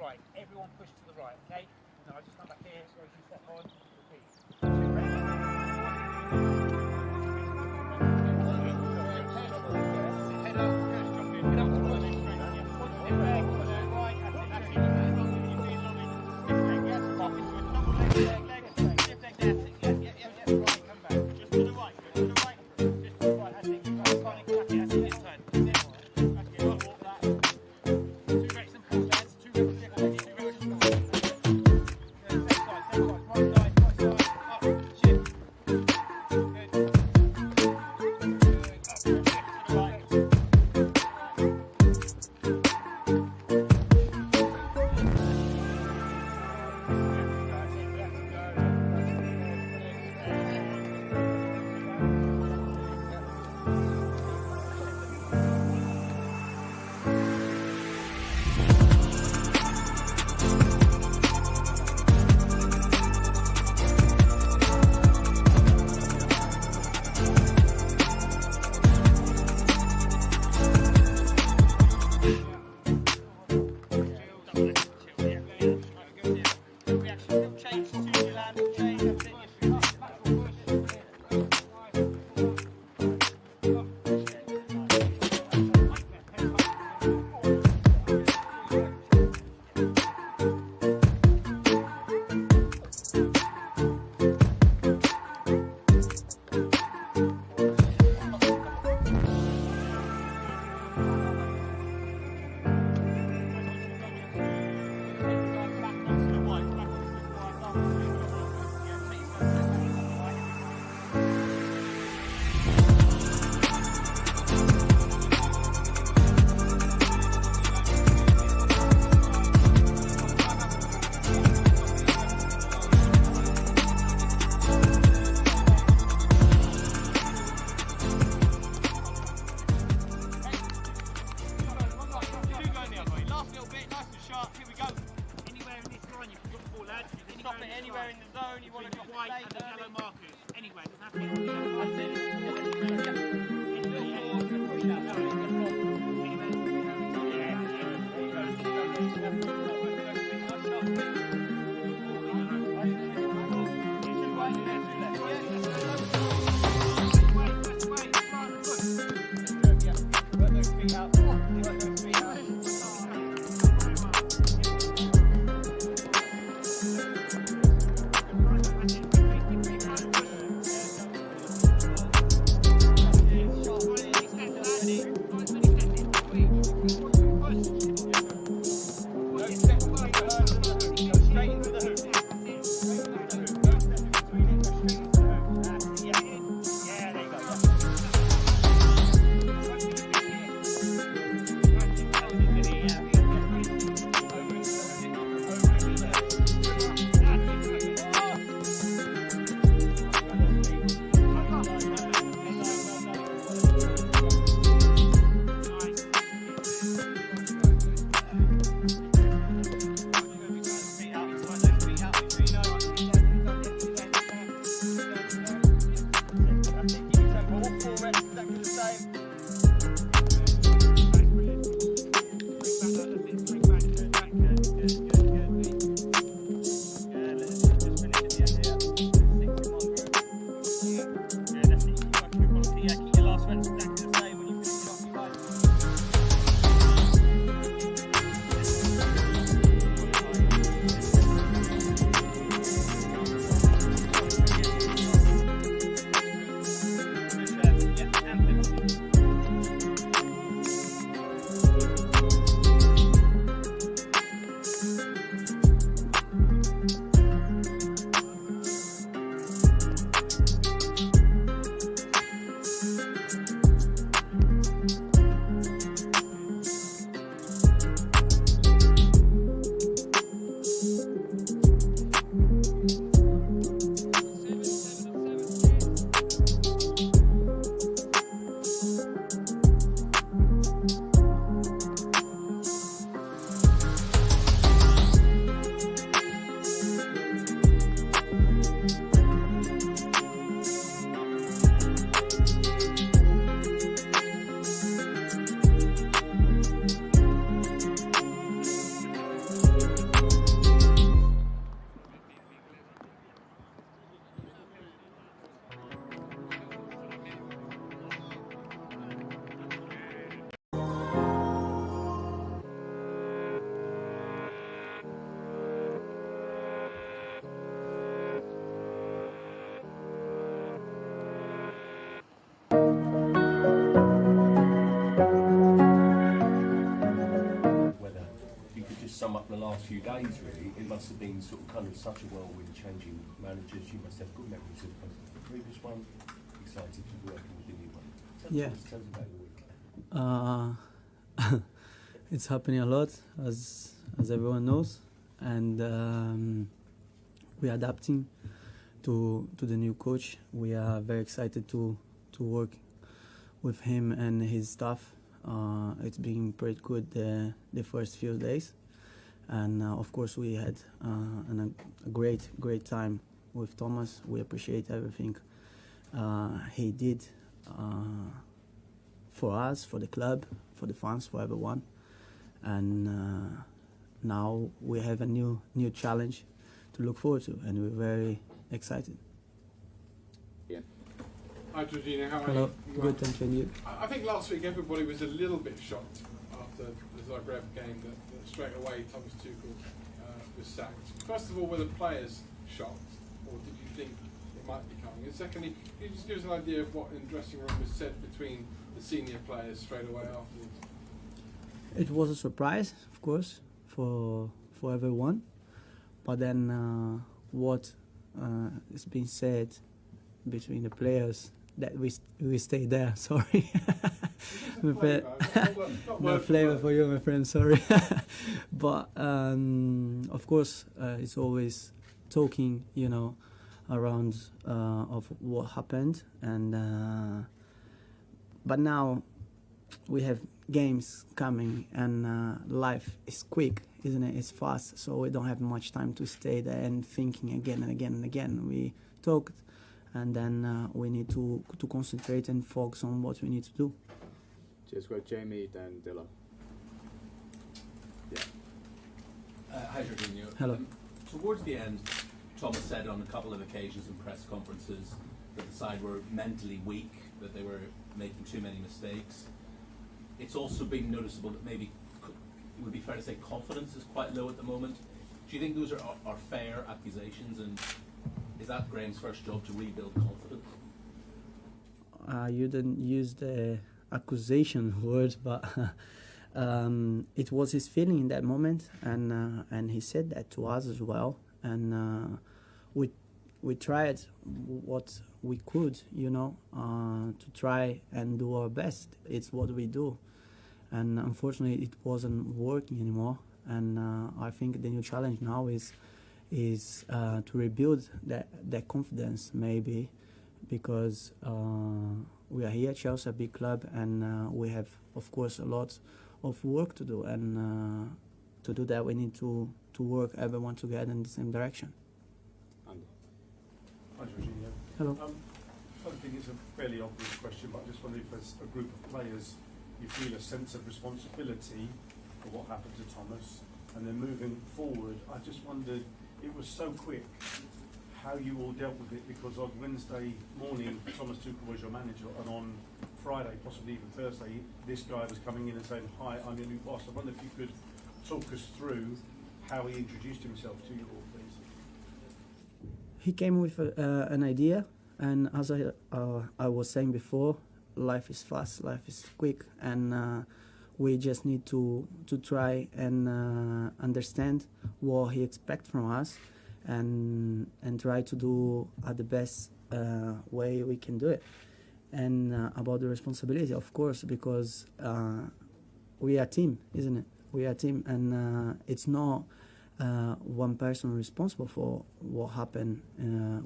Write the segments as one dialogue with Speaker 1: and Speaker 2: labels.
Speaker 1: right. Everyone push to the right, okay? No, I just stand back here, so as you step on, repeat.
Speaker 2: sum up the last few days, really, it must have been sort of kind of such a whirlwind changing managers. You must have good memories of the previous one. Excited to be working with the new one.
Speaker 3: Yeah.
Speaker 2: Tell us about the week.
Speaker 3: It's happening a lot, as everyone knows, and we're adapting to the new coach. We are very excited to work with him and his staff. It's been pretty good the first few days, and of course we had a great time with Thomas. We appreciate everything he did for us, for the club, for the fans, for everyone. And now we have a new challenge to look forward to, and we're very excited.
Speaker 4: Yeah.
Speaker 5: Hi Georgina, how are
Speaker 3: Hello,
Speaker 5: you?
Speaker 3: good, thank you. And you?
Speaker 5: I think last week everybody was a little bit shocked after the Zagreb game that straight away Thomas Tuchel was sacked. First of all, were the players shocked, or did you think it might be coming? And secondly, can you just give us an idea of what in the dressing room was said between the senior players straight away afterwards?
Speaker 3: It was a surprise, of course, for everyone. But then what is being said between the players, that we stay there. Sorry, no flavor for you, my friend. Sorry, but of course it's always talking, around of what happened, and but now we have games coming, and life is quick, isn't it? It's fast, so we don't have much time to stay there and thinking again and again and again. We talked, and then we need to concentrate and focus on what we need to do.
Speaker 4: Cheers, got Jamie, then Dilla. Yeah.
Speaker 2: Hi, Jorginho.
Speaker 3: Hello.
Speaker 2: Towards the end, Thomas said on a couple of occasions in press conferences that the side were mentally weak, that they were making too many mistakes. It's also been noticeable that maybe it would be fair to say confidence is quite low at the moment. Do you think those are fair accusations, and is that Graham's first job to rebuild confidence?
Speaker 3: You didn't use the accusation word, but it was his feeling in that moment, and he said that to us as well. And we tried what we could, to try and do our best. It's what we do, and unfortunately, it wasn't working anymore. And I think the new challenge now is to rebuild that confidence, maybe, because we are here at Chelsea, a big club, and we have, of course, a lot of work to do. And to do that, we need to work everyone together in the same direction.
Speaker 4: Andy.
Speaker 6: Hi, Georgina.
Speaker 3: Hello.
Speaker 6: I think it's a fairly obvious question, but I just wonder if as a group of players you feel a sense of responsibility for what happened to Thomas, and then moving forward, I just wondered, it was so quick, how you all dealt with it, because on Wednesday morning Thomas Tuchel was your manager, and on Friday, possibly even Thursday, this guy was coming in and saying, "Hi, I'm your new boss." I wonder if you could talk us through how he introduced himself to you all, please.
Speaker 3: He came with an idea, and as I was saying before, life is fast, life is quick, and we just need to try and understand what he expects from us, and try to do the best way we can do it. And about the responsibility, of course, because we are a team, isn't it? We are a team, and it's not one person responsible for what happened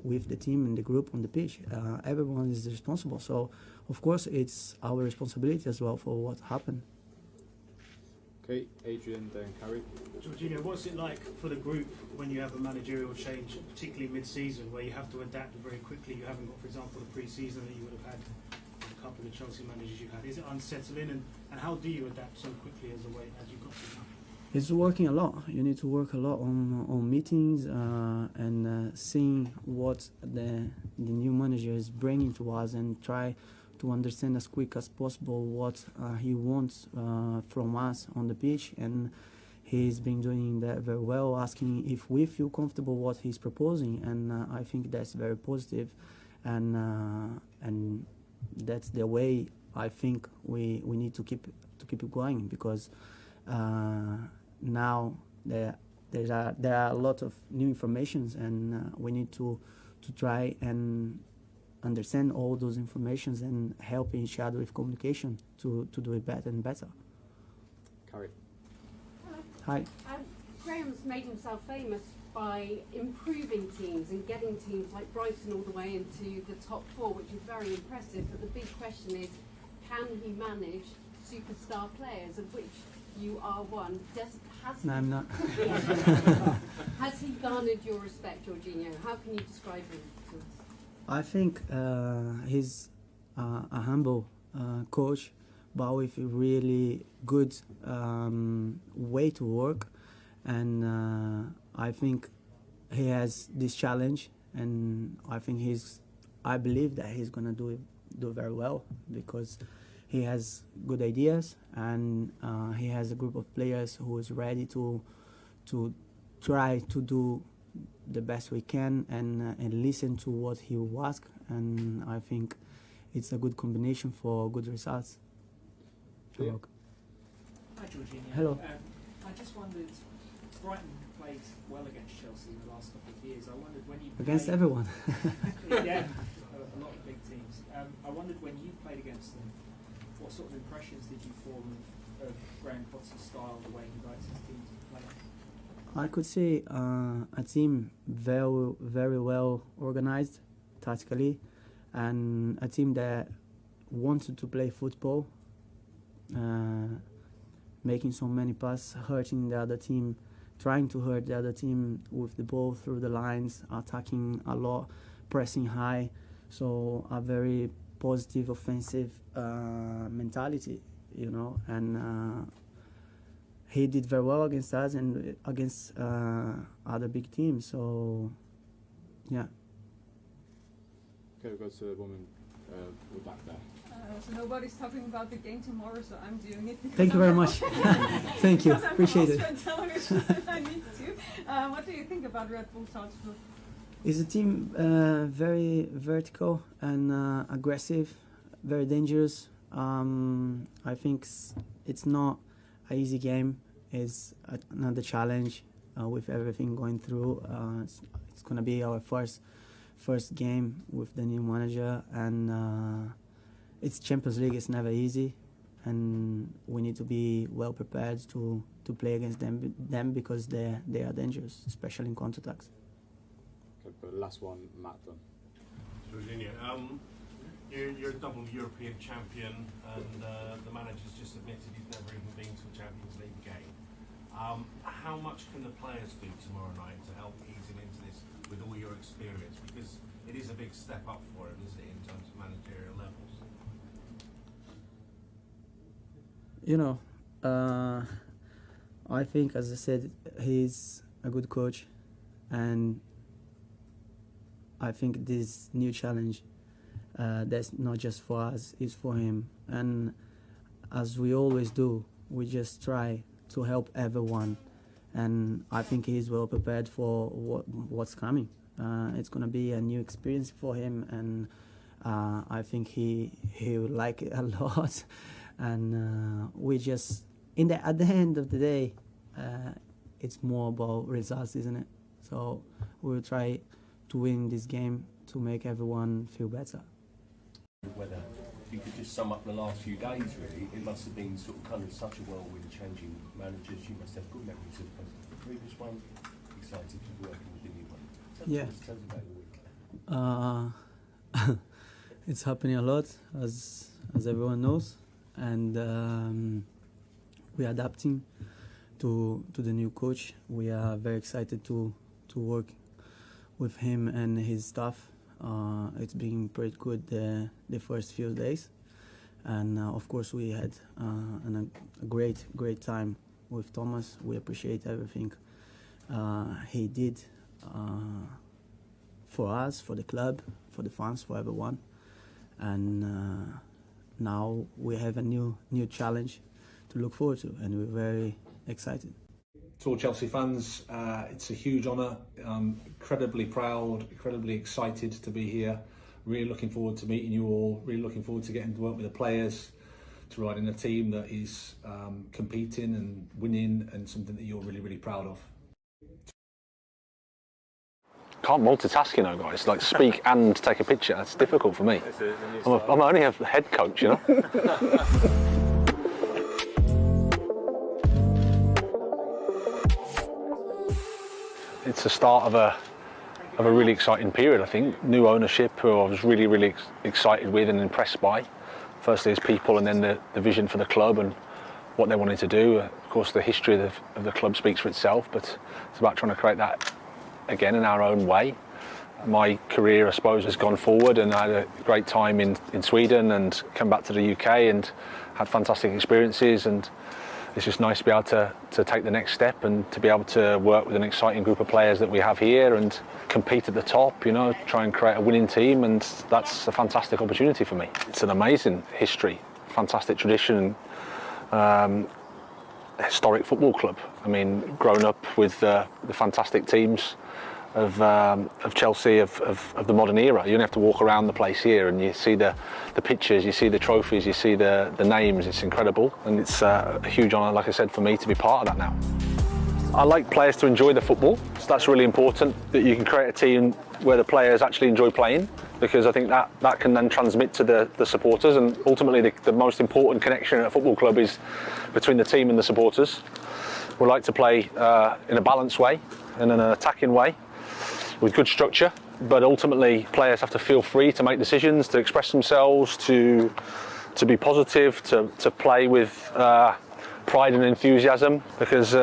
Speaker 3: with the team and the group on the pitch. Everyone is responsible, so of course it's our responsibility as well for what happened.
Speaker 4: Okay, Adrian, then Carrie.
Speaker 7: Georgina, what's it like for the group when you have a managerial change, particularly mid-season, where you have to adapt very quickly? You haven't got, for example, the pre-season that you would have had with a couple of Chelsea managers you've had. Is it unsettling, and how do you adapt so quickly as you got to now?
Speaker 3: It's working a lot. You need to work a lot on meetings and seeing what the new manager is bringing to us, and try to understand as quick as possible what he wants from us on the pitch. And he's been doing that very well, asking if we feel comfortable what he's proposing, and I think that's very positive, and that's the way I think we need to keep it going, because now there are a lot of new informations, and we need to try and understand all those informations and help each other with communication to do it better and better.
Speaker 4: Carrie.
Speaker 3: Hi.
Speaker 8: Graham's made himself famous by improving teams and getting teams like Brighton all the way into the top 4, which is very impressive. But the big question is, can he manage superstar players, of which you are one?
Speaker 3: No, I'm not.
Speaker 8: Has he garnered your respect, Jorginho? How can you describe him to us?
Speaker 3: I think he's a humble coach, but with a really good way to work, and I think he has this challenge, and I believe that he's gonna do very well, because he has good ideas, and he has a group of players who is ready to try to do the best we can and listen to what he will ask, and I think it's a good combination for good results.
Speaker 4: Yeah.
Speaker 1: Hi, Jorginho.
Speaker 3: Hello.
Speaker 1: I just wondered, Brighton played well against Chelsea in the last couple of years. I wondered when you
Speaker 3: Against
Speaker 1: played,
Speaker 3: everyone.
Speaker 1: yeah, a lot of big teams. I wondered when you played against them, what sort of impressions did you form of Graham Potter's style, the way he likes his team to play?
Speaker 3: I could say a team very well organized tactically, and a team that wanted to play football, making so many passes, hurting the other team, trying to hurt the other team with the ball through the lines, attacking a lot, pressing high. So a very positive offensive mentality, you know, and he did very well against us and against other big teams. So, yeah.
Speaker 4: Okay, we'll go to the woman with back there.
Speaker 9: So nobody's talking about the game tomorrow, so I'm doing it.
Speaker 3: Thank you very much. Thank you. Appreciate it.
Speaker 9: I'm on Austrian television. I need to. What do you think about Red Bull Salzburg?
Speaker 3: It's a team very vertical and aggressive, very dangerous. I think it's not an easy game. It's another challenge with everything going through. It's going to be our first game with the new manager, and it's Champions League. It's never easy, and we need to be well prepared to play against them because they are dangerous, especially in counter-attacks.
Speaker 4: Okay, but last one, Matt Dunn.
Speaker 10: Jorginho, you're a double European champion, and the manager's just admitted he's never even been to a Champions League game. How much can the players do tomorrow night to help ease him into this with all your experience? Because it is a big step up for him, isn't it, in terms of managerial levels?
Speaker 3: You know, I think, as I said, he's a good coach, and I think this new challenge, that's not just for us, it's for him. And as we always do, we just try to help everyone, and I think he's well prepared for what's coming. It's going to be a new experience for him, and I think he will like it a lot. And we just, at the end of the day, it's more about results, isn't it? So we'll try to win this game to make everyone feel better.
Speaker 11: Whether you could just sum up the last few days, really, it must have been sort of kind of such a whirlwind changing managers. You must have good memories of the previous one. Excited to be working with the new one.
Speaker 3: Yeah.
Speaker 11: Tell us about the week.
Speaker 3: It's happening a lot, as everyone knows, and we're adapting to the new coach. We are very excited to work with him and his staff. It's been pretty good the first few days, and of course we had a great time with Thomas. We appreciate everything he did for us, for the club, for the fans, for everyone, and now we have a new challenge to look forward to, and we're very excited.
Speaker 2: To all Chelsea fans, it's a huge honour. I'm incredibly proud, incredibly excited to be here. Really looking forward to meeting you all. Really looking forward to getting to work with the players,
Speaker 12: to ride in a team that is competing and winning, and something that you're really, really proud of?
Speaker 13: Can't multitask, you know, guys. Like speak and take a picture. It's difficult for me. I'm only a head coach, you know. It's the start of a really exciting period, I think. New ownership, who I was really, really excited with and impressed by. Firstly as people, and then the vision for the club and what they wanted to do. Of course, the history of the club speaks for itself, but it's about trying to create that again in our own way. My career, I suppose, has gone forward, and I had a great time in Sweden and come back to the UK and had fantastic experiences, and it's just nice to be able to take the next step and to be able to work with an exciting group of players that we have here and compete at the top, you know, try and create a winning team, and that's a fantastic opportunity for me. It's an amazing history, fantastic tradition, historic football club. I mean, grown up with the fantastic teams of Chelsea of the modern era. You only have to walk around the place here and you see the pictures, you see the trophies, you see the names. It's incredible, and it's a huge honour, like I said, for me to be part of that now. I like players to enjoy the football, so that's really important, that you can create a team where the players actually enjoy playing, because I think that can then transmit to the supporters, and ultimately the most important connection at a football club is between the team and the supporters. We like to play in a balanced way, in an attacking way, with good structure, but ultimately players have to feel free to make decisions, to express themselves, to be positive, to play with pride and enthusiasm, because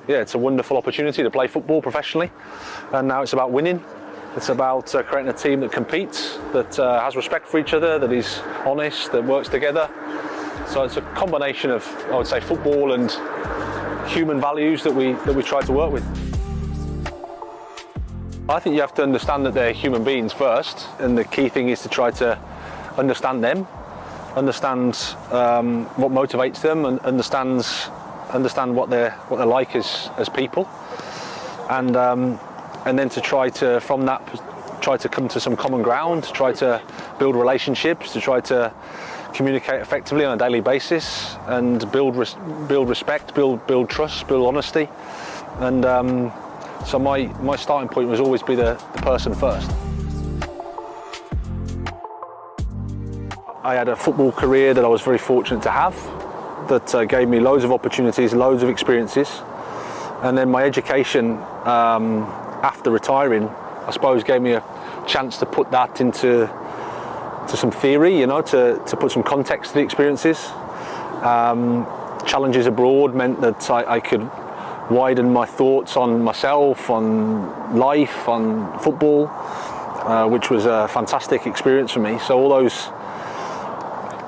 Speaker 13: it's a wonderful opportunity to play football professionally, and now it's about winning. It's about creating a team that competes, that has respect for each other, that is honest, that works together. So it's a combination of, I would say, football and human values that we try to work with. I think you have to understand that they're human beings first, and the key thing is to try to understand them, understand what motivates them, and understand what they're like as people, and then to try to, from that, try to come to some common ground, try to build relationships, to try to communicate effectively on a daily basis, and build respect, build trust, build honesty, and. So my starting point was always be the person first. I had a football career that I was very fortunate to have, that gave me loads of opportunities, loads of experiences, and then my education after retiring, I suppose, gave me a chance to put that into some theory, you know, to put some context to the experiences. Challenges abroad meant that I could widen my thoughts on myself, on life, on football, which was a fantastic experience for me. So all those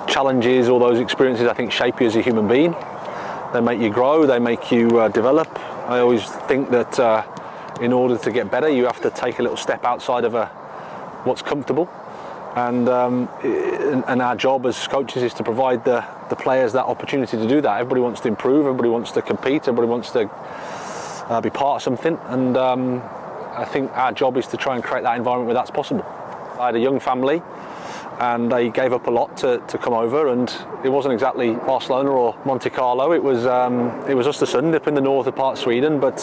Speaker 13: challenges, all those experiences, I think, shape you as a human being. They make you grow, they make you develop. I always think that in order to get better, you have to take a little step outside of what's comfortable. And our job as coaches is to provide the players that opportunity to do that. Everybody wants to improve, everybody wants to compete, everybody wants to be part of something, and I think our job is to try and create that environment where that's possible. I had a young family, and they gave up a lot to come over, and it wasn't exactly Barcelona or Monte Carlo. It was Östersund up in the northern part of Sweden, but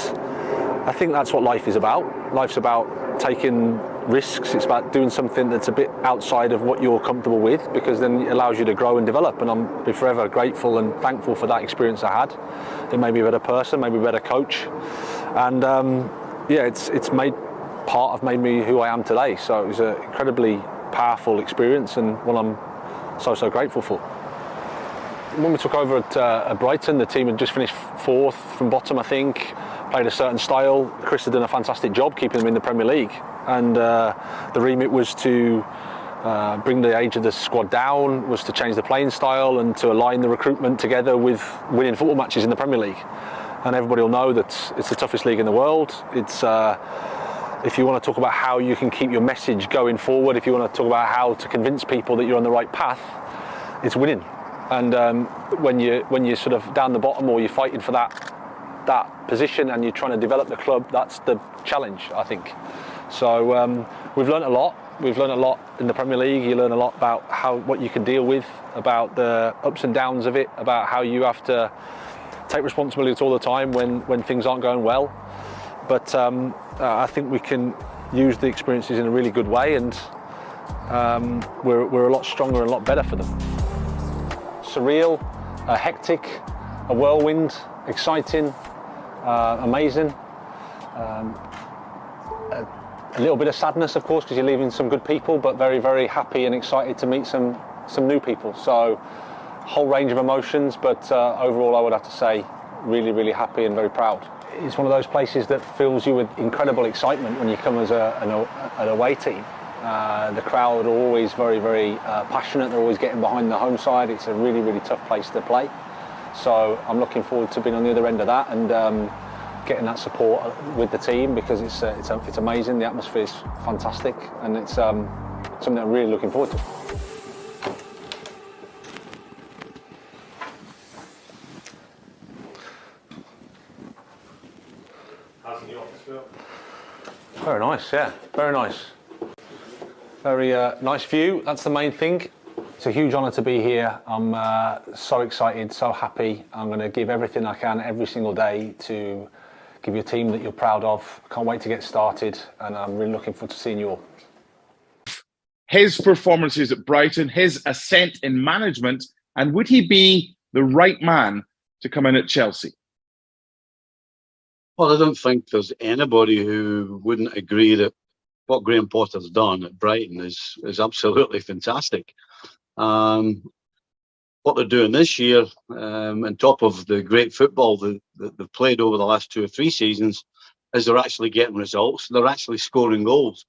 Speaker 13: I think that's what life is about. Life's about taking risks. It's about doing something that's a bit outside of what you're comfortable with, because then it allows you to grow and develop, and I'm forever grateful and thankful for that experience I had. It made me a better person, made me a better coach, and it's made me who I am today. So it was an incredibly powerful experience, and one I'm so grateful for. When we took over at Brighton, the team had just finished fourth from bottom, I think, played a certain style. Chris had done a fantastic job keeping them in the Premier League, and the remit was to bring the age of the squad down, was to change the playing style and to align the recruitment together with winning football matches in the Premier League. And everybody will know that it's the toughest league in the world. It's if you want to talk about how you can keep your message going forward, if you want to talk about how to convince people that you're on the right path, it's winning. And when you're sort of down the bottom, or you're fighting for that position and you're trying to develop the club, that's the challenge, I think. So we've learned a lot. We've learned a lot in the Premier League. You learn a lot about what you can deal with, about the ups and downs of it, about how you have to take responsibility all the time when things aren't going well. But I think we can use the experiences in a really good way, and we're a lot stronger and a lot better for them. Surreal, hectic, a whirlwind, exciting, amazing. A little bit of sadness, of course, because you're leaving some good people, but very, very happy and excited to meet some new people. So, whole range of emotions, but overall I would have to say really, really happy and very proud. It's one of those places that fills you with incredible excitement when you come as an away team. The crowd are always very, very passionate. They're always getting behind the home side. It's a really, really tough place to play. So I'm looking forward to being on the other end of that and getting that support with the team, because it's amazing. The atmosphere is fantastic, and it's something I'm really looking forward to.
Speaker 10: How's the office feel?
Speaker 13: Very nice, yeah, very nice. Very nice view, that's the main thing. It's a huge honour to be here. I'm so excited, so happy. I'm going to give everything I can every single day to give you a team that you're proud of. Can't wait to get started, and I'm really looking forward to seeing you all.
Speaker 14: His performances at Brighton, his ascent in management, and would he be the right man to come in at Chelsea?
Speaker 15: Well, I don't think there's anybody who wouldn't agree that what Graham Potter's done at Brighton is absolutely fantastic. What they're doing this year, on top of the great football that they've played over the last 2 or 3 seasons, is they're actually getting results. They're actually scoring goals.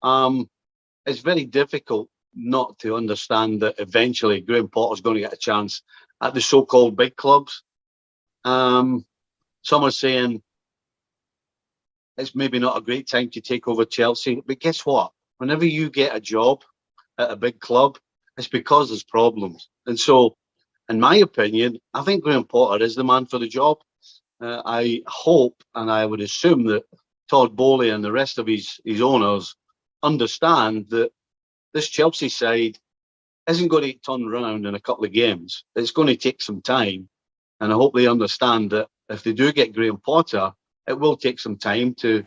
Speaker 15: It's very difficult not to understand that eventually Graham Potter's going to get a chance at the so-called big clubs. Some are saying it's maybe not a great time to take over Chelsea, but guess what? Whenever you get a job at a big club, it's because there's problems. And so, in my opinion, I think Graham Potter is the man for the job. I hope, and I would assume, that Todd Bowley and the rest of his owners understand that this Chelsea side isn't going to get turned around in a couple of games. It's going to take some time. And I hope they understand that if they do get Graham Potter, it will take some time to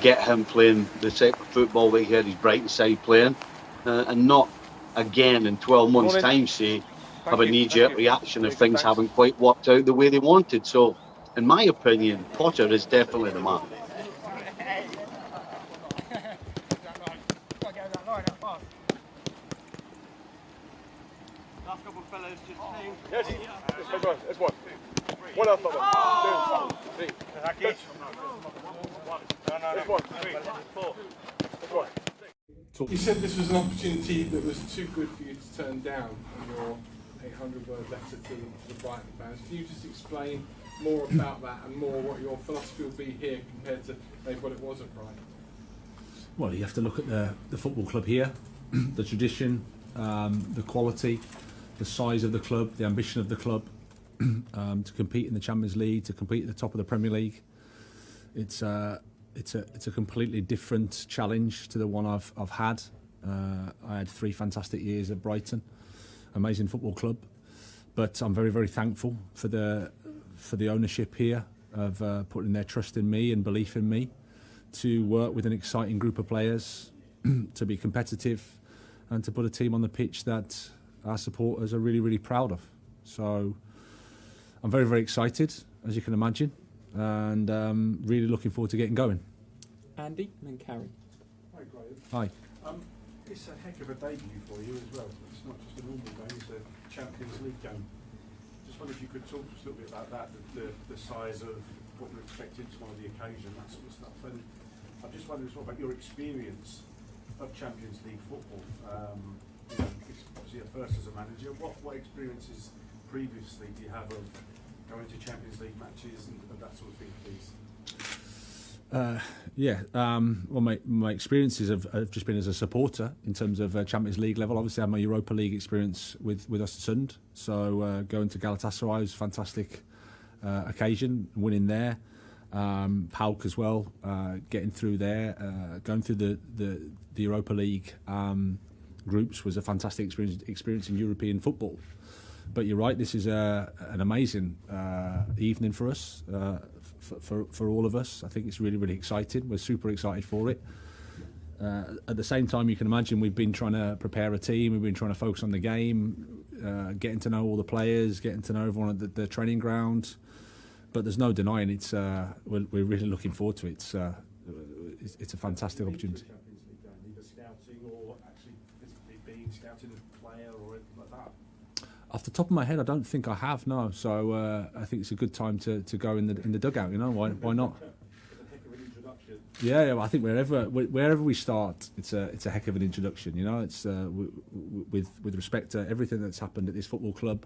Speaker 15: get him playing the type of football that he had his Brighton side playing, and not again in 12 months' time say have a knee-jerk reaction if things haven't quite worked out the way they wanted. So, in my opinion, Potter is definitely the man.
Speaker 5: Last couple of fellas, just yes, that's one. One else, two, three. You said this was an opportunity that was too good for you to turn down in your 800-word letter to the Brighton fans. Can you just explain more about that and more what your philosophy will be here compared to maybe what it was at Brighton?
Speaker 12: Well, you have to look at the football club here, the tradition, the quality, the size of the club, the ambition of the club, to compete in the Champions League, to compete at the top of the Premier League. It's a completely different challenge to the one I've had. I had 3 fantastic years at Brighton, amazing football club, but I'm very, very thankful for the ownership here of putting their trust in me and belief in me to work with an exciting group of players, to be competitive, and to put a team on the pitch that our supporters are really, really proud of. So I'm very, very excited, as you can imagine, and really looking forward to getting going.
Speaker 1: Andy, and then Carrie.
Speaker 6: Hi, Graham.
Speaker 12: Hi.
Speaker 6: It's a heck of a debut for you as well. It's not just a normal game, it's a Champions League game. Just wonder if you could talk to us a little bit about that, the size of what you're expecting to one of the occasion, that sort of stuff. And I'm just wondering what about your experience of Champions League football. It's obviously a first as a manager. What experiences previously do you have of going to Champions League matches and that sort of thing, please?
Speaker 12: Well, my experiences have just been as a supporter in terms of Champions League level. Obviously, I had my Europa League experience with Östersund, so going to Galatasaray was a fantastic occasion, winning there. Pauk as well, getting through there, going through the Europa League groups was a fantastic experience in European football. But you're right, this is an amazing evening for us, for all of us. I think it's really, really exciting. We're super excited for it. At the same time, you can imagine we've been trying to prepare a team, we've been trying to focus on the game, getting to know all the players, getting to know everyone at the training ground. But there's no denying it's. We're really looking forward to it. It's a fantastic opportunity.
Speaker 6: Either scouting or actually physically being scouted as a player or anything like that.
Speaker 12: Off the top of my head, I don't think I have. No, so I think it's a good time to go in the dugout. You know, why not? Yeah, I think wherever we start, it's a heck of an introduction. You know, it's with respect to everything that's happened at this football club,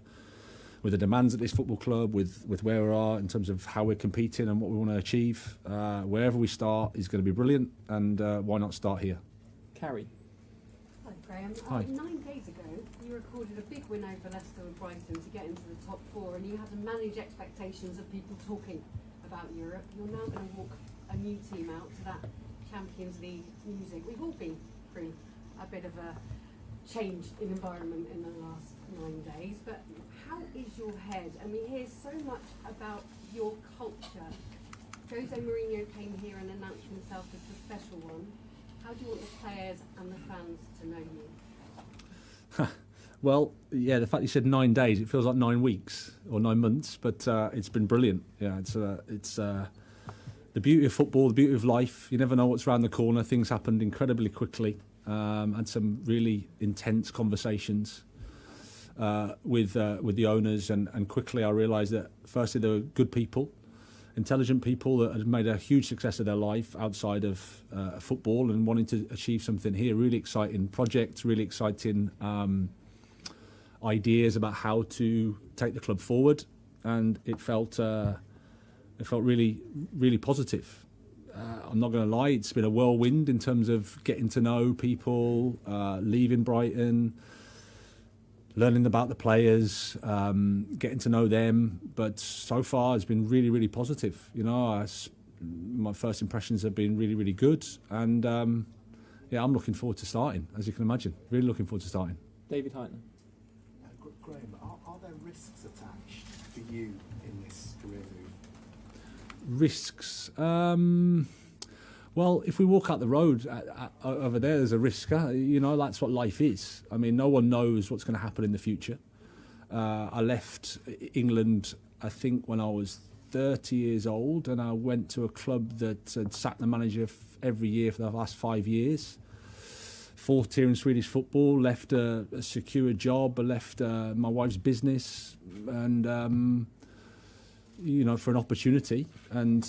Speaker 12: with the demands at this football club, with where we are in terms of how we're competing and what we want to achieve. Wherever we start is going to be brilliant, and why not start here?
Speaker 1: Carrie.
Speaker 8: Hi, Graham.
Speaker 12: Hi.
Speaker 8: 9 days ago, you recorded a big win over Leicester and Brighton to get into the top four, and you had to manage expectations of people talking about Europe. You're now going to walk a new team out to that Champions League music. We've all been through a bit of a change in environment in the last 9 days, but how is your head? And we hear so much about your culture. Jose Mourinho came here and announced himself as the special one. How do you want the players and the fans to know you?
Speaker 12: Well, yeah, the fact you said 9 days, it feels like 9 weeks or 9 months, but it's been brilliant. Yeah, it's the beauty of football, the beauty of life. You never know what's around the corner. Things happened incredibly quickly. Had some really intense conversations with the owners, and quickly I realised that firstly they were good people, intelligent people that had made a huge success of their life outside of football and wanting to achieve something here. Really exciting project, really exciting ideas about how to take the club forward, and it felt really, really positive. I'm not going to lie, it's been a whirlwind in terms of getting to know people, leaving Brighton, learning about the players, getting to know them. But so far, it's been really, really positive. You know, my first impressions have been really, really good. And yeah, I'm looking forward to starting, as you can imagine. Really looking forward to starting.
Speaker 1: David Heitner.
Speaker 16: Graham, are there risks attached for you in this career move?
Speaker 12: Risks. Well, if we walk out the road over there's a risk. You know, that's what life is. I mean, no one knows what's going to happen in the future. I left England, I think, when I was 30 years old, and I went to a club that had sacked the manager every year for the last 5 years. 4th tier in Swedish football, left a secure job, I left my wife's business, and you know, for an opportunity. And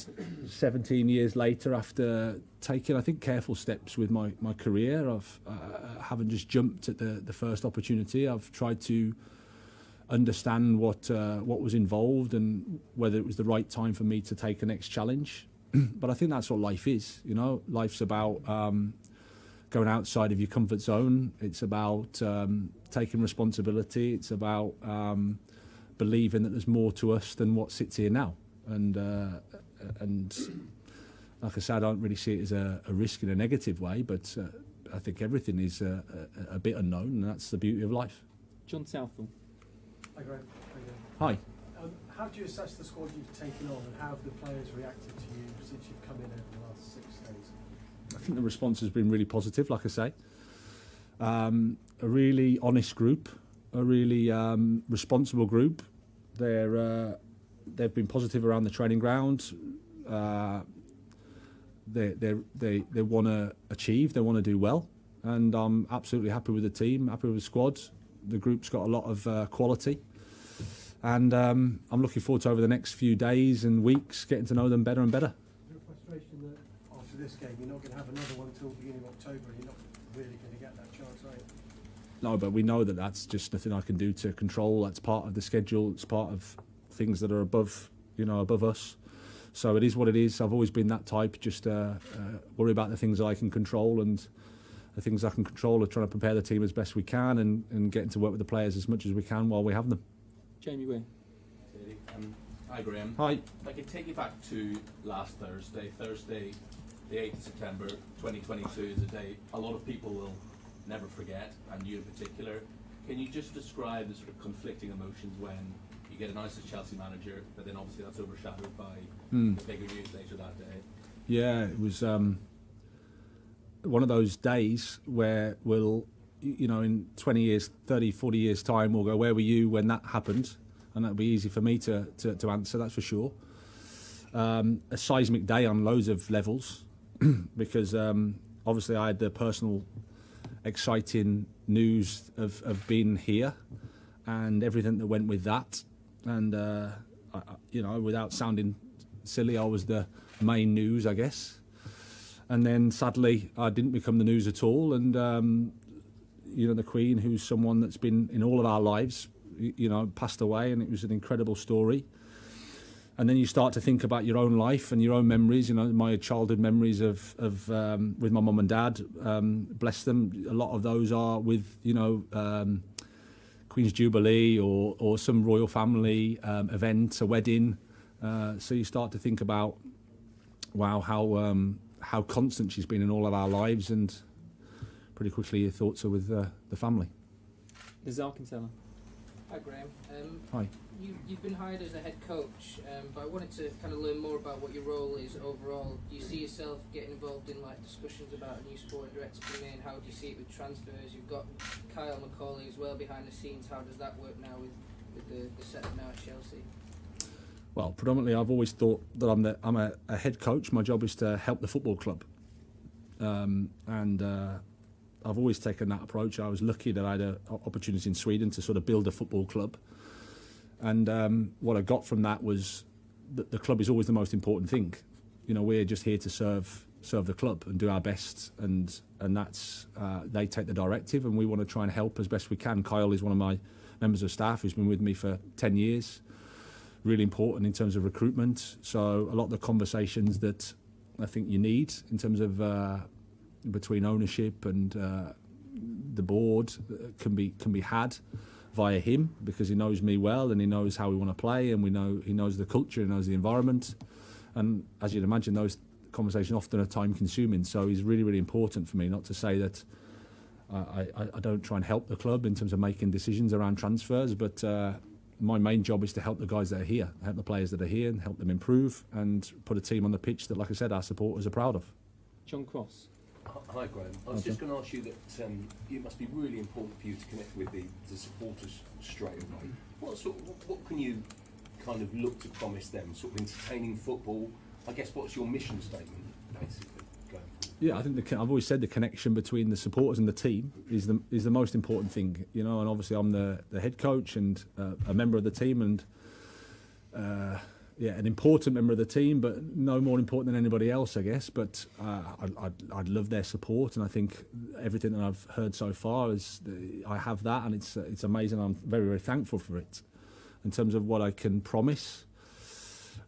Speaker 12: 17 years later, after taking, I think, careful steps with my career, I haven't just jumped at the first opportunity. I've tried to understand what was involved and whether it was the right time for me to take a next challenge. But I think that's what life is. You know, life's about going outside of your comfort zone. It's about taking responsibility. It's about believing that there's more to us than what sits here now. And like I said, I don't really see it as a risk in a negative way, but I think everything is a bit unknown, and that's the beauty of life.
Speaker 1: John Southall.
Speaker 6: Hi, Graham.
Speaker 12: Hi.
Speaker 6: How do you assess the squad you've taken on, and how have the players reacted to you since you've come in over the last 6 days?
Speaker 12: I think the response has been really positive, like I say. A really honest group, a really responsible group. They've been positive around the training ground. They want to achieve, they want to do well, and I'm absolutely happy with the team, happy with the squad. The group's got a lot of quality, and I'm looking forward to over the next few days and weeks getting to know them better and better.
Speaker 6: Is there a frustration that after this game you're not going to have another one until the beginning of October, and you're not really going to get that chance, are you?
Speaker 12: No, but we know that that's just nothing I can do to control. That's part of the schedule. It's part of things that are above us. So it is what it is. I've always been that type. Just worry about the things I can control, and the things I can control are trying to prepare the team as best we can and getting to work with the players as much as we can while we have them.
Speaker 1: Jamie Weir.
Speaker 2: Hi, Graham.
Speaker 12: Hi.
Speaker 2: If I could take you back to last Thursday, the 8th of September 2022 is a day a lot of people will never forget, and you in particular. Can you just describe the sort of conflicting emotions when you get announced as Chelsea manager, but then obviously that's overshadowed by the bigger news later that day?
Speaker 12: Yeah, it was one of those days where we'll, you know, in 20 years, 30, 40 years' time, we'll go, where were you when that happened? And that'll be easy for me to answer, that's for sure. A seismic day on loads of levels, because obviously I had the personal exciting news of being here and everything that went with that. And, you know, without sounding silly, I was the main news, I guess. And then sadly, I didn't become the news at all. And, you know, the Queen, who's someone that's been in all of our lives, you know, passed away, and it was an incredible story. And then you start to think about your own life and your own memories. You know, my childhood memories of with my mum and dad, bless them. A lot of those are with, you know, Queen's Jubilee or some royal family event, a wedding. So you start to think about, wow, how constant she's been in all of our lives, and pretty quickly your thoughts are with the family.
Speaker 1: The Zarkentella.
Speaker 17: Hi, Graham.
Speaker 12: Hi.
Speaker 17: You've been hired as a head coach, but I wanted to kind of learn more about what your role is overall. Do you see yourself getting involved in like discussions about a new sporting director coming in? How do you see it with transfers? You've got Kyle McCauley as well behind the scenes. How does that work now with the setup now at Chelsea?
Speaker 12: Well, predominantly I've always thought that I'm a head coach. My job is to help the football club, and I've always taken that approach. I was lucky that I had an opportunity in Sweden to sort of build a football club. And what I got from that was that the club is always the most important thing. You know, we're just here to serve the club and do our best, and that's they take the directive, and we want to try and help as best we can. Kyle is one of my members of staff who's been with me for 10 years. Really important in terms of recruitment. So a lot of the conversations that I think you need in terms of between ownership and the board can be had via him, because he knows me well and he knows how we want to play, and he knows the culture, he knows the environment, and as you'd imagine, those conversations often are time consuming. So he's really, really important for me. Not to say that I don't try and help the club in terms of making decisions around transfers, but my main job is to help the guys that are here, help the players that are here, and help them improve and put a team on the pitch that, like I said, our supporters are proud of.
Speaker 1: John Cross.
Speaker 11: Hi, Graham. I was just going to ask you that it must be really important for you to connect with the supporters straight away. What can you kind of look to promise them? Sort of entertaining football. I guess what's your mission statement, basically, going forward?
Speaker 12: Yeah, I think I've always said the connection between the supporters and the team is the most important thing. You know, and obviously I'm the head coach and a member of the team, and an important member of the team, but no more important than anybody else, I guess. But I'd love their support, and I think everything that I've heard so far is I have that, and it's amazing. I'm very, very thankful for it. In terms of what I can promise,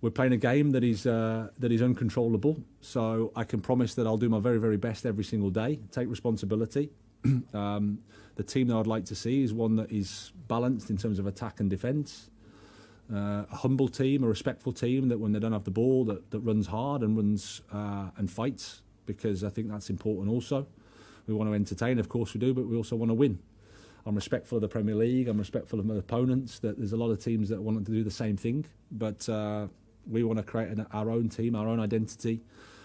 Speaker 12: we're playing a game that is uncontrollable, so I can promise that I'll do my very, very best every single day, take responsibility. The team that I'd like to see is one that is balanced in terms of attack and defence. A humble team, a respectful team that when they don't have the ball, that runs hard and runs and fights, because I think that's important also. We want to entertain, of course we do, but we also want to win. I'm respectful of the Premier League, I'm respectful of my opponents, that there's a lot of teams that want to do the same thing, but we want to create our own team, our own identity,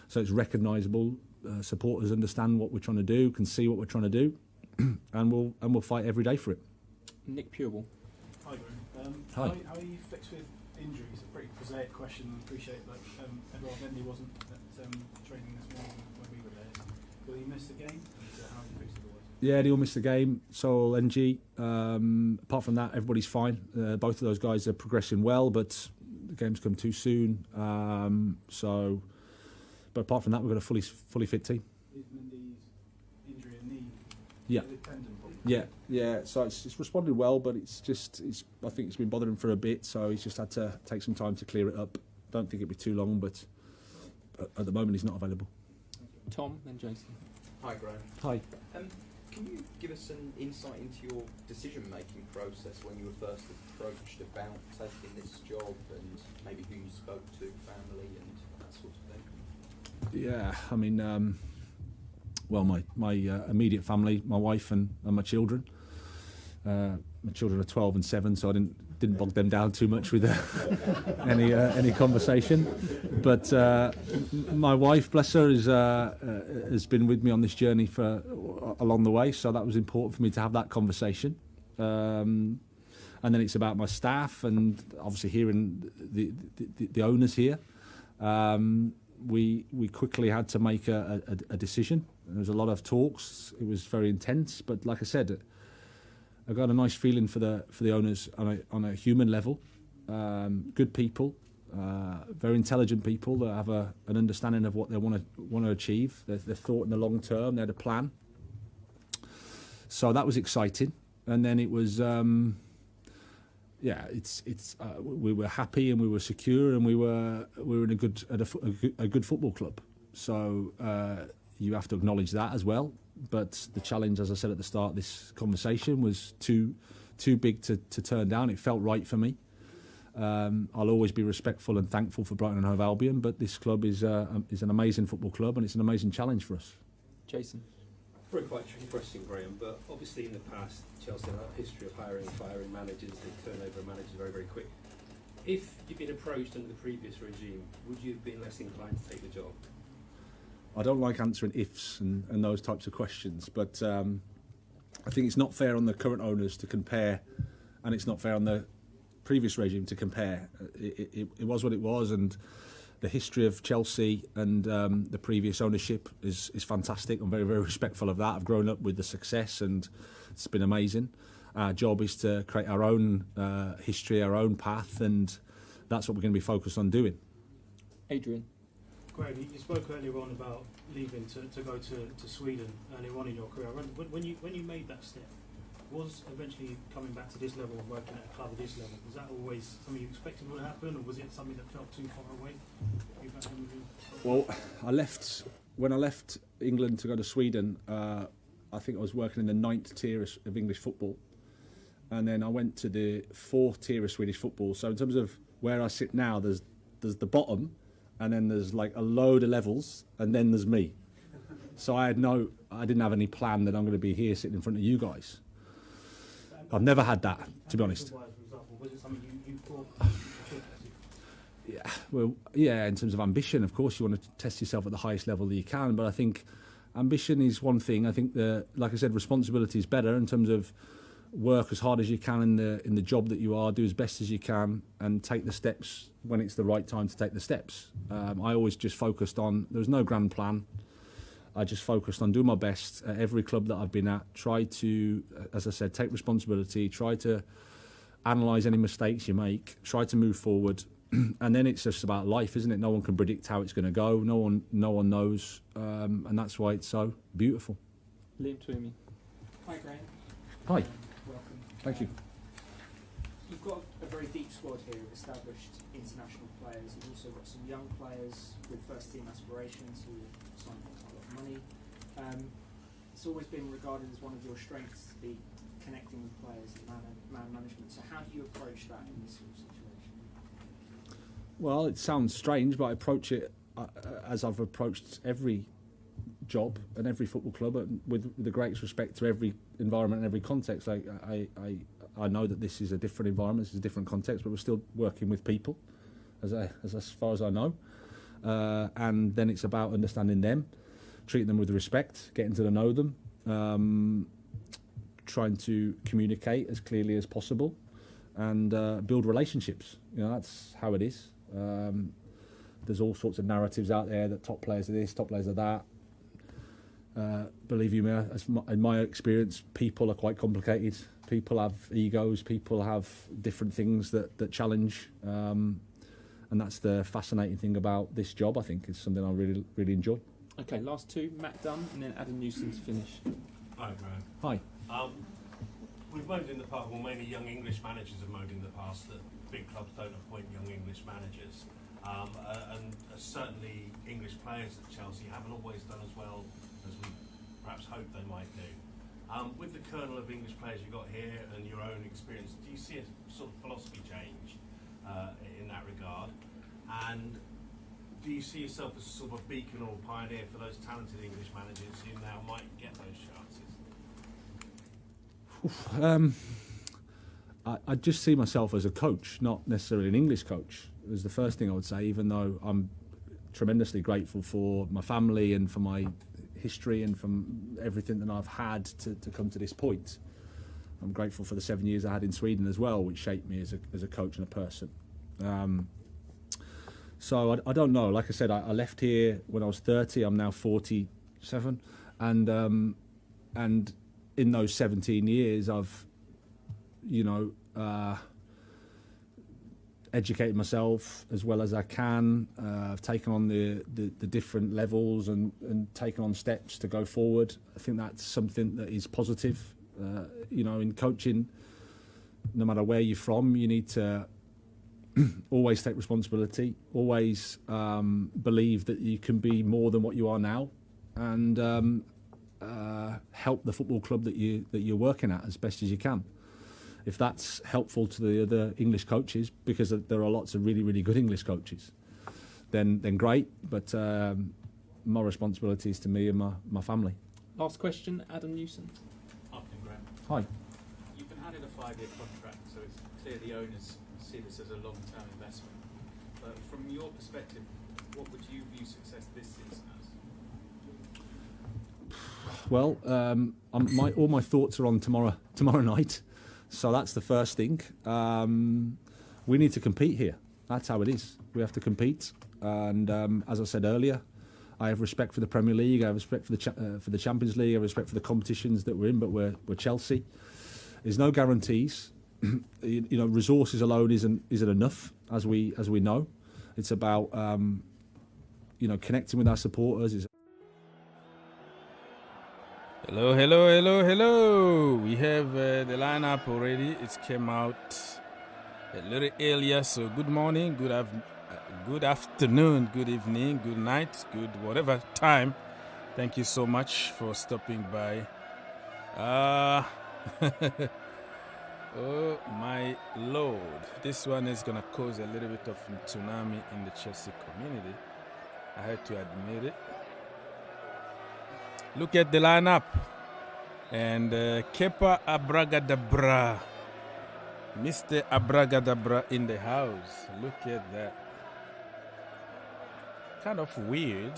Speaker 12: so it's recognisable. Supporters understand what we're trying to do, can see what we're trying to do, and we'll fight every day for it.
Speaker 1: Nick Purewell.
Speaker 6: Hi, Graham.
Speaker 12: Hi.
Speaker 6: How are you fixed with injuries? A pretty prosaic question. I appreciate that Edouard Mendy wasn't at training this morning when we were there. Will he miss the game? How are you fixed otherwise?
Speaker 12: Yeah, he'll miss the game. So will NG. Apart from that, everybody's fine. Both of those guys are progressing well, but the game's come too soon. But apart from that, we've got a fully fit team.
Speaker 6: Is Mendy's injury a knee?
Speaker 12: Yeah.
Speaker 6: Is it tendon problem?
Speaker 12: Yeah. So it's responded well, but I think it's been bothering him for a bit. So he's just had to take some time to clear it up. Don't think it'll be too long, but at the moment he's not available.
Speaker 1: Tom, then Jason.
Speaker 18: Hi, Graham.
Speaker 12: Hi.
Speaker 18: Can you give us an insight into your decision-making process when you were first approached about taking this job, and maybe who you spoke to, family, and that sort of thing?
Speaker 12: Yeah, I mean, well, my immediate family, my wife and my children. My children are 12 and 7, so I didn't bog them down too much with any conversation. But my wife, bless her, has been with me on this journey for along the way, so that was important for me to have that conversation. And then it's about my staff, and obviously hearing the owners here. We quickly had to make a decision. There was a lot of talks. It was very intense, but like I said, I got a nice feeling for the owners on a human level. Good people, very intelligent people that have an understanding of what they want to achieve. They've thought in the long term. They had a plan. So that was exciting, and then it was. We were happy and we were secure and we were in a good football club. So you have to acknowledge that as well. But the challenge, as I said at the start of this conversation, was too big to turn down. It felt right for me. I'll always be respectful and thankful for Brighton and Hove Albion, but this club is an amazing football club and it's an amazing challenge for us.
Speaker 1: Jason.
Speaker 19: Probably quite a tricky question, Graham, but obviously in the past, Chelsea have a history of hiring and firing managers. They turn over managers very, very quick. If you'd been approached under the previous regime, would you have been less inclined to take the job?
Speaker 12: I don't like answering ifs and those types of questions, but I think it's not fair on the current owners to compare, and it's not fair on the previous regime to compare. It was what it was, and the history of Chelsea and the previous ownership is fantastic. I'm very, very respectful of that. I've grown up with the success and it's been amazing. Our job is to create our own history, our own path, and that's what we're going to be focused on doing.
Speaker 1: Adrian.
Speaker 7: Graham, you spoke earlier on about leaving to go to Sweden earlier on in your career. When you made that step, was eventually coming back to this level and working at a club at this level, was that always something you expected would happen, or was it something that felt too far away?
Speaker 12: Well, when I left England to go to Sweden, I think I was working in the 9th tier of English football, and then I went to the 4th tier of Swedish football. So in terms of where I sit now, there's the bottom, and then there's like a load of levels, and then there's me. So I didn't have any plan that I'm going to be here sitting in front of you guys. I've never had that, to be honest.
Speaker 7: Was it something you thought?
Speaker 12: Yeah, well, yeah, in terms of ambition, of course, you want to test yourself at the highest level that you can, but I think ambition is one thing. I think like I said, responsibility is better in terms of work as hard as you can in the job that you are, do as best as you can, and take the steps when it's the right time to take the steps. I always just focused on, there was no grand plan. I just focused on doing my best at every club that I've been at, try to, as I said, take responsibility, try to analyse any mistakes you make, try to move forward, and then it's just about life, isn't it? No one can predict how it's going to go, no one knows, and that's why it's so beautiful.
Speaker 1: Liam Twomey. Hi, Graham.
Speaker 12: Hi.
Speaker 1: Welcome.
Speaker 12: Thank you.
Speaker 1: You've got a very deep squad here of established international players. You've also got some young players with first-team aspirations who signed for a lot of money. It's always been regarded as one of your strengths to be connecting with players and man management. So how do you approach that in this sort of situation?
Speaker 12: Well, it sounds strange, but I approach it as I've approached every job and every football club, with the greatest respect to every environment and every context. I know that this is a different environment, this is a different context, but we're still working with people, as far as I know. And then it's about understanding them, treating them with respect, getting to know them, trying to communicate as clearly as possible, and build relationships. You know, that's how it is. There's all sorts of narratives out there that top players are this, top players are that. Believe you me, in my experience, people are quite complicated. People have egos, people have different things that challenge, and that's the fascinating thing about this job. I think it's something I really, really enjoy.
Speaker 1: Okay, last two, Matt Dunn and then Adam Newson to finish.
Speaker 10: Hi, Graham.
Speaker 12: Hi.
Speaker 10: We've moaned in the past, well, mainly young English managers have moaned in the past that big clubs don't appoint young English managers. And certainly English players at Chelsea haven't always done as well as we perhaps hoped they might do. With the kernel of English players you've got here and your own experience, do you see a sort of philosophy change in that regard? And do you see yourself as sort of a beacon or pioneer for those talented English managers who now might get those chances?
Speaker 12: I just see myself as a coach, not necessarily an English coach. Is the first thing I would say, even though I'm tremendously grateful for my family and for my history and from everything that I've had to come to this point. I'm grateful for the 7 years I had in Sweden as well, which shaped me as a coach and a person. So I don't know. Like I said, I left here when I was 30. I'm now 47, and in those 17 years, I've, educated myself as well as I can. I've taken on the different levels and taken on steps to go forward. I think that's something that is positive. In coaching, no matter where you're from, you need to always take responsibility, always believe that you can be more than what you are now, and help the football club that you're working at as best as you can. If that's helpful to the other English coaches, because there are lots of really, really good English coaches, then great. But my responsibility is to me and my family.
Speaker 20: Last question, Adam Newson.
Speaker 21: Afternoon, Graham.
Speaker 12: Hi.
Speaker 21: You've been handed a 5-year contract, so it's clear the owners see this as a long-term investment. But from your perspective, what would you view success this season as?
Speaker 12: Well, all my thoughts are on tomorrow night. So that's the first thing. We need to compete here. That's how it is. We have to compete. And as I said earlier, I have respect for the Premier League. I have respect for the Champions League. I have respect for the competitions that we're in. But we're Chelsea. There's no guarantees. Resources alone isn't enough, as we know. It's about connecting with our supporters.
Speaker 22: Hello. We have the lineup already. It came out a little earlier, so good morning, good afternoon, good evening, good night, good whatever time. Thank you so much for stopping by. Oh my Lord, this one is gonna cause a little bit of tsunami in the Chelsea community. I had to admit it. Look at the lineup. And Kepa Abragadabra. Mr. Abragadabra in the house. Look at that. Kind of weird.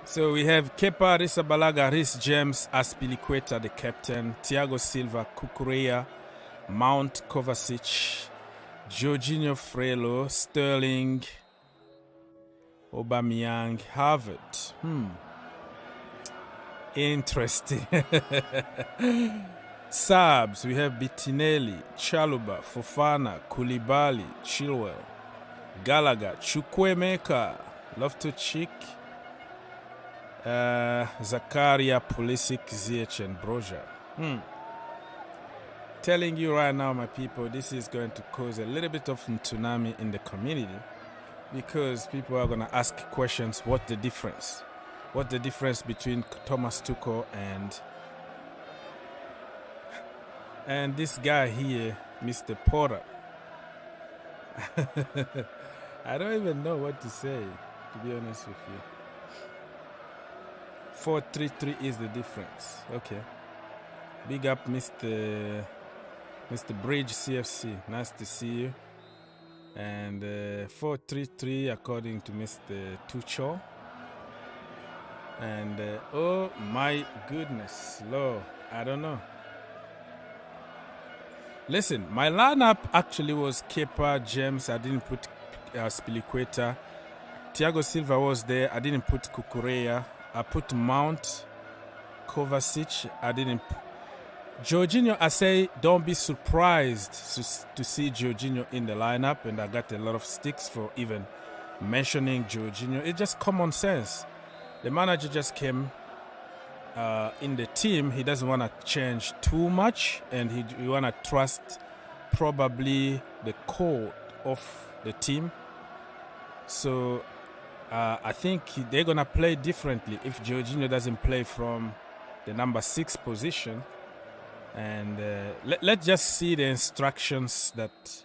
Speaker 22: So we have Kepa Arrizabalaga, Reece James, Azpilicueta, the captain, Thiago Silva, Cucurella, Mount, Kovacic, Jorginho, Frelo, Sterling, Aubameyang, Harvard. Interesting. Subs, we have Bettinelli, Chaluba, Fofana, Koulibaly, Chilwell, Gallagher, Chukwuemeka, Loftus-Cheek, Zakaria, Pulisic, Ziyech, and Broja. Telling you right now, my people, this is going to cause a little bit of tsunami in the community, because people are going to ask questions. What's the difference? What's the difference between Thomas Tuchel and this guy here, Mr. Porter? I don't even know what to say, to be honest with you. 4-3-3 is the difference. Okay. Big up, Mr. Bridge CFC. Nice to see you. And 4-3-3 according to Mr. Tuchel. And oh my goodness, Lord, I don't know. Listen, my lineup actually was Kepa, James. I didn't put Azpilicueta. Thiago Silva was there. I didn't put Cucurella. I put Mount, Kovacic. I didn't. Jorginho, I say, don't be surprised to see Jorginho in the lineup, and I got a lot of sticks for even mentioning Jorginho. It's just common sense. The manager just came in the team. He doesn't want to change too much, and he want to trust probably the core of the team. So I think they're going to play differently if Jorginho doesn't play from the number 6 position, and let's just see the instructions that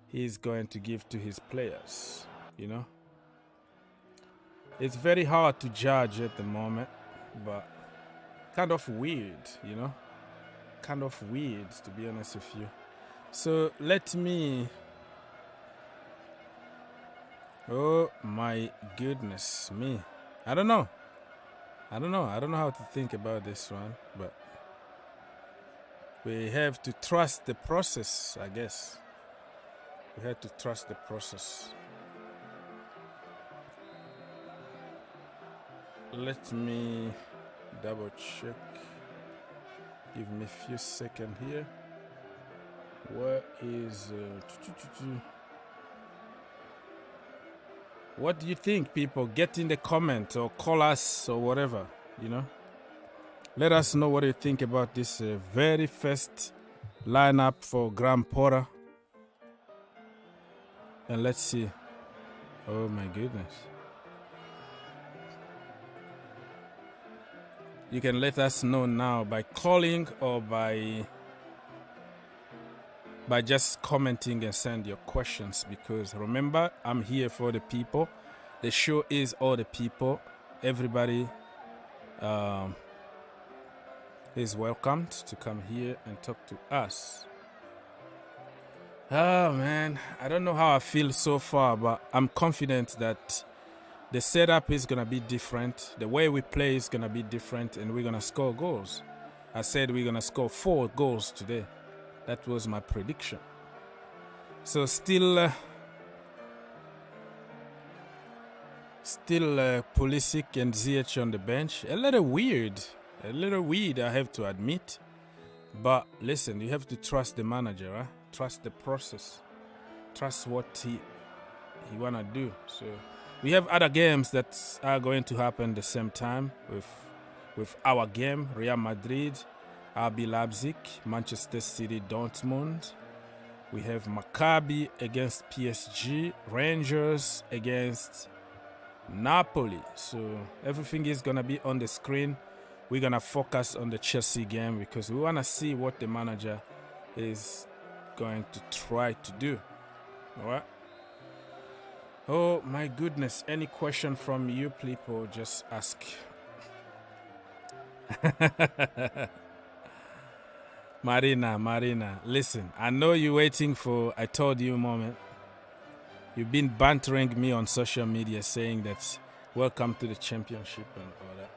Speaker 22: he's going to give to his players. You know, it's very hard to judge at the moment, but kind of weird, you know, kind of weird, to be honest with you. So let me, oh my goodness me, I don't know how to think about this one, but we have to trust the process, I guess. We have to trust the process. Let me double check. Give me a few seconds here. Where is what do you think, people? Get in the comment or call us or whatever, you know. Let us know what you think about this very first lineup for Graham Potter. And let's see. Oh my goodness. You can let us know now by calling or by just commenting and send your questions, because remember, I'm here for the people. The show is all the people. Everybody is welcomed to come here and talk to us. Oh man, I don't know how I feel so far, but I'm confident that the setup is going to be different. The way we play is going to be different, and we're going to score goals. I said we're going to score 4 goals today. That was my prediction. So still Pulisic and Ziyech on the bench. A little weird, I have to admit. But listen, you have to trust the manager, huh? Trust the process. Trust what he want to do. So we have other games that are going to happen the same time with our game. Real Madrid, RB Leipzig, Manchester City, Dortmund. We have Maccabi against PSG, Rangers against Napoli. So everything is going to be on the screen. We're going to focus on the Chelsea game because we want to see what the manager is going to try to do. All right? Oh my goodness. Any question from you people, just ask. Marina, listen, I know you're waiting for I told you moment. You've been bantering me on social media saying that welcome to the championship and all that.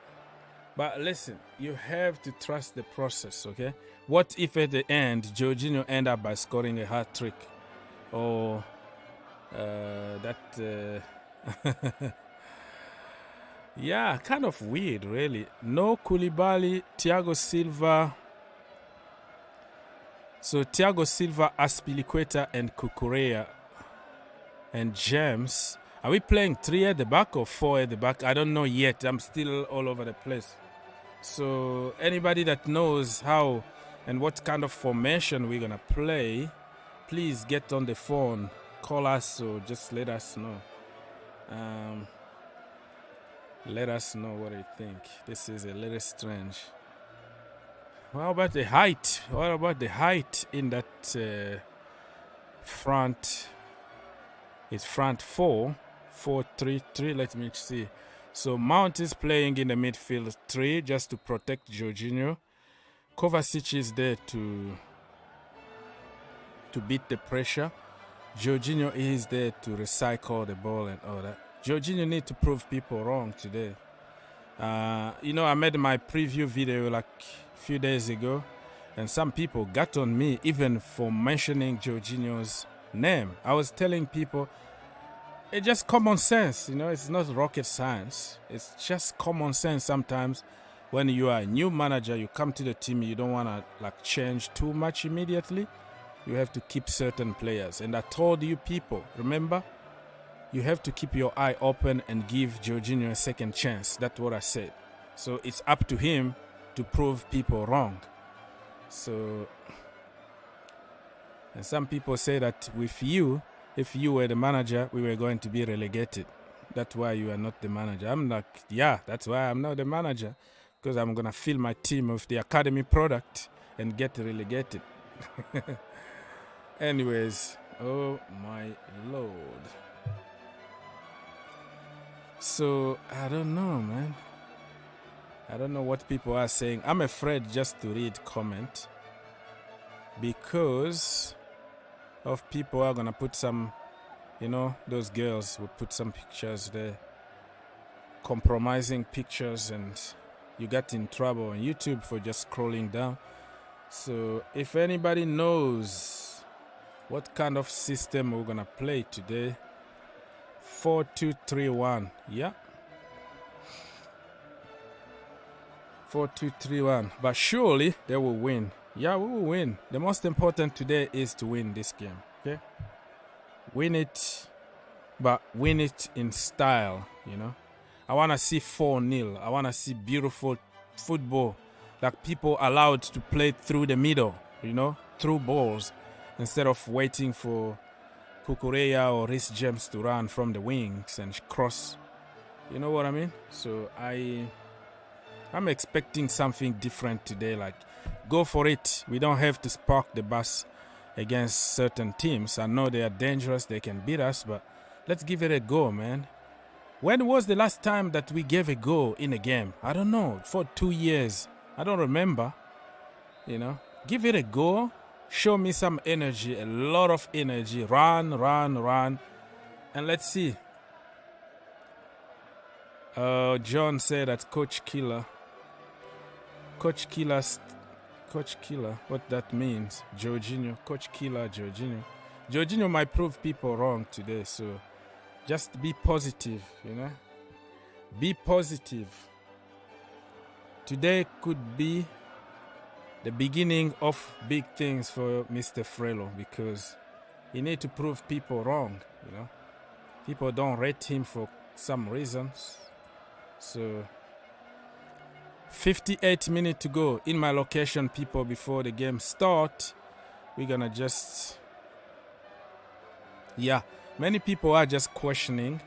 Speaker 22: But listen, you have to trust the process, okay? What if at the end, Jorginho end up by scoring a hat-trick? Or yeah, kind of weird, really. No Koulibaly, Thiago Silva. So Thiago Silva, Azpilicueta, and Cucurella, and James. Are we playing 3 at the back or 4 at the back? I don't know yet. I'm still all over the place. So anybody that knows how and what kind of formation we're gonna play, please get on the phone, call us, or just let us know. Let us know what you think. This is a little strange. How about the height? What about the height in that front? It's front 4-3-3. Let me see. So Mount is playing in the midfield 3 just to protect Jorginho. Kovacic is there to beat the pressure. Jorginho is there to recycle the ball and all that. Jorginho need to prove people wrong today. You know, I made my preview video like a few days ago, and some people got on me even for mentioning Jorginho's name. I was telling people, it's just common sense, you know, it's not rocket science. It's just common sense sometimes. When you are a new manager, you come to the team, you don't want to like change too much immediately. You have to keep certain players. And I told you people, remember, you have to keep your eye open and give Jorginho a second chance. That's what I said. So it's up to him to prove people wrong. So, and some people say that with you, if you were the manager, we were going to be relegated. That's why you are not the manager. I'm like, yeah, that's why I'm not the manager. because I'm going to fill my team with the academy product and get relegated. Anyways, oh my Lord. So, I don't know, man. I don't know what people are saying. I'm afraid just to read comment because of people are going to put some, you know, those girls will put some pictures there, compromising pictures, and you got in trouble on YouTube for just scrolling down. So if anybody knows what kind of system we're going to play today, 4-2-3-1, yeah. 4-2-3-1, but surely they will win. Yeah, we will win. The most important today is to win this game, okay? Win it, but win it in style, you know? I want to see 4-0. I want to see beautiful football, like people allowed to play through the middle, you know, through balls, instead of waiting for Cucurella or Reece James to run from the wings and cross. You know what I mean? So I'm expecting something different today. Like, go for it. We don't have to spark the bus against certain teams. I know they are dangerous. They can beat us, but let's give it a go, man. When was the last time that we gave a go in a game? I don't know. For 2 years. I don't remember. You know, give it a go. Show me some energy, a lot of energy. Run, run, run. And let's see. John said that Coach Killer, what that means? Jorginho, Coach Killer, Jorginho. Jorginho might prove people wrong today, so just be positive, you know? Be positive. Today could be the beginning of big things for Mr. Frello, because he need to prove people wrong, you know? People don't rate him for some reasons. So 58 minutes to go in my location, people, before the game start. We're gonna just, yeah, many people are just questioning,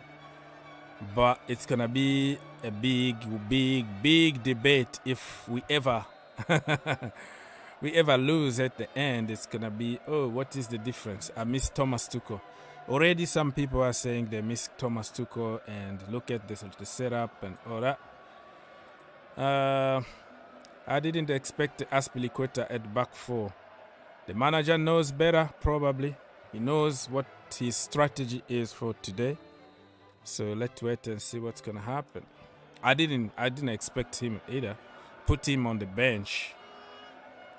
Speaker 22: but it's gonna be a big debate if we ever lose at the end. It's gonna be, oh, what is the difference? I miss Thomas Tuchel. Already some people are saying they miss Thomas Tuchel, and look at this, the setup and all that. I didn't expect Azpilicueta at back four. The manager knows better, probably. He knows what his strategy is for today. So let's wait and see what's gonna happen. I didn't expect him either. Put him on the bench.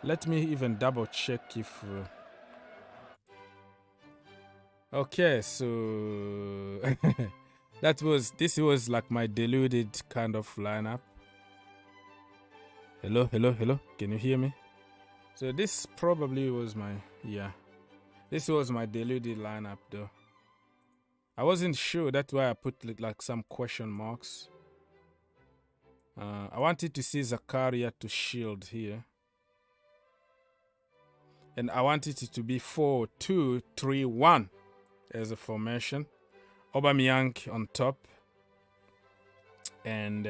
Speaker 22: Let me even double check if. Okay, so this was like my deluded kind of lineup. Hello. Can you hear me? So this probably was this was my deluded lineup though. I wasn't sure, that's why I put like some question marks. I wanted to see Zakaria to shield here. And I wanted it to be 4-2-3-1 as a formation. Aubameyang on top. And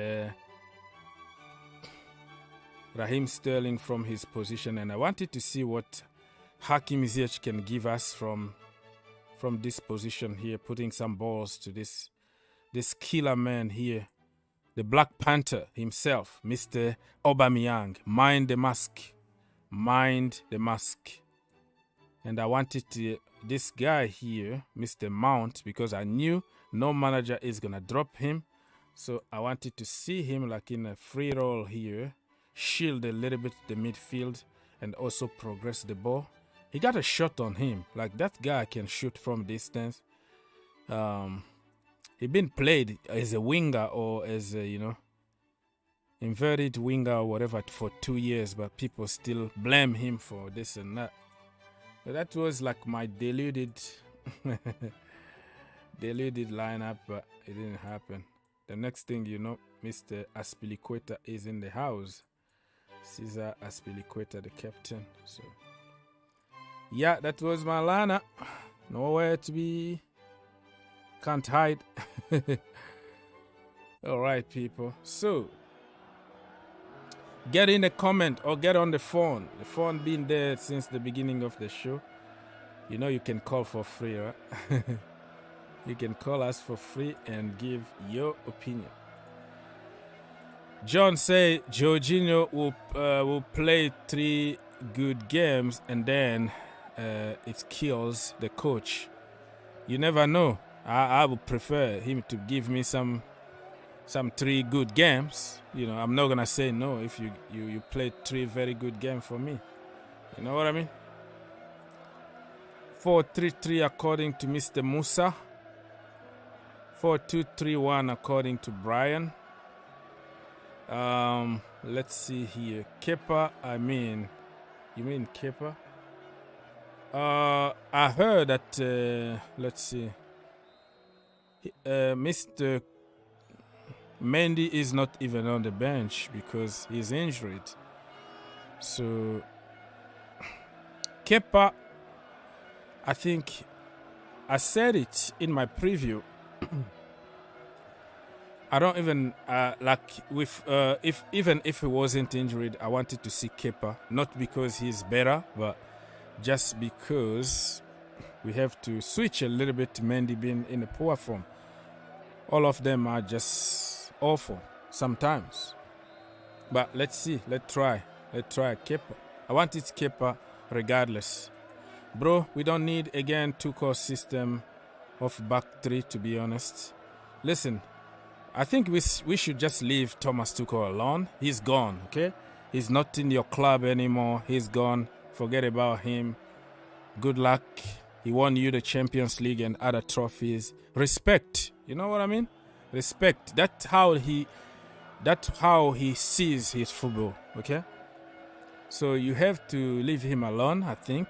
Speaker 22: Raheem Sterling from his position. And I wanted to see what Hakim Ziyech can give us from this position here, putting some balls to this killer man here. The Black Panther himself, Mr. Aubameyang. Mind the mask. Mind the mask. And I wanted this guy here, Mr. Mount, because I knew no manager is going to drop him. So I wanted to see him like in a free roll here, shield a little bit the midfield, and also progress the ball. He got a shot on him. Like, that guy can shoot from distance. He been played as a winger or as a, you know, inverted winger or whatever for 2 years, but people still blame him for this and that. So that was like my deluded lineup, but it didn't happen. The next thing you know, Mr. Azpilicueta is in the house. Cesar Azpilicueta, the captain. So yeah, that was my lineup. Nowhere to be. Can't hide. All right, people. So Get in a comment or get on the phone. The phone been there since the beginning of the show. You know you can call for free, right? You can call us for free and give your opinion. John say Jorginho will play 3 good games and then it kills the coach. You never know. I would prefer him to give me some 3 good games. You know, I'm not gonna say no if you play 3 very good games for me. You know what I mean? 4-3-3 according to Mr. Musa. 4-2-3-1 according to Brian. Let's see here. Kepa, you mean Kepa? I heard that, let's see. Mr. Mendy is not even on the bench because he's injured. So, Kepa, I think I said it in my preview. I don't even even if he wasn't injured, I wanted to see Kepa, not because he's better, but just because we have to switch a little bit to Mendy being in a poor form. All of them are just awful sometimes. But let's see, let's try Kepa. I wanted Kepa regardless. Bro, we don't need again Tuchel's system of back 3, to be honest. Listen, I think we should just leave Thomas Tuchel alone. He's gone, okay? He's not in your club anymore. He's gone. Forget about him. Good luck. He won you the Champions League and other trophies. Respect. You know what I mean? Respect. That's how he sees his football, okay? So you have to leave him alone, I think.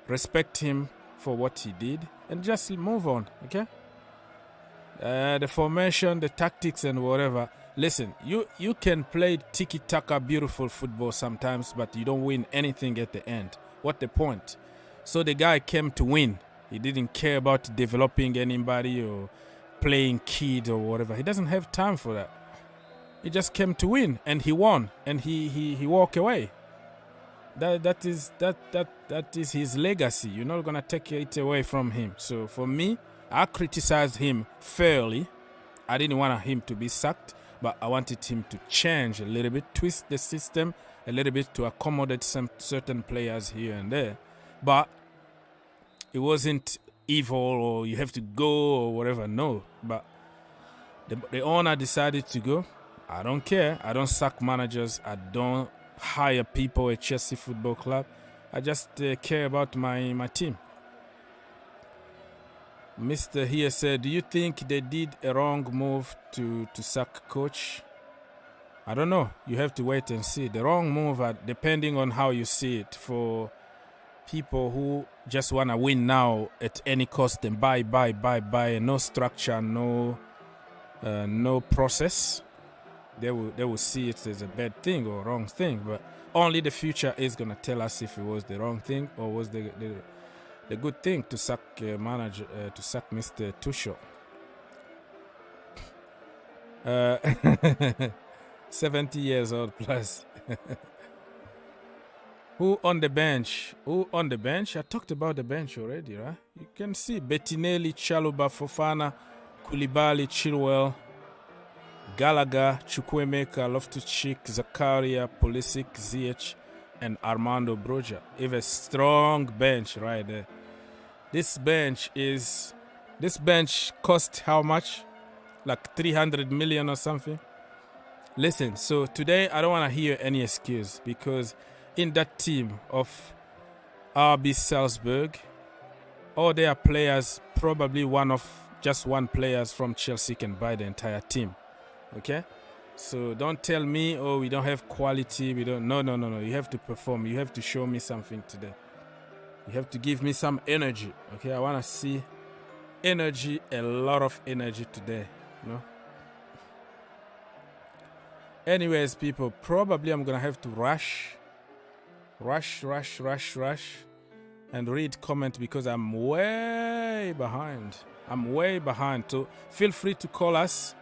Speaker 22: Respect him for what he did and just move on, okay? The formation, the tactics and whatever. Listen, you can play tiki-taka beautiful football sometimes, but you don't win anything at the end. What the point? So the guy came to win. He didn't care about developing anybody or playing kid or whatever. He doesn't have time for that. He just came to win and he won and he walked away. That is his legacy. You're not gonna take it away from him. So for me, I criticized him fairly. I didn't want him to be sacked, but I wanted him to change a little bit, twist the system a little bit to accommodate some certain players here and there. But it wasn't evil or you have to go or whatever. No, but the owner decided to go. I don't care. I don't sack managers. I don't hire people at Chelsea Football Club. I just care about my team. Mr. here said, do you think they did a wrong move to sack coach? I don't know. You have to wait and see. The wrong move, depending on how you see it, for people who just want to win now at any cost and buy, and no structure, no process, they will see it as a bad thing or wrong thing. But only the future is going to tell us if it was the wrong thing or was the good thing to sack manager, to sack Mr. Tuchel. 70 years old plus. Who on the bench? Who on the bench? I talked about the bench already, right? You can see Bettinelli, Chaluba, Fofana, Koulibaly, Chilwell, Gallagher, Chukwuemeka, Loftus-Cheek, Zakaria, Pulisic, Ziyech, and Armando Broja. If a strong bench right there. This bench cost how much? Like 300 million or something. Listen, so today I don't want to hear any excuse, because in that team of RB Salzburg, all their players, probably just one players from Chelsea can buy the entire team. Okay? So don't tell me, oh, we don't have quality, we don't. No. You have to perform. You have to show me something today. You have to give me some energy. Okay? I want to see energy, a lot of energy today. No? Anyways, people, probably I'm going to have to rush and read comment because I'm way behind. So feel free to call us.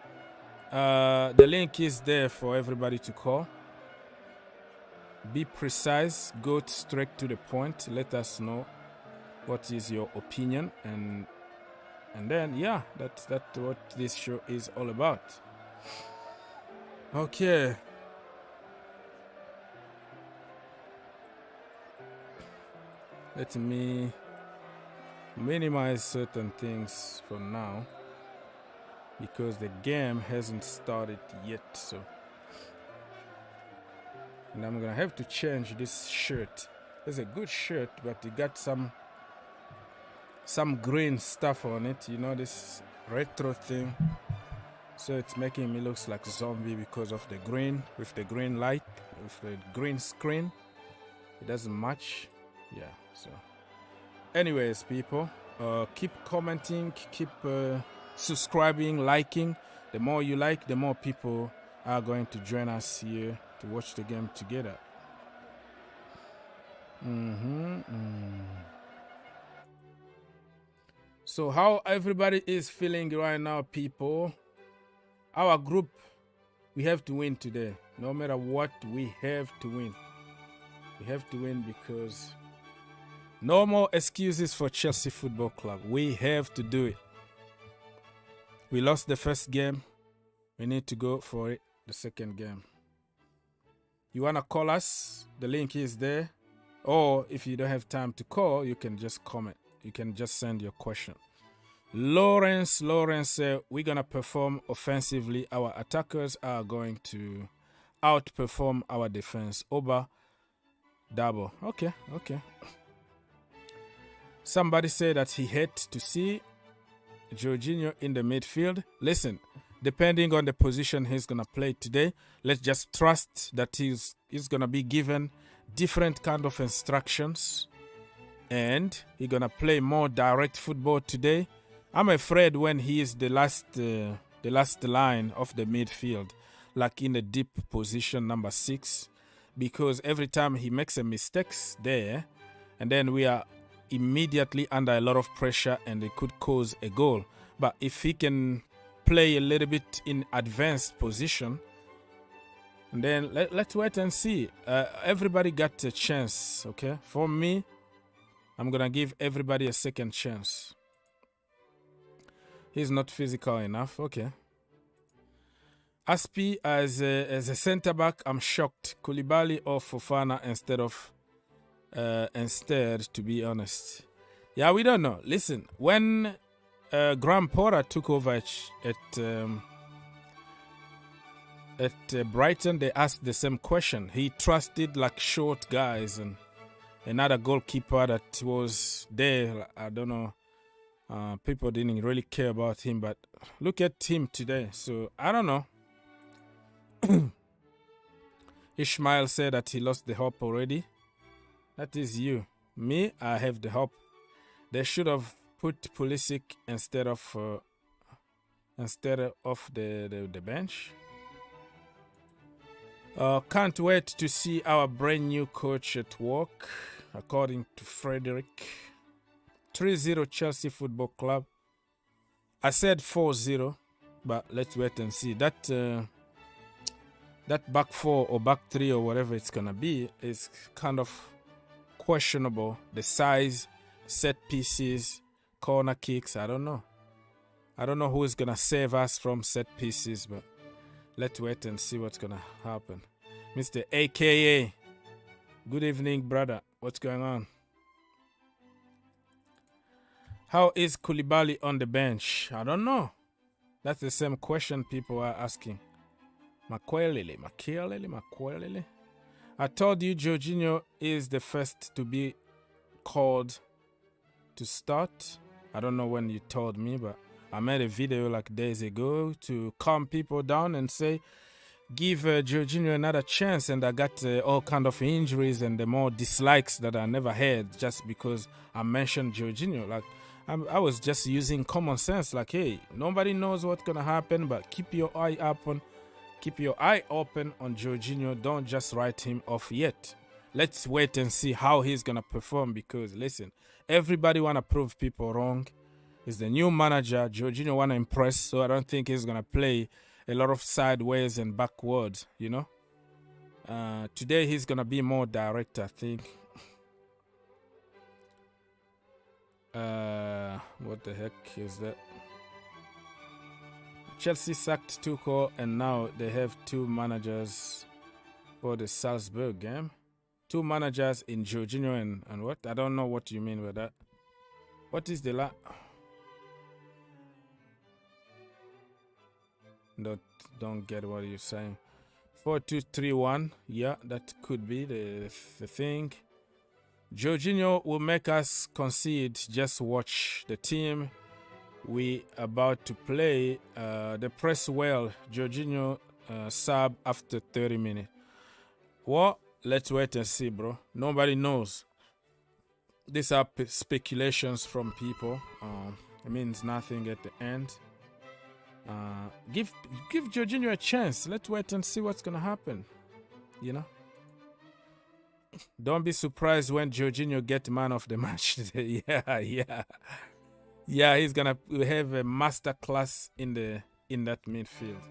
Speaker 22: The link is there for everybody to call. Be precise. Go straight to the point. Let us know what is your opinion, and then yeah, that's what this show is all about. Okay. Let me minimize certain things for now because the game hasn't started yet, so. And I'm gonna have to change this shirt. It's a good shirt, but it got some green stuff on it, you know, this retro thing. So it's making me look like a zombie because of the green, with the green light, with the green screen. It doesn't match. Yeah, so. Anyways, people, keep commenting, keep subscribing, liking. The more you like, the more people are going to join us here to watch the game together. So how everybody is feeling right now, people? Our group, we have to win today. No matter what, we have to win. We have to win because no more excuses for Chelsea Football Club. We have to do it. We lost the first game. We need to go for it the second game. You want to call us? The link is there. Or if you don't have time to call, you can just comment. You can just send your question. Laurenz said, we're going to perform offensively. Our attackers are going to outperform our defense. Oba, double. Okay. Somebody said that he had to see Jorginho in the midfield. Listen, depending on the position he's going to play today, let's just trust that he's going to be given different kind of instructions and he's going to play more direct football today. I'm afraid when he is the last line of the midfield, like in the deep position number 6, because every time he makes a mistakes there, and then we are immediately under a lot of pressure and it could cause a goal. But if he can play a little bit in advanced position, and then let's wait and see. Everybody got a chance, okay? For me, I'm going to give everybody a second chance. He's not physical enough, okay. Aspi as a centre-back, I'm shocked. Koulibaly or Fofana instead, to be honest. Yeah, we don't know. Listen, when Graham Potter took over at Brighton, they asked the same question. He trusted like short guys and another goalkeeper that was there. I don't know. People didn't really care about him, but look at him today. So I don't know. Ishmael said that he lost the hope already. That is you. Me, I have the hope. They should have put Pulisic instead of the bench. Can't wait to see our brand new coach at work, according to Frederick. 3-0 Chelsea Football Club. I said 4-0, but let's wait and see. That back 4 or back 3 or whatever it's gonna be is kind of questionable. The size, set pieces, corner kicks. I don't know who is gonna save us from set pieces, but let's wait and see what's gonna happen. Mr. AKA, good evening, brother. What's going on? How is Koulibaly on the bench? I don't know. That's the same question people are asking. Makwelele. I told you Jorginho is the first to be called to start. I don't know when you told me, but I made a video like days ago to calm people down and say, give Jorginho another chance. And I got all kind of injuries and the more dislikes that I never had just because I mentioned Jorginho. Like, I was just using common sense, like, hey, nobody knows what's gonna happen, but keep your eye open on Jorginho. Don't just write him off yet. Let's wait and see how he's gonna perform, because listen, everybody wanna prove people wrong. He's the new manager. Jorginho wanna impress, so I don't think he's gonna play a lot of sideways and backwards, you know. Today he's gonna be more direct, I think. What the heck is that? Chelsea sacked Tuchel, and now they have 2 managers for the Salzburg game. 2 managers in Jorginho and what? I don't know what you mean by that. What is the Don't get what you're saying. 4-2-3-1. Yeah, that could be the thing. Jorginho will make us concede. Just watch the team we about to play. They press well. Jorginho sub after 30 minutes. Well, let's wait and see, bro. Nobody knows. These are speculations from people. It means nothing at the end. Give Jorginho a chance. Let's wait and see what's gonna happen. You know. Don't be surprised when Jorginho get man of the match. Yeah. He's gonna have a master class in that midfield.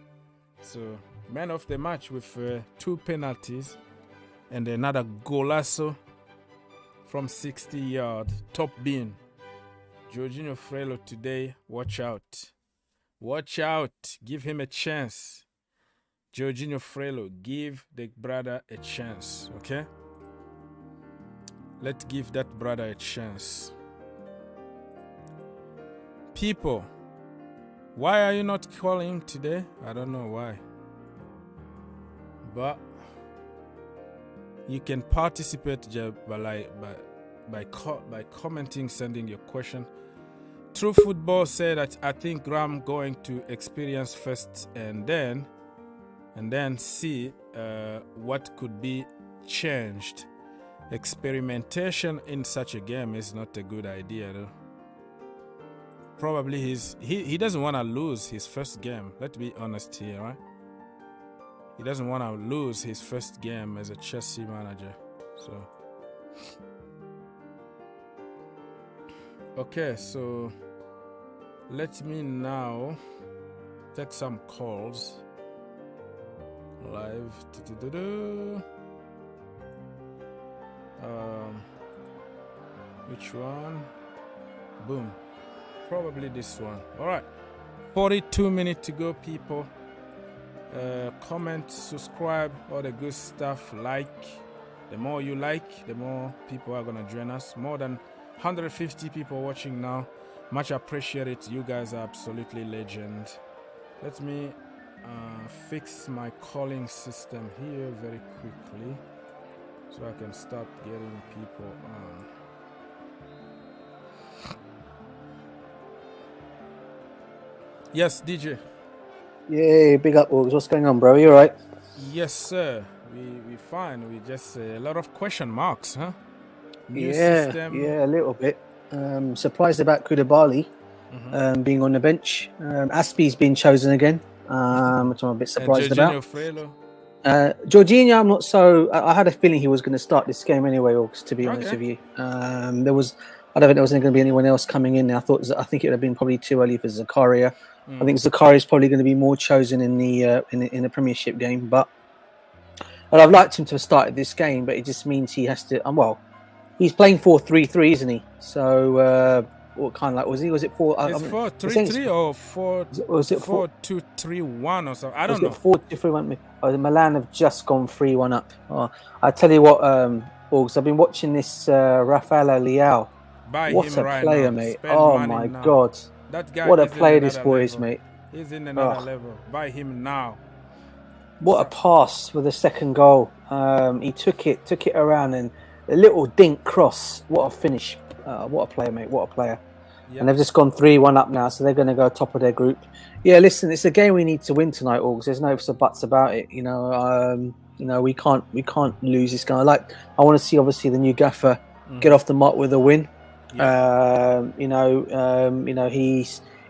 Speaker 22: So man of the match with 2 penalties and another golazo from 60 yards. Top bin. Jorginho Frelo today. Watch out. Watch out. Give him a chance. Jorginho Frelo, give the brother a chance, okay? Let's give that brother a chance. People, why are you not calling today? I don't know why. But you can participate by commenting, sending your question. True Football said that I think I'm going to experience first and then see what could be changed. Experimentation in such a game is not a good idea, though. Probably he doesn't want to lose his first game. Let's be honest here, right? He doesn't want to lose his first game as a Chelsea manager. So, okay, so let me now take some calls live. Which one? Boom. Probably this one. All right. 42 minutes to go, people. Comment, subscribe, all the good stuff. Like. The more you like, the more people are gonna join us. More than 150 people watching now. Much appreciated. You guys are absolutely legend. Let me fix my calling system here very quickly so I can start getting people on. Yes, DJ.
Speaker 4: Yay, big up, Orgs. What's going on, bro? You alright?
Speaker 22: Yes, sir. We fine. We just a lot of question marks, huh? New
Speaker 4: Yeah,
Speaker 22: system.
Speaker 4: a little bit. Surprised about Koulibaly being on the bench. Aspie's been chosen again, which I'm a bit surprised about.
Speaker 22: Frelo.
Speaker 4: Jorginho, I'm not so. I had a feeling he was going to start this game anyway, Orgs, to be honest with you. I don't think there was going to be anyone else coming in. I think it would have been probably too early for Zakaria. I think Zakaria is probably going to be more chosen in the Premiership game, but I'd have liked him to have started this game. But it just means he has to. He's playing 4-3-3, isn't he? So what kind of like was he? Was it 4?
Speaker 22: It's 4-3-3 or 4-2-3-1 or something. I don't know.
Speaker 4: 4-2-3-1. Oh, the Milan have just gone 3-1 up. I tell you what, Orgs, I've been watching this Rafael Leao. What a player, mate! Oh my God,
Speaker 22: that guy,
Speaker 4: what a player this boy is, mate.
Speaker 22: He's in another level. Buy him now.
Speaker 4: What a pass for the second goal. He took it around, and a little dink cross. What a finish. What a player, mate. What a player. Yep. And they've just gone 3-1 up now, so they're going to go top of their group. Yeah, listen, it's a game we need to win tonight, Orgs. There's no ifs or buts about it. We can't lose this game. I want to see obviously the new gaffer get off the mark with a win. Yeah.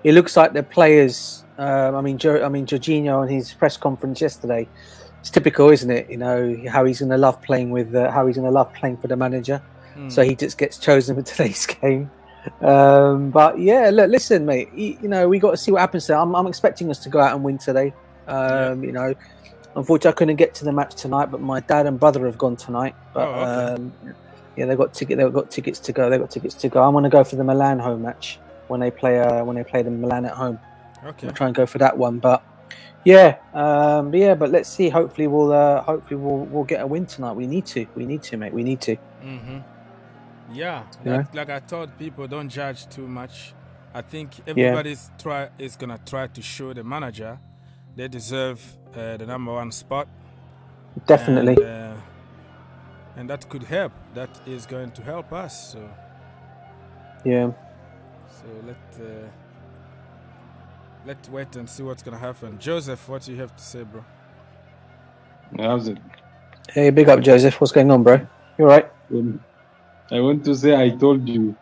Speaker 4: He looks like the players. Jorginho on his press conference yesterday. It's typical, isn't it? How he's going to love playing for the manager. So he just gets chosen for today's game. But yeah, look, listen, mate. We got to see what happens there. I'm expecting us to go out and win today. Unfortunately, I couldn't get to the match tonight, but my dad and brother have gone tonight. But
Speaker 22: okay.
Speaker 4: yeah, they've got tickets to go. I want to go for the Milan home match when they play the Milan at home.
Speaker 22: Okay.
Speaker 4: I'll try and go for that one. But yeah, but let's see. Hopefully we'll get a win tonight. We need to, mate. We need to.
Speaker 22: Mm-hmm. Yeah, like I told people, don't judge too much. I think everybody's is gonna try to show the manager they deserve the number 1 spot.
Speaker 4: Definitely.
Speaker 22: And that could help. That is going to help us. So
Speaker 4: yeah.
Speaker 22: So let's wait and see what's gonna happen. Joseph, what do you have to say, bro?
Speaker 3: How's it?
Speaker 4: Hey, big up, Joseph. What's going on, bro? You all right?
Speaker 3: I want to say I told you.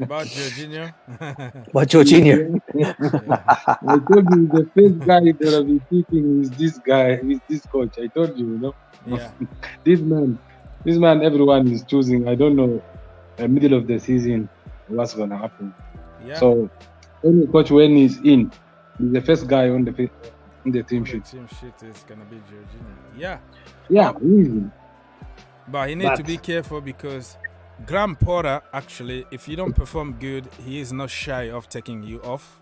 Speaker 22: About Jorginho?
Speaker 4: About Jorginho?
Speaker 3: I told you the first guy that I'll be picking is this guy, is this coach. I told you,
Speaker 22: Yeah.
Speaker 3: This man, everyone is choosing. I don't know, middle of the season, what's going to happen.
Speaker 22: Yeah.
Speaker 3: So, any coach when he's in, he's the first guy on the team sheet.
Speaker 22: The team sheet is going to be Jorginho. Yeah.
Speaker 3: Yeah, easy.
Speaker 22: But he needs to be careful because Graham Potter, actually, if you don't perform good, he is not shy of taking you off.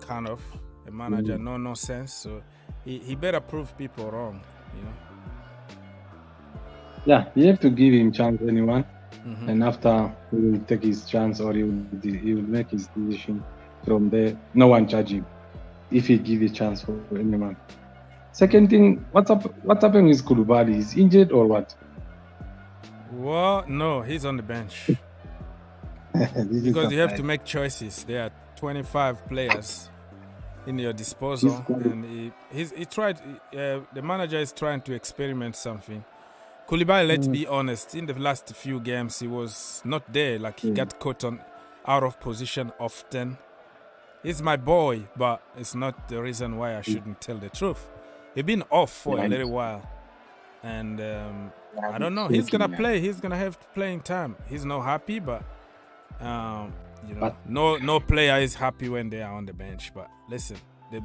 Speaker 22: Kind of. A manager, no sense. So he better prove people wrong,
Speaker 3: Yeah, you have to give him chance, anyone.
Speaker 22: Mm-hmm.
Speaker 3: And after he will take his chance or he will make his decision from there. No one judge him if he give a chance for anyone. Second thing, what's happening with Koulibaly? Is injured or what?
Speaker 22: Well, no, he's on the bench. Because you have to make choices. There are 25 players in your disposal, and he tried. The manager is trying to experiment something. Koulibaly, let's be honest, in the last few games he was not there. Like he got caught out of position often. He's my boy, but it's not the reason why I shouldn't tell the truth. He's been off for a little while, and I don't know. He's gonna play. He's gonna have playing time. He's not happy, but no player is happy when they are on the bench. But listen,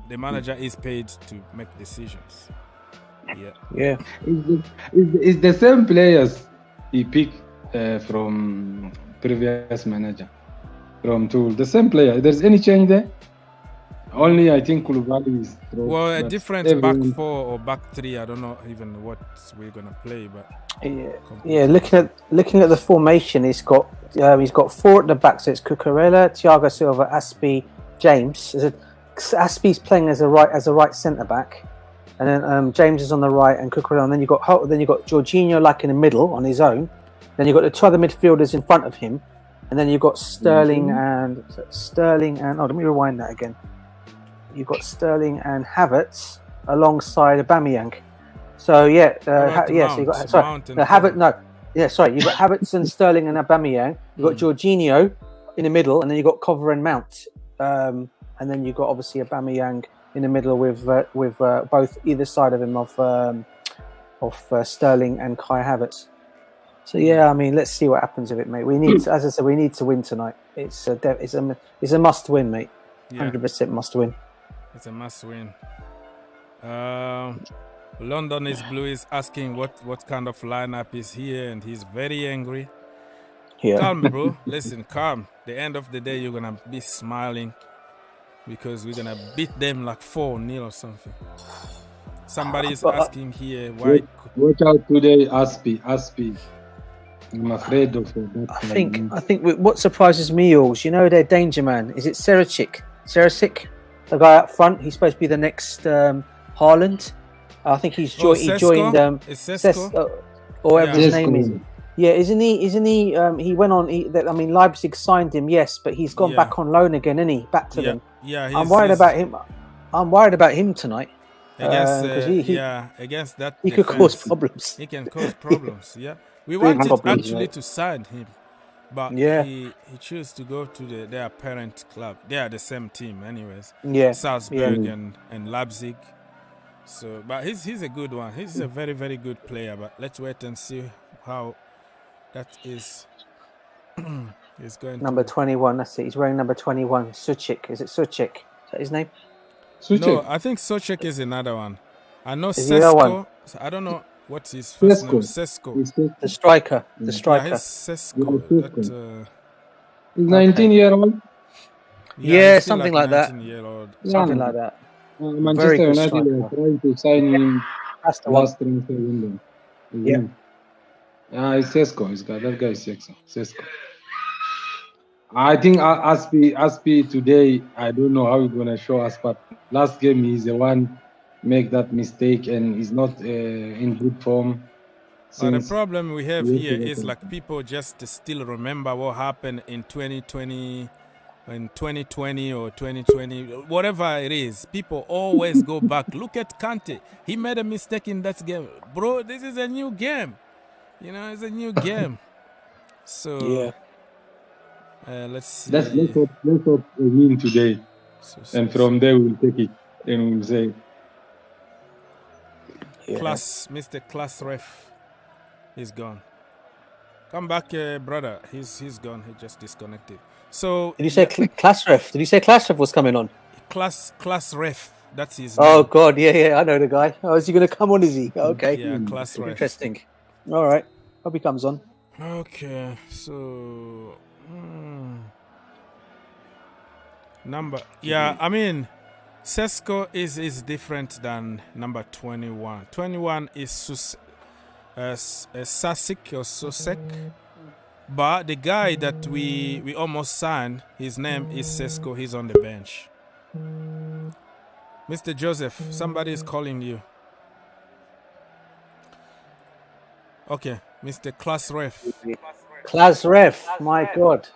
Speaker 22: the manager is paid to make decisions.
Speaker 4: Yeah.
Speaker 3: It's the same players he picked from previous manager, from Tuchel. The same player. There's any change there? Only I think Koulibaly is.
Speaker 22: Well, a different back 4 or back 3. I don't know even what we're gonna play, but
Speaker 4: yeah. Looking at the formation, he's got 4 at the back. So it's Cucurella, Thiago Silva, Aspi, James. Aspi's playing as a right centre back, and then James is on the right and Cucurella. And then you got Jorginho like in the middle on his own. Then you've got the 2 other midfielders in front of him, and then you've got Sterling and let me rewind that again. You've got Sterling and Havertz alongside Aubameyang. So so you got you've got Havertz and Sterling and Aubameyang. You've got Jorginho in the middle, and then you've got Cover and Mount, and then you've got obviously Aubameyang in the middle with both either side of him of Sterling and Kai Havertz. So yeah, I mean, let's see what happens with it, mate. We need to, as I said, we need to win tonight. It's a must win, mate. 100% must win.
Speaker 22: It's a must win. London is Blue is asking what kind of lineup is here, and he's very angry.
Speaker 4: Yeah.
Speaker 22: Calm, bro. Listen, calm. The end of the day, you're gonna be smiling because we're gonna beat them like 4-0 or something. Somebody is asking here why.
Speaker 3: Watch out today, Aspi. I'm afraid of that.
Speaker 4: I think what surprises me, their danger man. Is it Sericic, the guy up front? He's supposed to be the next Haaland. I think he joined. Or whatever his name is. Yeah, isn't he? He went on. Leipzig signed him, yes, but he's gone back on loan again, isn't he? Back to them.
Speaker 22: Yeah,
Speaker 4: I'm worried about him. I'm worried about him tonight.
Speaker 22: Against that,
Speaker 4: he could cause problems.
Speaker 22: He can cause problems. Yeah, we wanted actually to sign him, but he chose to go to their parent club. They are the same team, anyways.
Speaker 4: Yeah,
Speaker 22: Salzburg and Leipzig. So, but he's a good one. He's a very, very good player. But let's wait and see how that is. Is going
Speaker 4: number 21. That's it. He's wearing number 21. Suchik. Is it Suchik? Is that his name?
Speaker 22: No, I think Suchik is another one. I know
Speaker 4: Is he that one?
Speaker 22: Sesko. I don't know what's his first name. Sesko.
Speaker 4: The striker. The striker.
Speaker 22: Yeah, he's Sesko. That,
Speaker 3: He's 19-year-old.
Speaker 22: yeah, he's still
Speaker 4: something like that.
Speaker 22: 19-year-old.
Speaker 4: Something like that.
Speaker 3: Manchester
Speaker 4: good
Speaker 3: United are
Speaker 4: striker.
Speaker 3: trying to sign him
Speaker 4: That's the one.
Speaker 3: last transfer window.
Speaker 4: Yeah.
Speaker 3: It's Sesko. That guy is Sesko. I think Aspi today, I don't know how he's going to show us, but last game he's the one make that mistake and he's not in good form.
Speaker 22: The problem we have here is like people just still remember what happened in 2020 or 2020, whatever it is. People always go back. Look at Kante. He made a mistake in that game. Bro, this is a new game. You know, it's a new game. So,
Speaker 4: yeah.
Speaker 3: Let's
Speaker 22: Let's see.
Speaker 3: hope we win today. And from there we'll take it and we'll say.
Speaker 22: Mr. Class Ref, he's gone. Come back, brother. He's gone. He just disconnected. So
Speaker 4: did you say Class Ref? Did you say Class Ref was coming on?
Speaker 22: Class Ref. That's his
Speaker 4: Oh
Speaker 22: name.
Speaker 4: God, yeah, I know the guy. Oh, is he going to come on? Is he? Okay.
Speaker 22: Yeah, Class Ref.
Speaker 4: Interesting. All right. Hope he comes on.
Speaker 22: Okay, so number. Yeah, I mean, Sesko is different than number 21. 21 is Sasik or Sosek. But the guy that we almost signed, his name is Sesko. He's on the bench. Mr. Joseph, somebody is calling you. Okay, Mr. Class Ref.
Speaker 4: Class Ref, my God.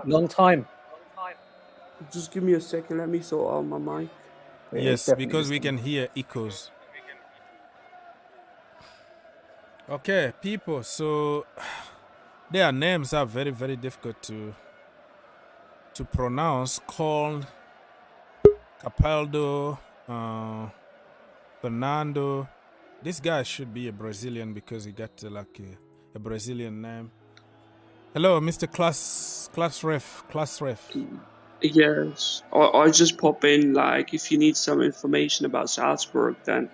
Speaker 4: Long time.
Speaker 9: Just give me a second, let me sort out my mic.
Speaker 22: Yes, because we can hear echoes. Okay, people, so their names are very, very difficult to pronounce. Called Capaldo, Fernando. This guy should be a Brazilian because he got like a Brazilian name. Hello, Mr. Class Ref.
Speaker 9: Yes, I just pop in, like, if you need some information about Salzburg, then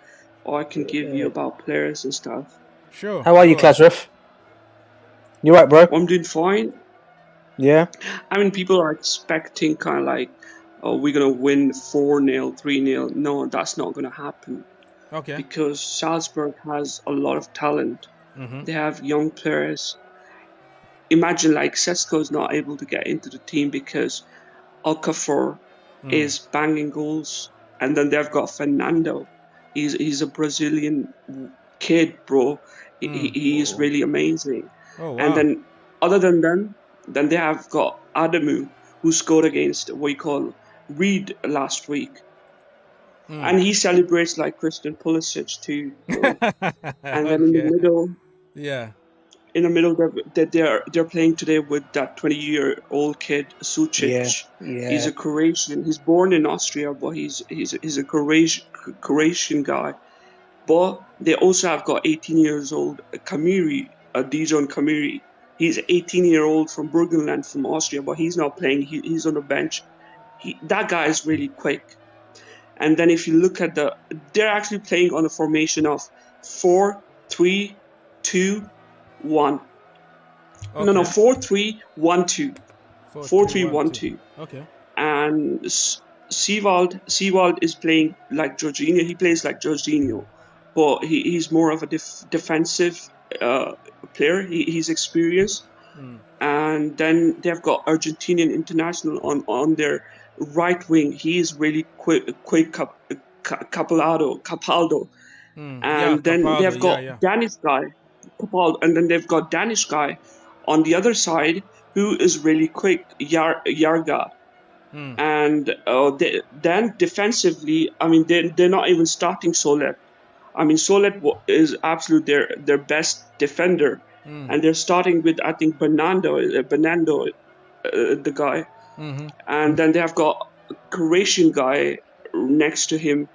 Speaker 9: I can give you about players and stuff.
Speaker 22: Sure.
Speaker 4: How are you, Class Ref? You right, bro?
Speaker 9: I'm doing fine.
Speaker 4: Yeah.
Speaker 9: I mean, people are expecting kind of like, oh, we're going to win 4-0, 3-0. No, that's not going to happen.
Speaker 22: Okay.
Speaker 9: Because Salzburg has a lot of talent.
Speaker 22: Mm-hmm.
Speaker 9: They have young players. Imagine like Sesko is not able to get into the team because Okafor is banging goals, and then they've got Fernando. He's a Brazilian kid, bro. He is really amazing.
Speaker 22: Oh, wow.
Speaker 9: And then other than them, then they have got Adamu, who scored against what you call Reed last week. And he celebrates like Christian Pulisic too. And then in the middle, they're playing today with that 20-year-old kid Sucic.
Speaker 4: Yeah.
Speaker 9: He's a Croatian. He's born in Austria, but he's a Croatian guy. But they also have got 18 years old Kamiri, Dijon Kamiri. He's 18-year-old from Burgenland from Austria, but he's not playing. He's on the bench. That guy is really quick. And then if you look at they're actually playing on a formation of 4-3-2-1.
Speaker 22: Okay.
Speaker 9: No, 4-3-1-2. 4-3-1-2.
Speaker 22: Okay.
Speaker 9: And Sewald is playing like Jorginho. He plays like Jorginho, but he's more of a defensive player. He's experienced. And then they've got Argentinian international on their right wing. He is really quick Capaldo. And then they've got Danish guy, Capaldo, and then they've got Danish guy on the other side who is really quick, Yarga. And then defensively, I mean, they're not even starting Solet. I mean, Solet is absolute their best defender. And they're starting with, I think, Bernardo, the guy. And then they have got a Croatian guy next to him,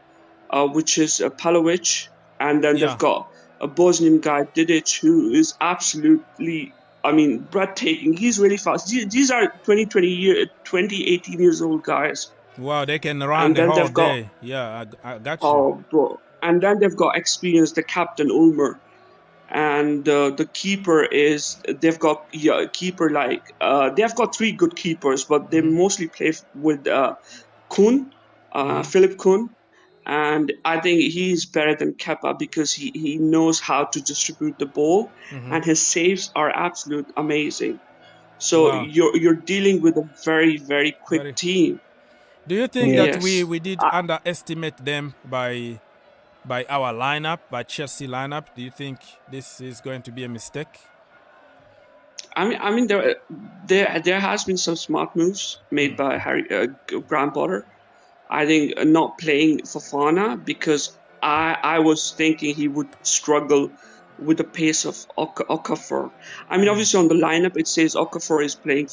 Speaker 9: which is Palovic. And then they've got a Bosnian guy, Didic, who is absolutely, I mean, breathtaking. He's really fast. These are 18 years old guys.
Speaker 22: Wow, they can run the whole day. Yeah, I got you.
Speaker 9: Oh, bro. and then they've got experience, the captain Ulmer, and the keeper is they've got keeper like they've got 3 good keepers, but they mostly play with Kuhn, Philip Kuhn, and I think he's better than Kepa because he knows how to distribute the ball, and his saves are absolute amazing. So
Speaker 22: Wow.
Speaker 9: you're dealing with a very, very quick team.
Speaker 22: Do you think
Speaker 9: Yes.
Speaker 22: that we did underestimate them by our lineup, by Chelsea lineup? Do you think this is going to be a mistake?
Speaker 9: I mean, there has been some smart moves made by Graham Potter. I think not playing Fofana because I was thinking he would struggle with the pace of Okafor. I mean, obviously on the lineup it says Okafor is playing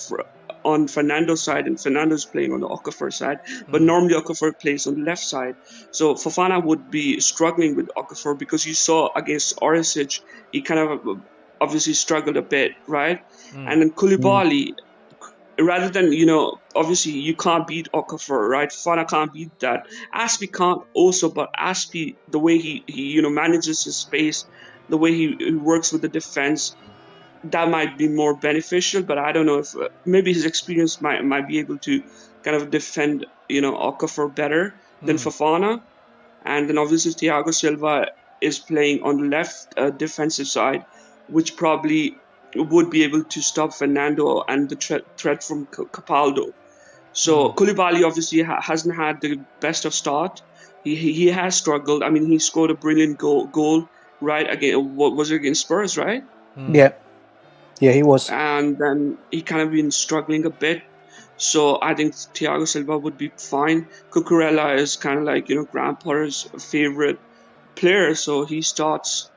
Speaker 9: on Fernando's side and Fernando's playing on the Okafor side, but normally Okafor plays on the left side. So Fofana would be struggling with Okafor because you saw against Orisic, he kind of obviously struggled a bit, right? And then Koulibaly, rather than, obviously you can't beat Okafor, right? Fofana can't beat that. Aspie can't also, but Aspie, the way he manages his space, the way he works with the defense, that might be more beneficial. But I don't know if maybe his experience might be able to kind of defend, Okafor better than Fofana. And then obviously Thiago Silva is playing on the left defensive side, which probably would be able to stop Fernando and the threat from Capaldo. So Koulibaly obviously hasn't had the best of start. He has struggled. I mean, he scored a brilliant goal right again. What was it against Spurs, right?
Speaker 4: Yeah, he was.
Speaker 9: And then he kind of been struggling a bit. So I think Thiago Silva would be fine. Cucurella is kind of like Graham Potter's favorite player, so he starts.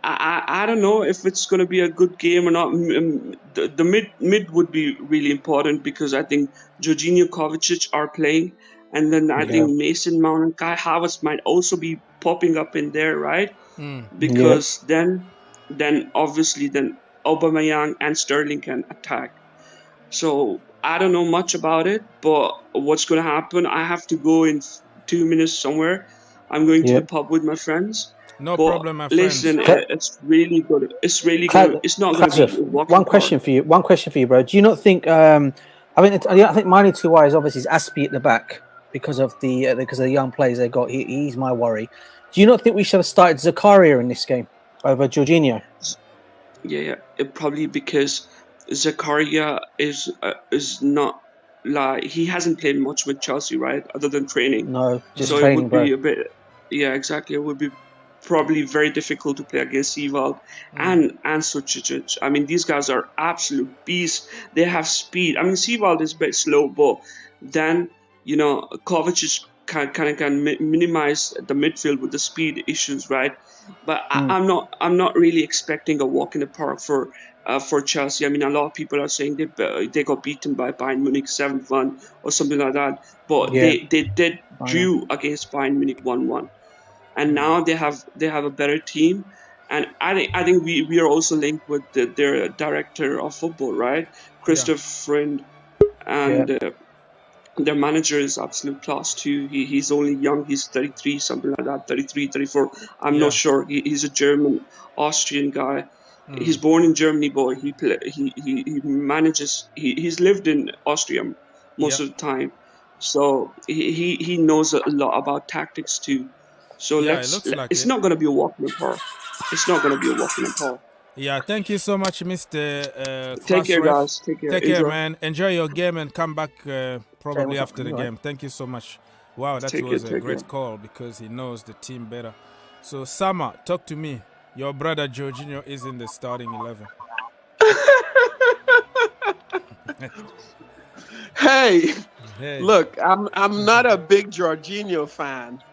Speaker 9: I don't know if it's going to be a good game or not. The mid would be really important because I think Jorginho, Kovacic are playing, and then I think Mason Mount and Kai Havertz might also be popping up in there, right? Because then obviously Aubameyang and Sterling can attack. So I don't know much about it, but what's going to happen? I have to go in 2 minutes somewhere. I'm going to the pub with my friends.
Speaker 22: No problem, my friend.
Speaker 9: Listen, it's really good. It's really good. It's not going to be
Speaker 4: one question for you. One question for you, bro. Do you not think? I think my only 2 worries obviously is Aspie at the back because of the young players they got. He's my worry. Do you not think we should have started Zakaria in this game over Jorginho?
Speaker 9: Yeah. Probably because Zakaria is not like he hasn't played much with Chelsea, right? Other than training.
Speaker 4: No, just
Speaker 9: so
Speaker 4: training,
Speaker 9: it would be a bit. Yeah, exactly. It would be probably very difficult to play against Ewald and Suchicic. I mean, these guys are absolute beasts. They have speed. I mean, Ewald is a bit slow, but then Kovacic can minimize the midfield with the speed issues, right? But I'm not really expecting a walk in the park for Chelsea. I mean, a lot of people are saying they got beaten by Bayern Munich 7-1 or something like that, but they did drew against Bayern Munich 1-1. And now they have a better team, and I think we are also linked with their director of football, right, Christoph Freund, and their manager is absolute class too. He's only young, he's 33, something like that, 33, 34. I'm not sure. He's a German Austrian guy. He's born in Germany, but he manages. He's lived in Austria most of the time, so he knows a lot about tactics too. So it's not going to be a walk in the park. It's not going to be a walk in the park.
Speaker 22: Yeah, thank you so much, Mr.
Speaker 9: Take care, guys. Take care.
Speaker 22: Take care, man. Enjoy your game and come back probably after the game. Thank you so much. Wow, that was a great call because he knows the team better. So, Sama, talk to me. Your brother Jorginho is in the starting 11.
Speaker 13: Hey, look, I'm not a big Jorginho fan.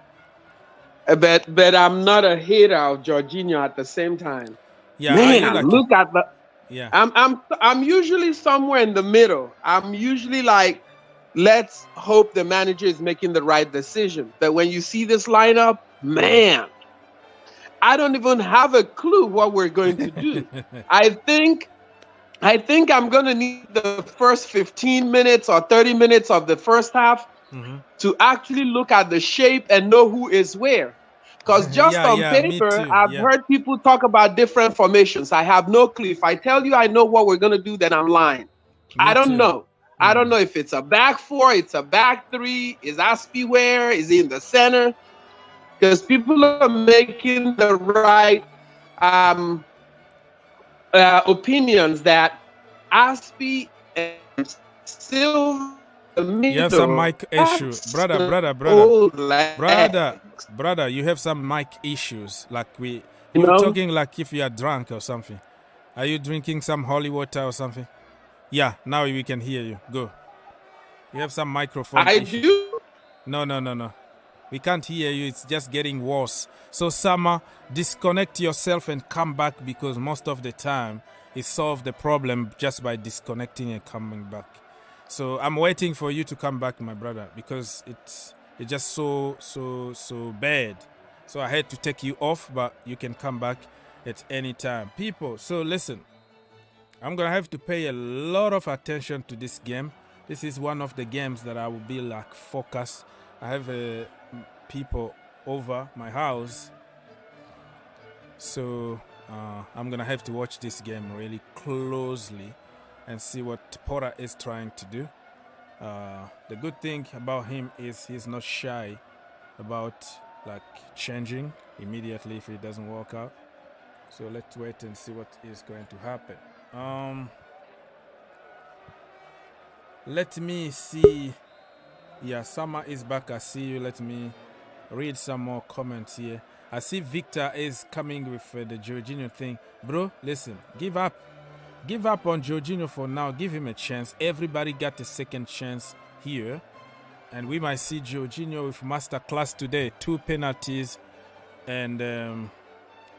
Speaker 13: But I'm not a hater of Jorginho at the same time.
Speaker 22: Yeah,
Speaker 13: man, look at the. Yeah, I'm usually somewhere in the middle. I'm usually like, let's hope the manager is making the right decision. But when you see this lineup, man, I don't even have a clue what we're going to do. I think I'm going to need the first 15 minutes or 30 minutes of the first half to actually look at the shape and know who is where. Because just on
Speaker 22: me
Speaker 13: paper,
Speaker 22: too,
Speaker 13: I've
Speaker 22: yeah.
Speaker 13: heard people talk about different formations. I have no clue. If I tell you I know what we're going to do, then I'm lying. I don't know. I don't know if it's a back four, it's a back three. Is Aspi where? Is he in the center? Because people are making the right opinions that Aspi and Silva.
Speaker 22: You have some mic issues, brother. You have some mic issues. Like you're talking like if you are drunk or something. Are you drinking some holy water or something? Yeah, now we can hear you. Go. You have some microphone issues.
Speaker 13: do.
Speaker 22: No. We can't hear you. It's just getting worse. So, Sama, disconnect yourself and come back, because most of the time it solves the problem just by disconnecting and coming back. So I'm waiting for you to come back, my brother, because it's just so bad. So I had to take you off, but you can come back at any time. People, so listen, I'm going to have to pay a lot of attention to this game. This is one of the games that I will be like focused. I have people over my house. So I'm going to have to watch this game really closely and see what Porter is trying to do. The good thing about him is he's not shy about like changing immediately if it doesn't work out. So let's wait and see what is going to happen. Let me see. Yeah, Sama is back. I see you. Let me read some more comments here. I see Victor is coming with the Jorginho thing. Bro, listen, give up. Give up on Jorginho for now. Give him a chance. Everybody got a second chance here. And we might see Jorginho with masterclass today. 2 penalties and a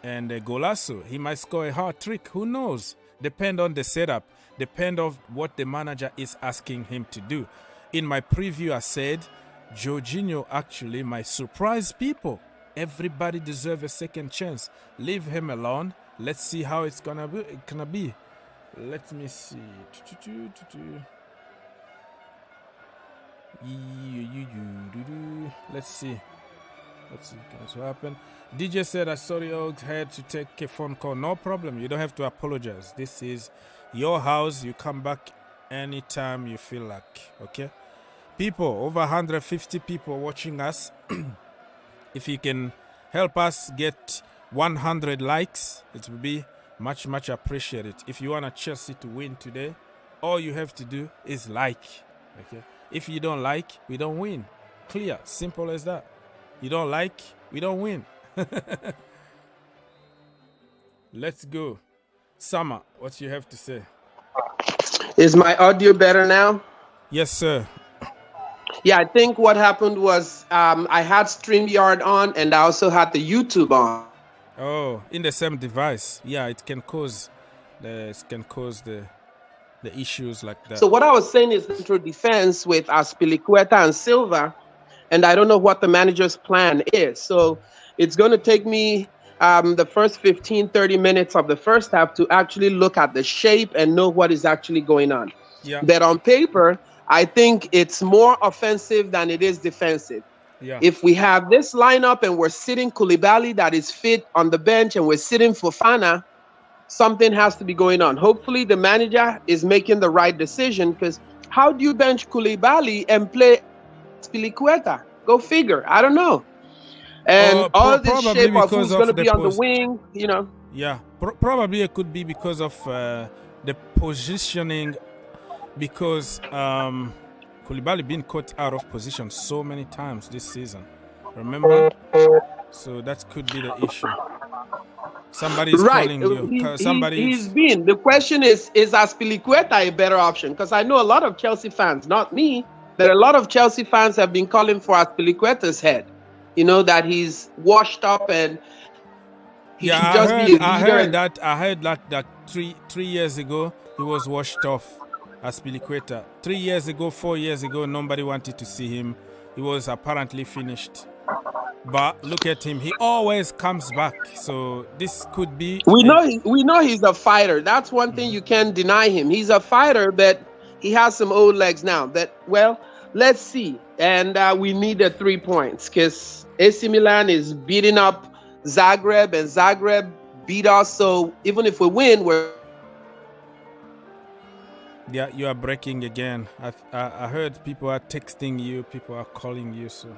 Speaker 22: golazo. He might score a hard trick. Who knows? Depend on the setup. Depend on what the manager is asking him to do. In my preview, I said Jorginho actually might surprise people. Everybody deserves a second chance. Leave him alone. Let's see how it's gonna be. Let me see. Let's see what happened. DJ said, I saw you had to take a phone call. No problem. You don't have to apologize. This is your house. You come back anytime you feel like. Okay? People, over 150 people watching us. If you can help us get 100 likes, it will be much appreciated. If you want Chelsea to win today, all you have to do is like. Okay? If you don't like, we don't win. Clear, simple as that. You don't like, we don't win. Let's go. Sama, what you have to say?
Speaker 13: Is my audio better now?
Speaker 22: Yes, sir.
Speaker 13: Yeah, I think what happened was I had StreamYard on and I also had the YouTube on.
Speaker 22: Oh, in the same device. Yeah, it can cause the issues like that.
Speaker 13: So what I was saying is central defense with Azpilicueta and Silva, and I don't know what the manager's plan is. So it's going to take me the first 15-30 minutes of the first half to actually look at the shape and know what is actually going on.
Speaker 22: Yeah.
Speaker 13: That on paper, I think it's more offensive than it is defensive.
Speaker 22: Yeah.
Speaker 13: If we have this lineup and we're sitting Koulibaly that is fit on the bench and we're sitting Fofana, something has to be going on. Hopefully the manager is making the right decision, because how do you bench Koulibaly and play Azpilicueta? Go figure. I don't know. And all this shape of who's going to be on the wing, you know.
Speaker 22: Yeah, probably it could be because of the positioning, because Koulibaly been caught out of position so many times this season. Remember? So that could be the issue. Somebody's calling you.
Speaker 13: He's been. The question is Azpilicueta a better option? Because I know a lot of Chelsea fans, not me, that a lot of Chelsea fans have been calling for Azpilicueta's head. You know, that he's washed up and he should just be a leader.
Speaker 22: I heard that 3 years ago he was washed off. Azpilicueta. 3 years ago, 4 years ago, nobody wanted to see him. He was apparently finished. But look at him; he always comes back. So this could be.
Speaker 13: We know he's a fighter. That's one thing you can't deny him. He's a fighter, but he has some old legs now. let's see. And we need the 3 points because AC Milan is beating up Zagreb, and Zagreb beat us. So even if we win, we're...
Speaker 22: Yeah, you are breaking again. I heard people are texting you, people are calling you, so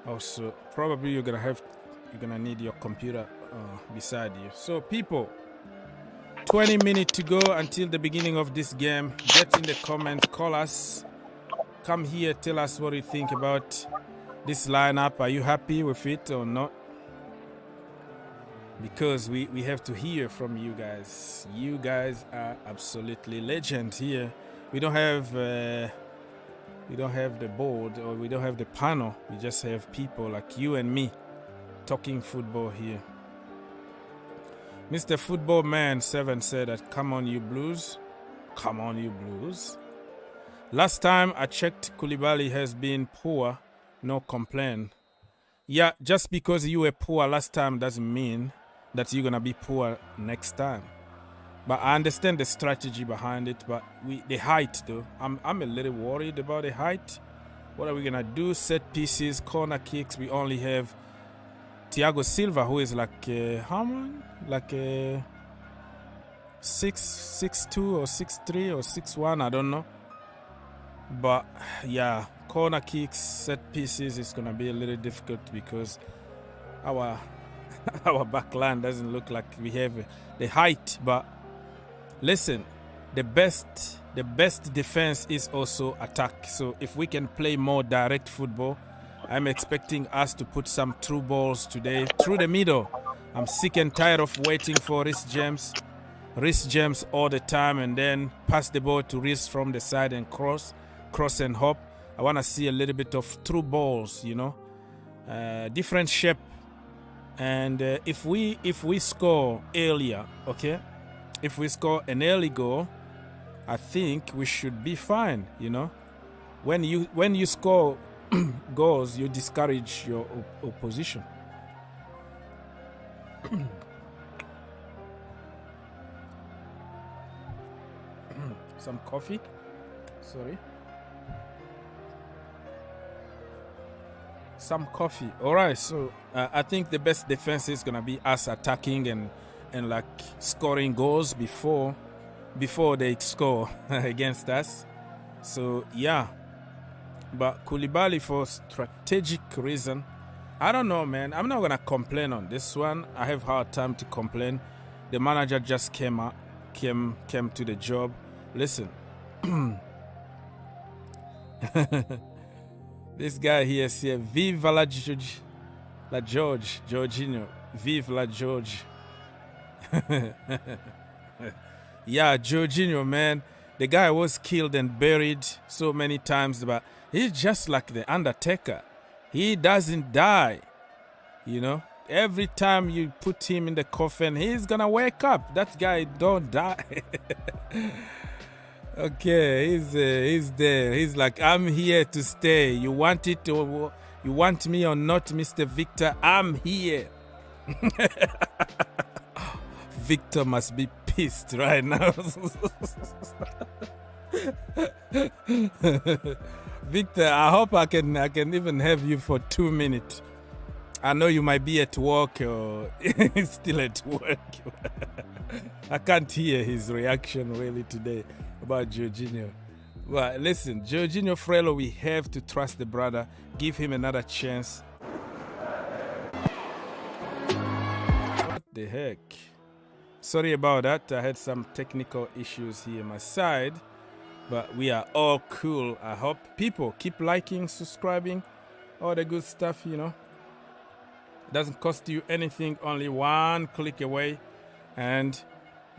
Speaker 22: also probably you're gonna need your computer beside you. So people, 20 minutes to go until the beginning of this game. Get in the comments, call us, come here, tell us what you think about this lineup. Are you happy with it or not? Because we have to hear from you guys. You guys are absolutely legend here. We don't have the board, or we don't have the panel. We just have people like you and me talking football here. Mr. Football Man 7 said that, come on you Blues. Come on you Blues. Last time I checked, Koulibaly has been poor. No complaint. Yeah, just because you were poor last time doesn't mean that you're gonna be poor next time. But I understand the strategy behind it. But the height though, I'm a little worried about the height. What are we gonna do? Set pieces, corner kicks. We only have Thiago Silva, who is like how much? Like 6'2" or 6'3" or 6'1", I don't know. But yeah, corner kicks, set pieces is gonna be a little difficult because our back line doesn't look like we have the height. But listen, the best defense is also attack. So if we can play more direct football, I'm expecting us to put some through balls today through the middle. I'm sick and tired of waiting for Reece James all the time and then pass the ball to Reece from the side and cross and hop. I want to see a little bit of through balls, you know, different shape. And if we score earlier, okay, if we score an early goal, I think we should be fine, you know. When you score goals, you discourage your opposition. Some coffee. Sorry. Some coffee. All right. So I think the best defense is gonna be us attacking and like scoring goals before they score against us. So yeah. But Koulibaly, for strategic reason, I don't know, man. I'm not gonna complain on this one. I have hard time to complain. The manager just came to the job. Listen, this guy here said, "Vive la George, Jorginho, vive la George." Yeah, Jorginho, man. The guy was killed and buried so many times, but he's just like the Undertaker. He doesn't die, you know. Every time you put him in the coffin, he's gonna wake up. That guy don't die. Okay, he's there. He's like, I'm here to stay. You want it or you want me or not, Mr. Victor? I'm here. Victor must be pissed right now. Victor, I hope I can even have you for 2 minutes. I know you might be at work or still at work. I can't hear his reaction really today about Jorginho. But listen, Jorginho Frello, we have to trust the brother. Give him another chance. What the heck? Sorry about that. I had some technical issues here on my side. But we are all cool, I hope. People, keep liking, subscribing, all the good stuff, you know. It doesn't cost you anything, only one click away, and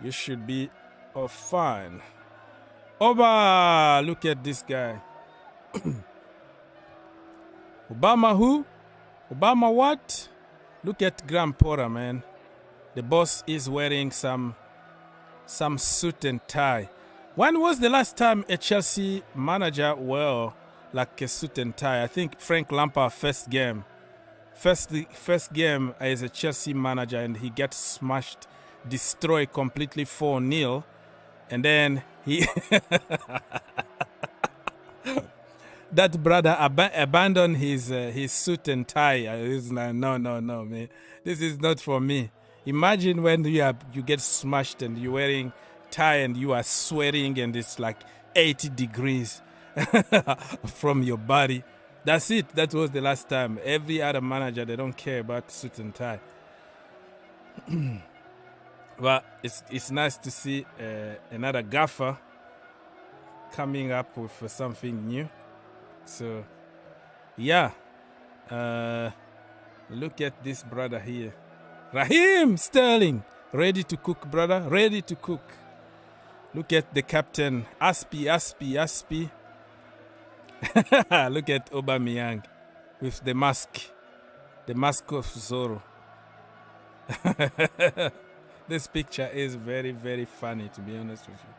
Speaker 22: you should be all fine. Oba! Look at this guy. Obama who? Obama what? Look at Graham Potter, man. The boss is wearing some suit and tie. When was the last time a Chelsea manager wore like a suit and tie? I think Frank Lampard first game as a Chelsea manager, and he gets smashed, destroyed completely 4-0, and then he that brother abandoned his suit and tie. He's like, no, man. This is not for me. Imagine when you get smashed and you're wearing tie and you are sweating and it's like 80 degrees from your body. That's it. That was the last time. Every other manager, they don't care about suit and tie. But it's nice to see another gaffer coming up with something new. So, yeah. Look at this brother here. Raheem Sterling. Ready to cook, brother. Ready to cook. Look at the captain. Aspi. Look at Aubameyang with the mask. The mask of Zorro. This picture is very, very funny, to be honest with you.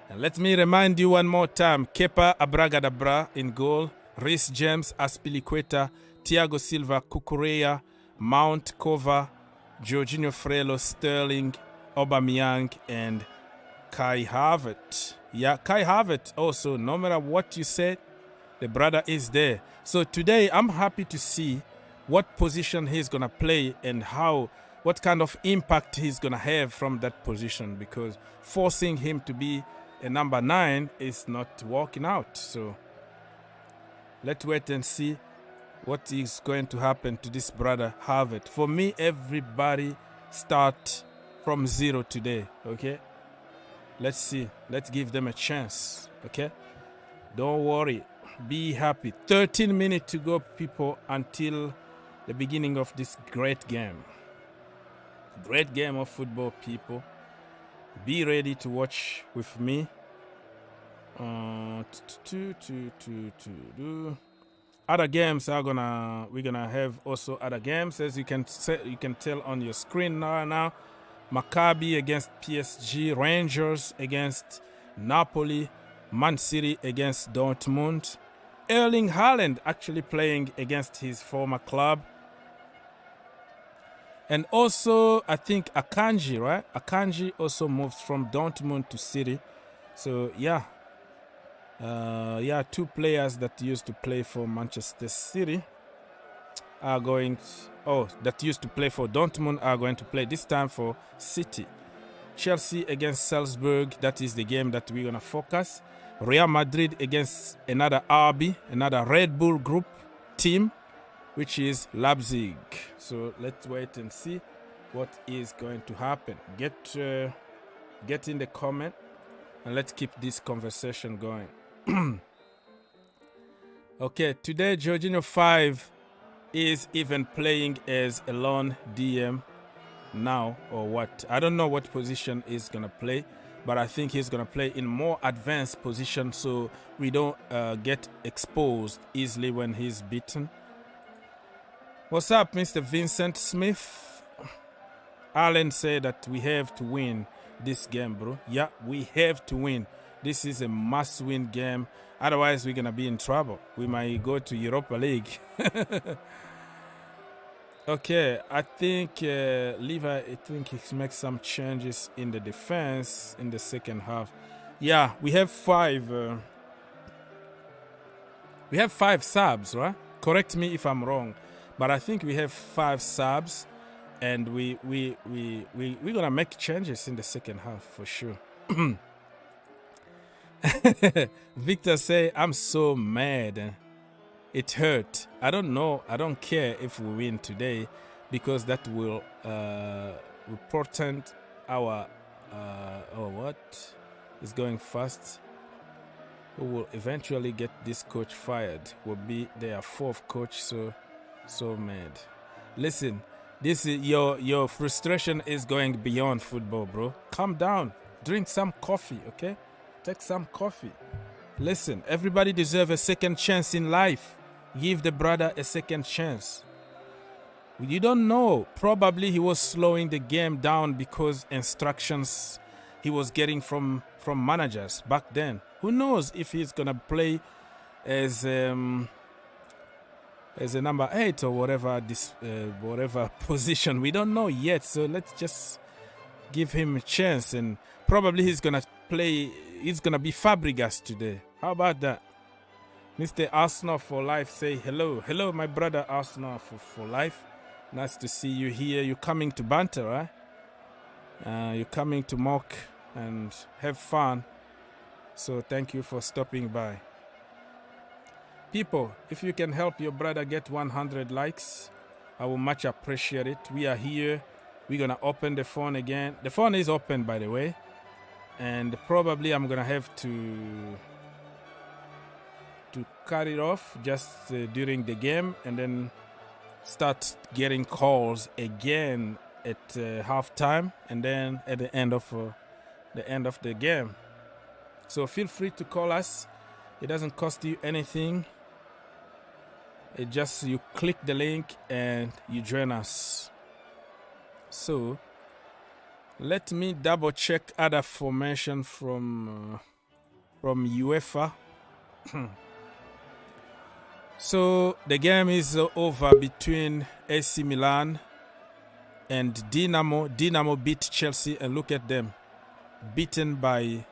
Speaker 22: And let me remind you one more time. Kepa Abragadabra in goal. Reece James, Aspilicueta, Thiago Silva, Cucurella, Mount, Kova, Jorginho Frello, Sterling, Aubameyang, and Kai Havertz. Yeah, Kai Havertz also, no matter what you said, the brother is there. So today, I'm happy to see what position he's going to play and what kind of impact he's going to have from that position, because forcing him to be a number 9 is not working out. So let's wait and see what is going to happen to this brother Havertz. For me, everybody start from 0 today, okay? Let's see. Let's give them a chance, okay? Don't worry. Be happy. 13 minutes to go, people, until the beginning of this great game. Great game of football, people. Be ready to watch with me. Other games we're gonna have also other games, as you can tell on your screen now. Maccabi against PSG, Rangers against Napoli, Man City against Dortmund. Erling Haaland actually playing against his former club. And also, I think Akanji, right? Akanji also moved from Dortmund to City. So, yeah. 2 players that used to play for Manchester City that used to play for Dortmund are going to play this time for City. Chelsea against Salzburg, that is the game that we're going to focus. Real Madrid against another RB, another Red Bull group team, which is Leipzig. So let's wait and see what is going to happen. Get in the comment and let's keep this conversation going. Okay, today Jorginho 5 is even playing as a lone DM now, or what? I don't know what position he's gonna play, but I think he's gonna play in more advanced position so we don't get exposed easily when he's beaten. What's up, Mr. Vincent Smith? Alan said that we have to win this game, bro. Yeah, we have to win. This is a must-win game. Otherwise, we're going to be in trouble. We might go to Europa League. Okay, I think Levi, I think he makes some changes in the defense in the second half. Yeah, we have 5. We have 5 subs, right? Correct me if I'm wrong, but I think we have 5 subs, and we're gonna make changes in the second half for sure. Victor say, I'm so mad. It hurt. I don't know. I don't care if we win today, because that will portend our what is going fast. We will eventually get this coach fired. Will be their 4th coach. So mad. Listen, this is your frustration is going beyond football, bro. Calm down. Drink some coffee, okay? Take some coffee. Listen, everybody deserves a second chance in life. Give the brother a second chance. You don't know. Probably he was slowing the game down because instructions he was getting from managers back then. Who knows if he's gonna play as a number 8 or whatever position. We don't know yet. So let's just give him a chance, and probably he's gonna play. He's gonna be Fabregas today. How about that? Mr. Arsenal for Life, say hello. Hello, my brother Arsenal for Life. Nice to see you here. You're coming to banter, right? You're coming to mock and have fun. So thank you for stopping by. People, if you can help your brother get 100 likes, I will much appreciate it. We are here. We're going to open the phone again. The phone is open, by the way. And probably I'm going to have to cut it off just during the game and then start getting calls again at halftime and then at the end of the game. So feel free to call us. It doesn't cost you anything. It just you click the link and you join us. So let me double check other formation from UEFA. So the game is over between AC Milan and Dinamo. Dinamo beat Chelsea, and look at them, beaten by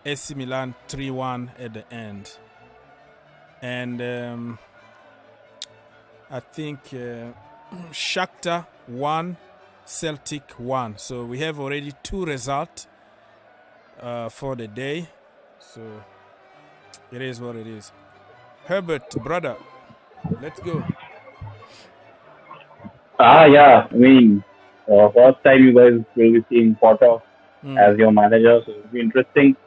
Speaker 22: AC Milan 3-1 at the end. And I think Shakhtar 1, Celtic 1. So we have already 2 results for the day. So it is what it is. Herbert, brother, let's go.
Speaker 14: Yeah. I mean, first time you guys will be seeing Porto as your manager, so it'll be interesting.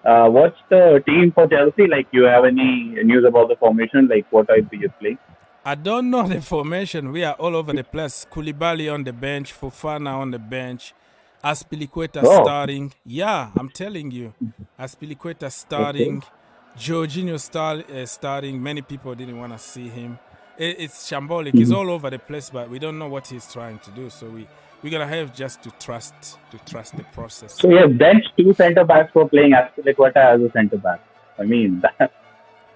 Speaker 14: What's the team for Chelsea? Like, you have any news about the formation? Like, what type do you play?
Speaker 22: I don't know the formation. We are all over the place. Koulibaly on the bench, Fofana on the bench, Azpilicueta starting. Yeah, I'm telling you. Azpilicueta starting. Okay. Jorginho starting. Many people didn't want to see him. It's shambolic. It's all over the place, but we don't know what he's trying to do. So we're gonna have just to trust the process.
Speaker 14: So you have benched 2 centre backs for playing Azpilicueta as a centre back. I mean,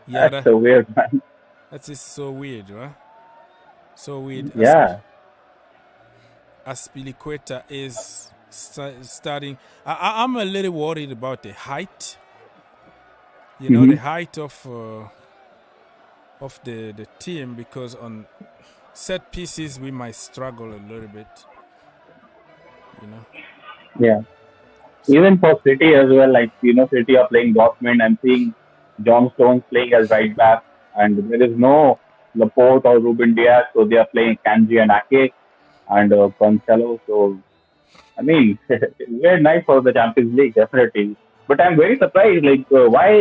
Speaker 14: that's so weird, man.
Speaker 22: That is so weird, right? So weird.
Speaker 14: Yeah.
Speaker 22: Azpilicueta is starting. I'm a little worried about the height. You know, the height of the team, because on set pieces we might struggle a little bit. You know.
Speaker 14: Yeah. Even for City as well, like, you know, City are playing Dortmund. I'm seeing John Stones playing as right back, and there is no Laporte or Ruben Diaz, so they are playing Kanji and Ake and Cancelo. So, I mean, very nice for the Champions League, definitely. But I'm very surprised, like, why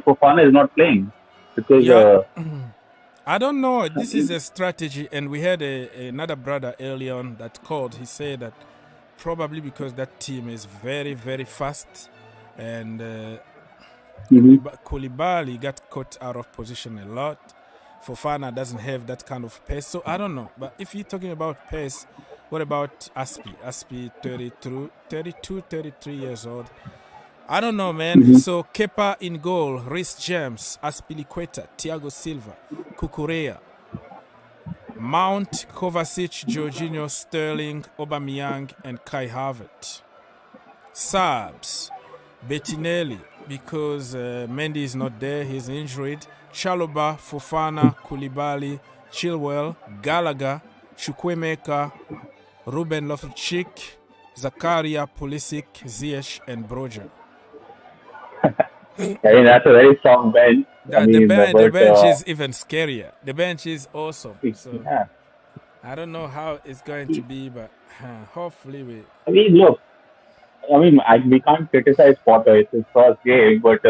Speaker 14: Fofana is not playing? Because
Speaker 22: I don't know. This is a strategy, and we had another brother early on that called. He said that probably because that team is very, very fast, and Koulibaly got caught out of position a lot. Fofana doesn't have that kind of pace, so I don't know. But if you're talking about pace, what about Aspi? Aspi, 32, 33 years old. I don't know, man. So Kepa in goal, Reece James, Azpilicueta, Thiago Silva, Cucurella, Mount, Kovacic, Jorginho, Sterling, Aubameyang, and Kai Havertz. Subs, Bettinelli, because Mendy is not there, he's injured. Chalobah, Fofana, Koulibaly, Chilwell, Gallagher, Chukwuemeka, Ruben Loftus-Cheek, Zakaria, Pulisic, Ziyech, and Brugge.
Speaker 14: I mean, that's a very strong bench.
Speaker 22: The bench is even scarier. The bench is awesome. So I don't know how it's going to be, but hopefully we...
Speaker 14: I mean, look, we can't criticize Porto. It's his first game, but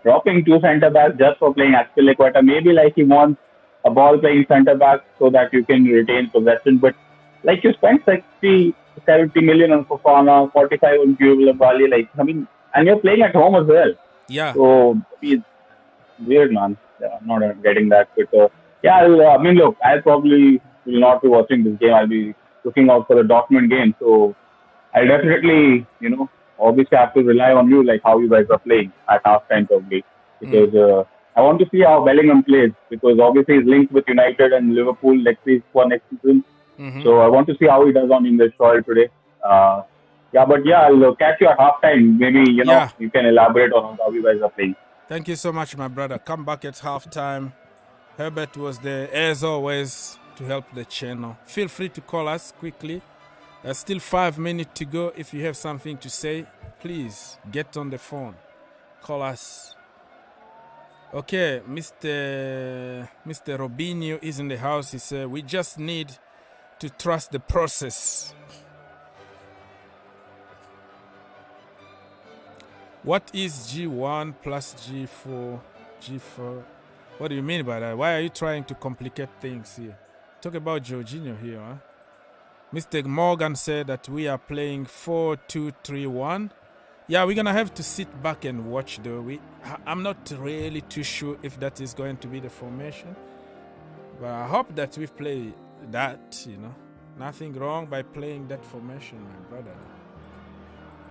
Speaker 14: dropping 2 centre-backs just for playing Azpilicueta, maybe like he wants a ball-playing centre-back so that you can retain possession, but like you spent 60, 70 million on Fofana, 45 on Koulibaly, and you're playing at home as well.
Speaker 22: Yeah.
Speaker 14: So it's weird, man. Yeah, I'm not getting that. But look, I probably will not be watching this game. I'll be looking out for the Dortmund game. So I'll definitely, obviously have to rely on you, like how you guys are playing at halftime probably. Because I want to see how Bellingham plays, because obviously he's linked with United and Liverpool next season. So I want to see how he does on English soil today. I'll catch you at halftime. Maybe, you can elaborate on how you guys are playing.
Speaker 22: Thank you so much, my brother. Come back at halftime. Herbert was there, as always, to help the channel. Feel free to call us quickly. There's still 5 minutes to go. If you have something to say, please get on the phone. Call us. Okay, Mr. Robinho is in the house. He said, we just need to trust the process. What is G1 plus G4? G4? What do you mean by that? Why are you trying to complicate things here? Talk about Jorginho here, huh? Mr. Morgan said that we are playing 4-2-3-1. Yeah, we're going to have to sit back and watch, though. I'm not really too sure if that is going to be the formation. But I hope that we've played that, you know. Nothing wrong by playing that formation, my brother.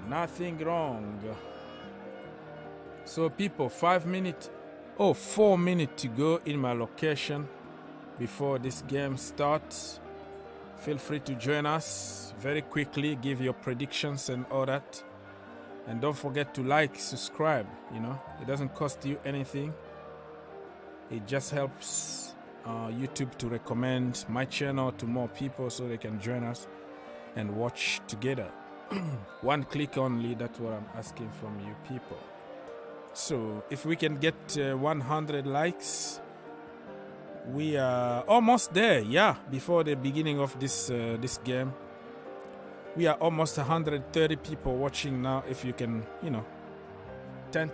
Speaker 22: Nothing wrong. So, people, 4 minutes to go in my location before this game starts. Feel free to join us very quickly, give your predictions and all that. And don't forget to like, subscribe, you know. It doesn't cost you anything. It just helps YouTube to recommend my channel to more people so they can join us and watch together. One click only, that's what I'm asking from you people. So if we can get 100 likes, we are almost there, yeah, before the beginning of this game. We are almost 130 people watching now. If you can, you know, 10,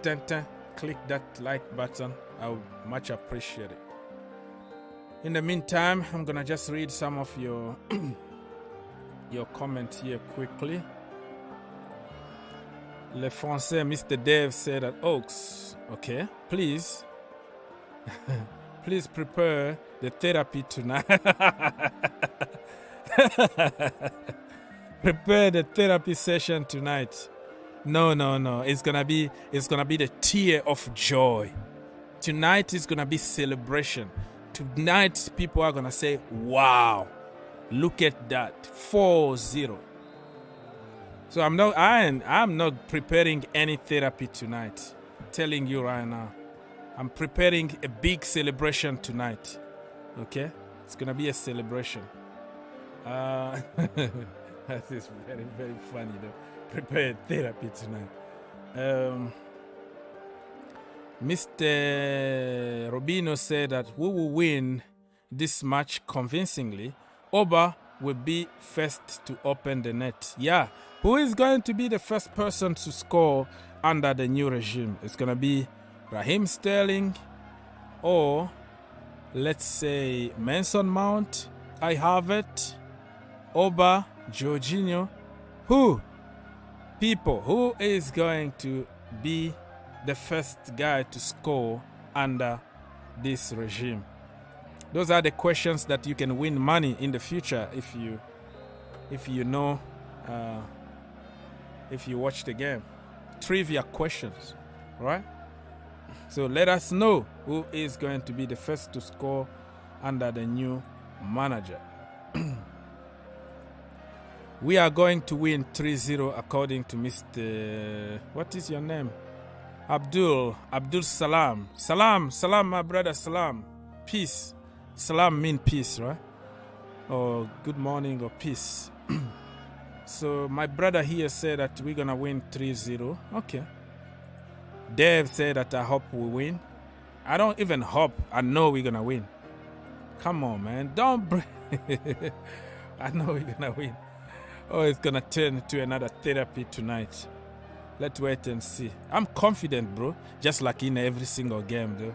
Speaker 22: click that like button. I would much appreciate it. In the meantime, I'm going to just read some of your comments here quickly. Le Français, Mr. Dave said that Oaks, okay, please. Please prepare the therapy tonight. Prepare the therapy session tonight. No. It's gonna be the tear of joy. Tonight is gonna be celebration. Tonight people are gonna say, "Wow, look at that, 4-0." So I'm not preparing any therapy tonight. I'm telling you right now. I'm preparing a big celebration tonight. Okay? It's gonna be a celebration. That is very, very funny though. Prepare therapy tonight. Mr. Robino said that we will win this match convincingly. Oba will be first to open the net. Yeah. Who is going to be the first person to score under the new regime? It's going to be Raheem Sterling or let's say Mason Mount, I have it, Oba, Jorginho. Who is going to be the first guy to score under this regime? Those are the questions that you can win money in the future if you know, if you watch the game. Trivia questions, right? So let us know who is going to be the first to score under the new manager. We are going to win 3-0 according to Mr. What is your name? Abdul Salam. Salam, my brother, Salam. Peace. Salam mean peace, right? Or good morning or peace. So my brother here said that we're going to win 3-0. Okay. Dave said that I hope we win. I don't even hope. I know we're going to win. Come on, man. Don't I know we're going to win. Oh, it's going to turn into another therapy tonight. Let's wait and see. I'm confident, bro. Just like in every single game, though.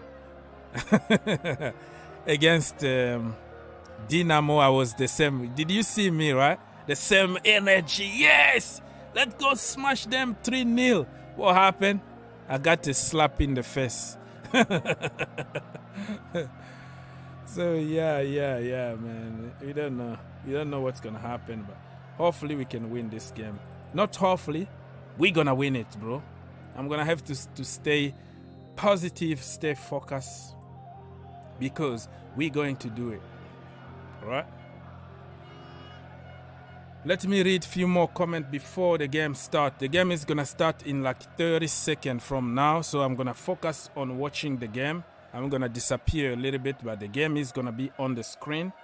Speaker 22: Against Dinamo, I was the same. Did you see me, right? The same energy. Yes! Let's go smash them 3-0. What happened? I got a slap in the face. So, yeah, man. We don't know. We don't know what's going to happen, but hopefully we can win this game. Not hopefully. We're going to win it, bro. I'm going to have to stay positive, stay focused, because we're going to do it. All right? Let me read a few more comments before the game starts. The game is going to start in like 30 seconds from now, so I'm going to focus on watching the game. I'm going to disappear a little bit, but the game is going to be on the screen.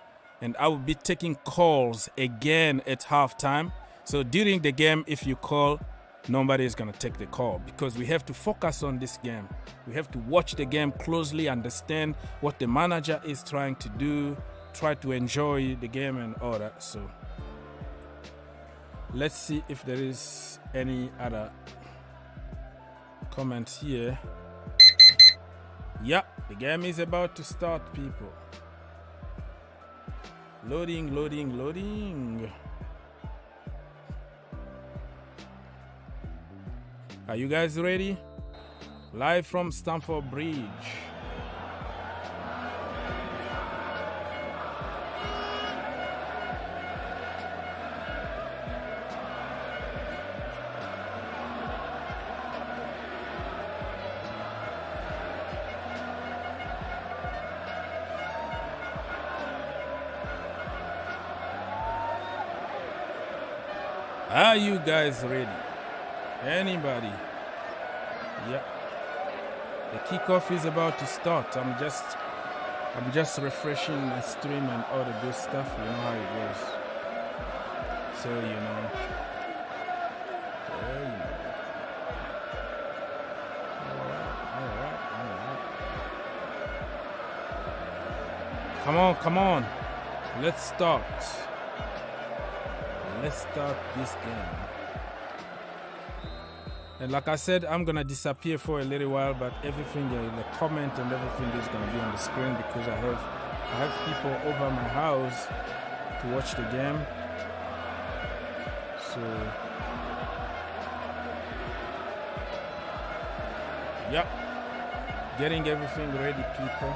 Speaker 22: And I will be taking calls again at halftime. So during the game, if you call, nobody is going to take the call because we have to focus on this game. We have to watch the game closely, understand what the manager is trying to do, try to enjoy the game and all that. So let's see if there is any other comment here. Yeah, the game is about to start, people. Loading, loading, loading. Are you guys ready? Live from Stamford Bridge. Are you guys ready? Anybody? Yeah. The kickoff is about to start. I'm just refreshing my stream and all the good stuff. You know how it goes. So you know. All right. Come on. Let's start. Let's start this game. And like I said, I'm gonna disappear for a little while, but everything, the comment and everything is gonna be on the screen because I have people over my house to watch the game. So yeah, getting everything ready, people.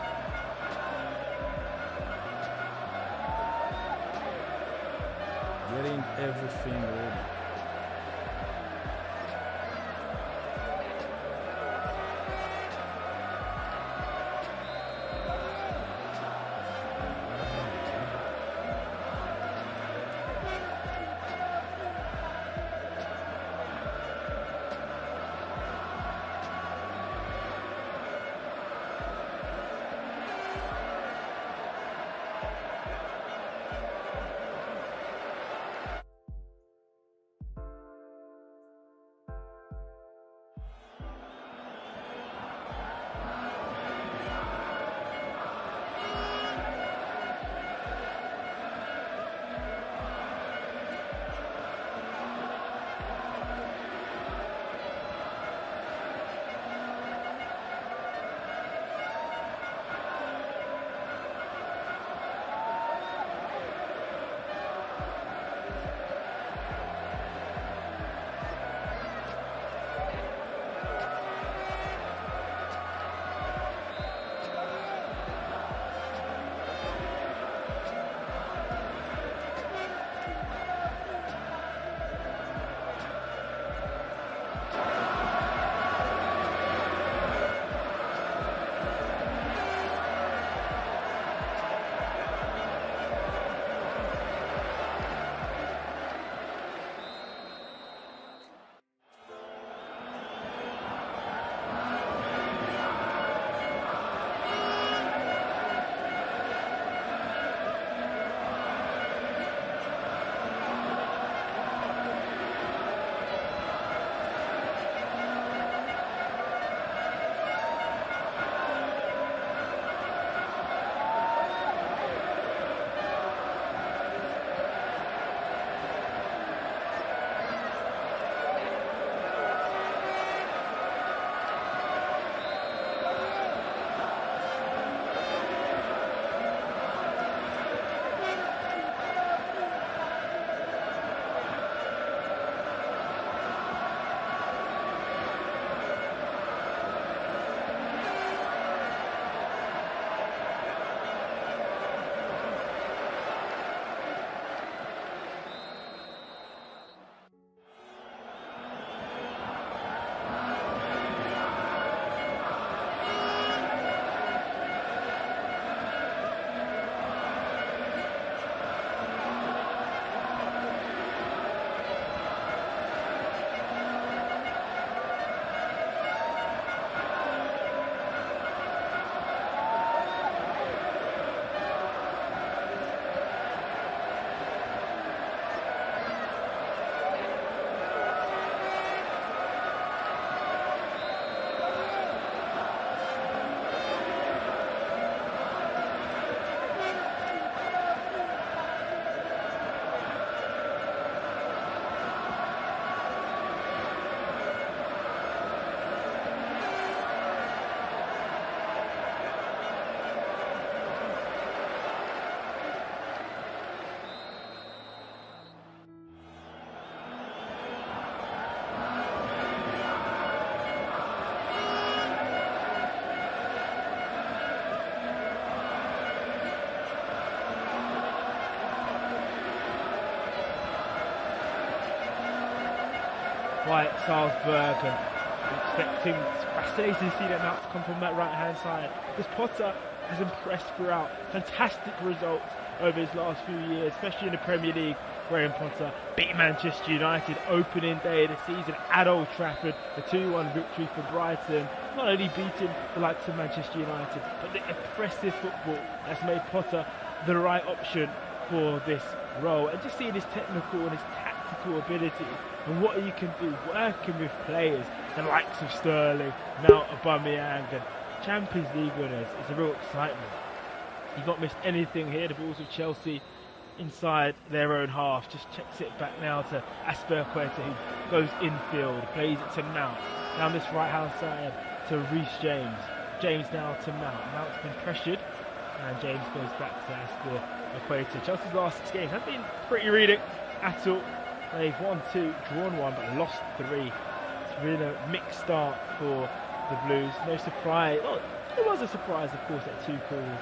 Speaker 22: Getting everything ready.
Speaker 5: quite Salzburg, and expecting, it's fascinating to see that Mount come from that right-hand side. This Potter has impressed throughout. Fantastic results over his last few years, especially in the Premier League. Graham Potter beat Manchester United opening day of the season at Old Trafford, a 2-1 victory for Brighton. Not only beating the likes of Manchester United, but the impressive football that's made Potter the right option for this role. And just seeing his technical and his tactical ability and what he can do, working with players the likes of Sterling, Mount, Aubameyang, and Champions League winners, is a real excitement. He's not missed anything here. The balls of Chelsea inside their own half. Just checks it back now to Azpilicueta, who goes infield, plays it to Mount. Down this right hand side to Reece James. James now to Mount. Mount's been pressured, and James goes back to Azpilicueta. Chelsea's last 6 games have been pretty reading at all. They've won 2, drawn 1, but lost 3. It's been a mixed start for the Blues. No surprise. Well, there was a surprise, of course, that Tuchel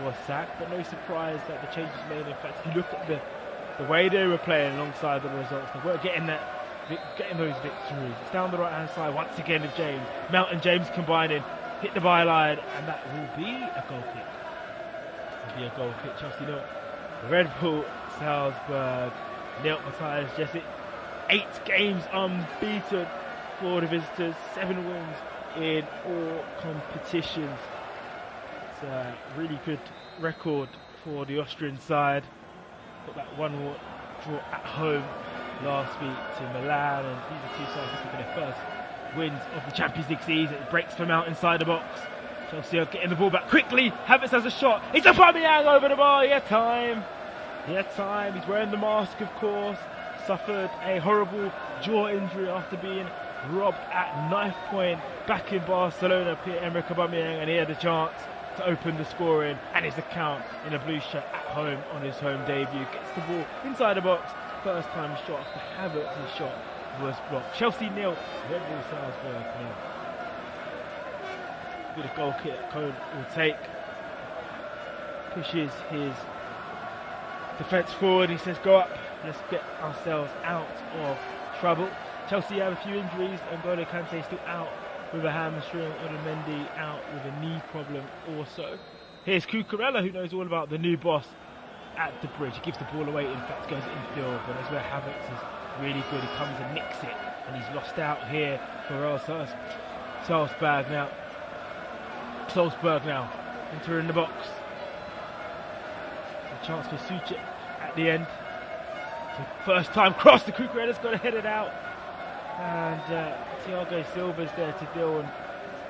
Speaker 5: was sacked, but no surprise that the changes made. In fact, if you look at the way they were playing alongside the results, they weren't getting those victories. It's down the right hand side once again with James. Mount and James combining, hit the byline, and that will be a goal kick. It'll be a goal kick. Chelsea 0, Red Bull Salzburg 0. Matthias Jesse, 8 games unbeaten for the visitors, 7 wins in all competitions. It's a really good record for the Austrian side. Got that 1-1 draw at home last week to Milan, and these are two sides looking for their first wins of the Champions League season. It breaks from out inside the box. Chelsea are getting the ball back quickly. Havertz has a shot. It's a Aubameyang over the bar. He had time. He's wearing the mask, of course. Suffered a horrible jaw injury after being robbed at knife point back in Barcelona. Pierre-Emerick Aubameyang, and he had a chance to open the scoring and his account in a blue shirt at home on his home debut. Gets the ball inside the box. First time shot after Havertz's shot was blocked. Chelsea 0, Red Bull Salzburg 0. Good a goal kick that Cohn will take. Pushes his defence forward. He says, go up, let's get ourselves out of trouble. Chelsea have a few injuries. N'Golo Kante still out with a hamstring. Otamendi out with a knee problem also. Here's Cucurella, who knows all about the new boss at the bridge. He gives the ball away, in fact goes infield, but that's where Havertz is really good. He comes and nicks it, and he's lost out here for Salzburg now entering the box. A chance for Suchek at the end. First time cross, the Cucurella's got to head it out, and Thiago Silva's there to deal, and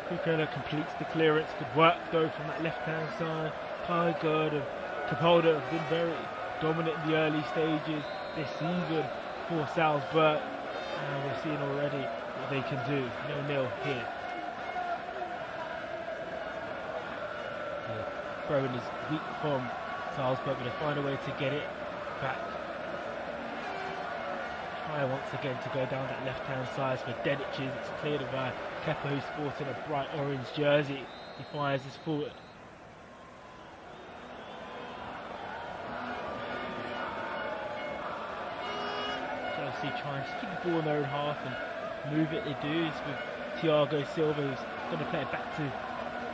Speaker 5: Cucurella completes the clearance. Good work though from that left hand side. Kajgaard and Capaldo have been very dominant in the early stages this season for Salzburg, and we're seeing already what they can do. 0-0 here. Throwing is weak from Salzburg, but they find a way to get it back. Try once again to go down that left hand side for Dediches. It's cleared by Kepa, who's sporting a bright orange jersey. He fires this forward. Chelsea trying to keep the ball in their own half and move it. They do. It's with Thiago Silva, who's going to play it back to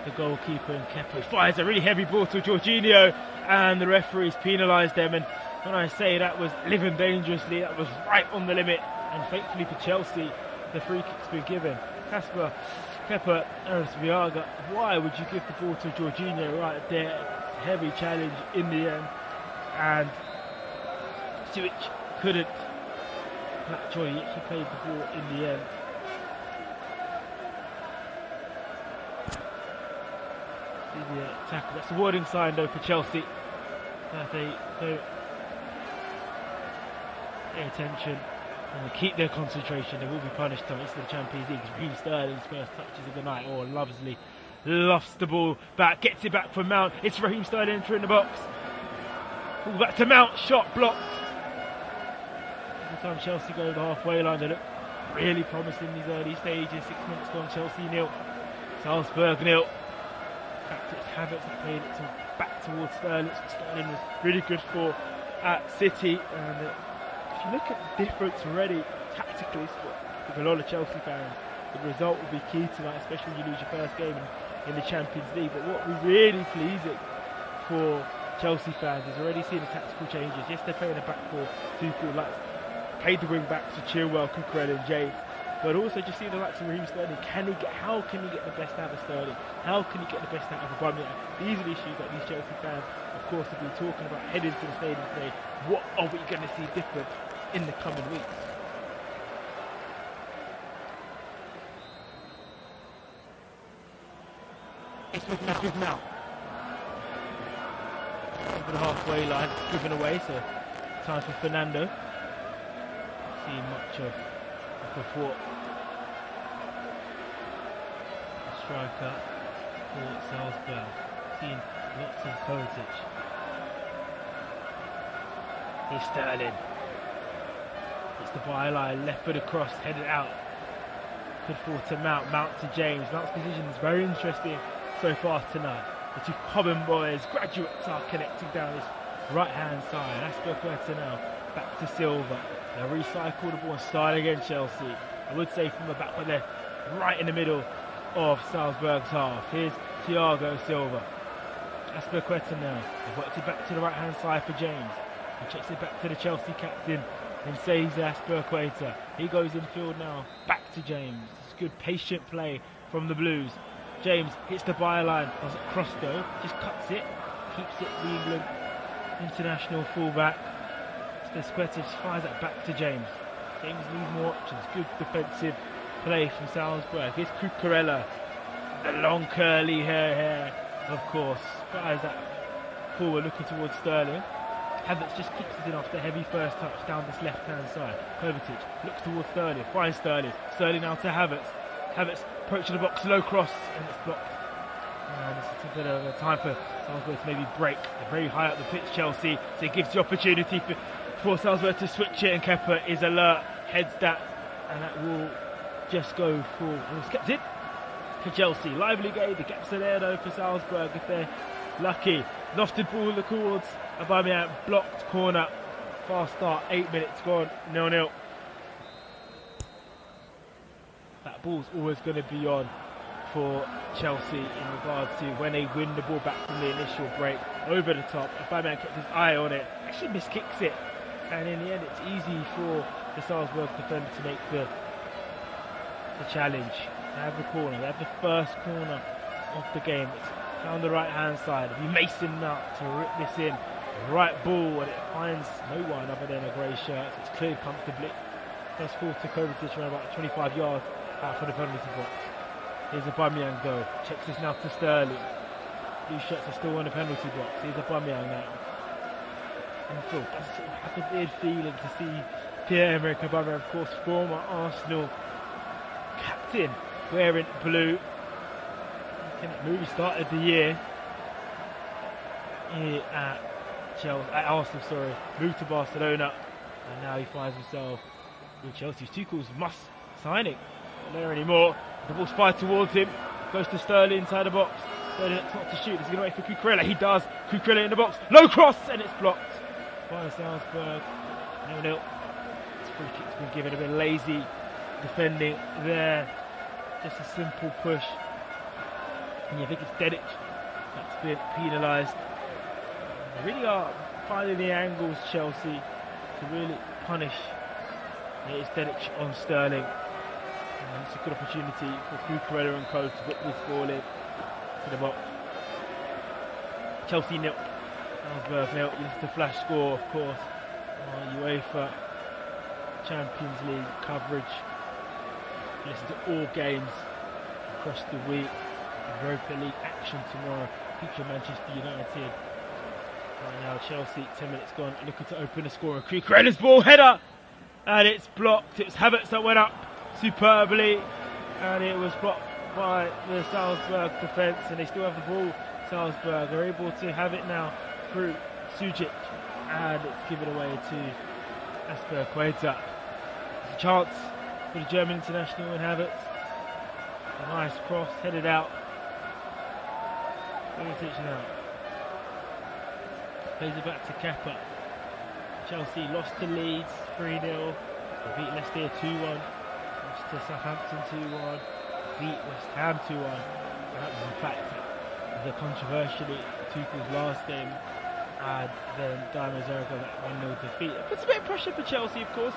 Speaker 5: the goalkeeper, and Kepa fires a really heavy ball to Jorginho, and the referees penalised them. And when I say that was living dangerously, that was right on the limit, and thankfully for Chelsea, the free kick's been given. Kasper, Kepa, Aris Viaga, why would you give the ball to Jorginho right there? Heavy challenge in the end, and Suchek couldn't match joy. He actually played the ball in the end. The tackle. That's a warning sign though for Chelsea that they don't pay attention and they keep their concentration. They will be punished though. It's the Champions League. Raheem Sterling's first touches of the night. Oh, Lovesley lofts the ball back, gets it back from Mount. It's Raheem Sterling entering the box. Ball back to Mount, shot blocked. Every time Chelsea go to the halfway line, they look really promising in these early stages. 6 minutes gone, Chelsea 0, Salzburg 0. In fact, it's Havertz that played it back towards Sterling. Sterling was really good for at City, and if you look at the difference already tactically, with a lot of Chelsea fans, the result will be key tonight, especially when you lose your first game in the Champions League. But what we're really pleasing for Chelsea fans is already seeing the tactical changes. Yes, they're playing a back four. Tuchel played the wing backs to Chilwell, Cucurella and James. But also just seeing the likes of Raheem Sterling. How can he get the best out of Sterling? How can he get the best out of Aubameyang? These are the issues that these Chelsea fans, of course, have been talking about heading to the stadium today. What are we going to see different in the coming weeks? It's looking at Juve now. Over the halfway line, driven away, so time for Fernando. See much of the thought. The striker for Salzburg. Seeing lots of Pulisic. Here's Sterling. It's the byline, left foot across, headed out. Good fall to Mount, Mount to James. Mount's position is very interesting so far tonight. The two common boys, graduates, are connecting down this right hand side. Azpilicueta now back to Silva. They recycle the ball and start again, Chelsea. I would say from the back, but they're right in the middle of Salzburg's half. Here's Thiago Silva. Azpilicueta now. They've worked it back to the right hand side for James. He checks it back to the Chelsea captain and saves Azpilicueta. He goes infield now, back to James. It's good patient play from the Blues. James hits the byline, doesn't cross though, just cuts it, keeps it the England international fullback. Azpilicueta just fires that back to James. James needs more options, good defensive play from Salzburg. Here's Cucurella, the long curly hair, of course, fires that forward looking towards Sterling. Havertz just keeps it in off the heavy first touch down this left hand side. Kovacic looks towards Sterling, finds Sterling. Sterling now to Havertz. Havertz approaching the box, low cross, and it's blocked. And it's a bit of a time for Salzburg to maybe break. They're very high up the pitch, Chelsea, so it gives the opportunity for Salzburg to switch it, and Kepa is alert, heads that, and that will just go for, it's kept in for Chelsea. Lively game, the gaps are there though for Salzburg if they're lucky. Lofted ball towards Aubameyang, blocked corner. Fast start, 8 minutes gone, 0-0. That ball's always going to be on for Chelsea in regards to when they win the ball back from the initial break. Over the top, Aubameyang kept his eye on it, actually miskicks it, and in the end it's easy for the Salzburg defender to make the challenge. They have the corner, they have the first corner of the game. It's down the right hand side. It'll be Mason Mount to rip this in. Right ball, and it finds no one other than a grey shirt. So it's cleared comfortably. First fall to Kovacic around about 25 yards out for the penalty box. Here's Aubameyang though. Checks this now to Sterling. Blue shirts are still on the penalty box. Here's Aubameyang now. And I have a weird feeling to see Pierre-Emerick Aubameyang, of course, former Arsenal captain, wearing blue. Movie started the year here at Arsenal, moved to Barcelona, and now he finds himself with Chelsea. Tuchel's must signing, not there anymore. The ball's fired towards him, goes to Sterling inside the box. Sterling looks not to shoot, is he going to wait for Cucurella? He does. Cucurella in the box, low cross, and it's blocked by Salzburg. 0-0. This free kick's been given, a bit lazy defending there. Just a simple push. And I think it's Dedic that's been penalised. They really are finding the angles, Chelsea, to really punish. It is Dedic on Sterling. And it's a good opportunity for Cucurella and Co to put this ball in to the box. Chelsea 0, Salzburg 0. It's the flash score, of course. UEFA Champions League coverage. Listen to all games across the week. Europa League action tomorrow. Feature Manchester United. Right now, Chelsea, 10 minutes gone, looking to open the score. Cucurella's ball header, and it's blocked. It was Havertz that went up superbly, and it was blocked by the Salzburg defence, and they still have the ball. Salzburg are able to have it now through Sujic, and it's given away to Azpilicueta. There's a chance for the German international in Havertz. A nice cross, headed out. Pulisic now. Plays it back to Kepa. Chelsea lost to Leeds 3-0. They beat Leicester 2-1. Lost to Southampton 2-1, beat West Ham 2-1. That was in fact the controversially Tuchel's last game, and then Dynamo Zagreb got that 1-0 defeat. It puts a bit of pressure for Chelsea, of course.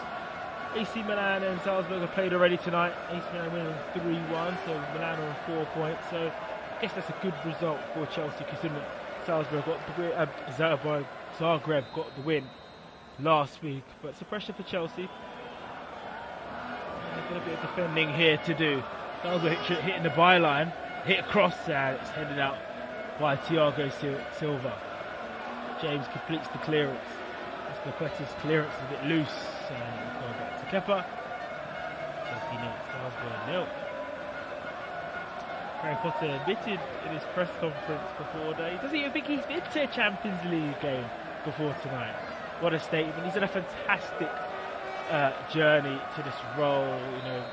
Speaker 5: AC Milan and Salzburg have played already tonight. AC Milan winning 3-1, so Milan are on 4 points. So I guess that's a good result for Chelsea, considering Salzburg got the win, Zagreb got the win last week. But it's a pressure for Chelsea. There's got a bit of defending here to do. Salzburg hitting the byline, hit across, and it's headed out by Thiago Silva. James completes the clearance. Escopetta's clearance is a bit loose, and we'll go back to Kepa. Chelsea 0, Salzburg 0. Harry Potter admitted in his press conference before that he doesn't even think he's been to a Champions League game before tonight. What a statement. He's had a fantastic journey to this role,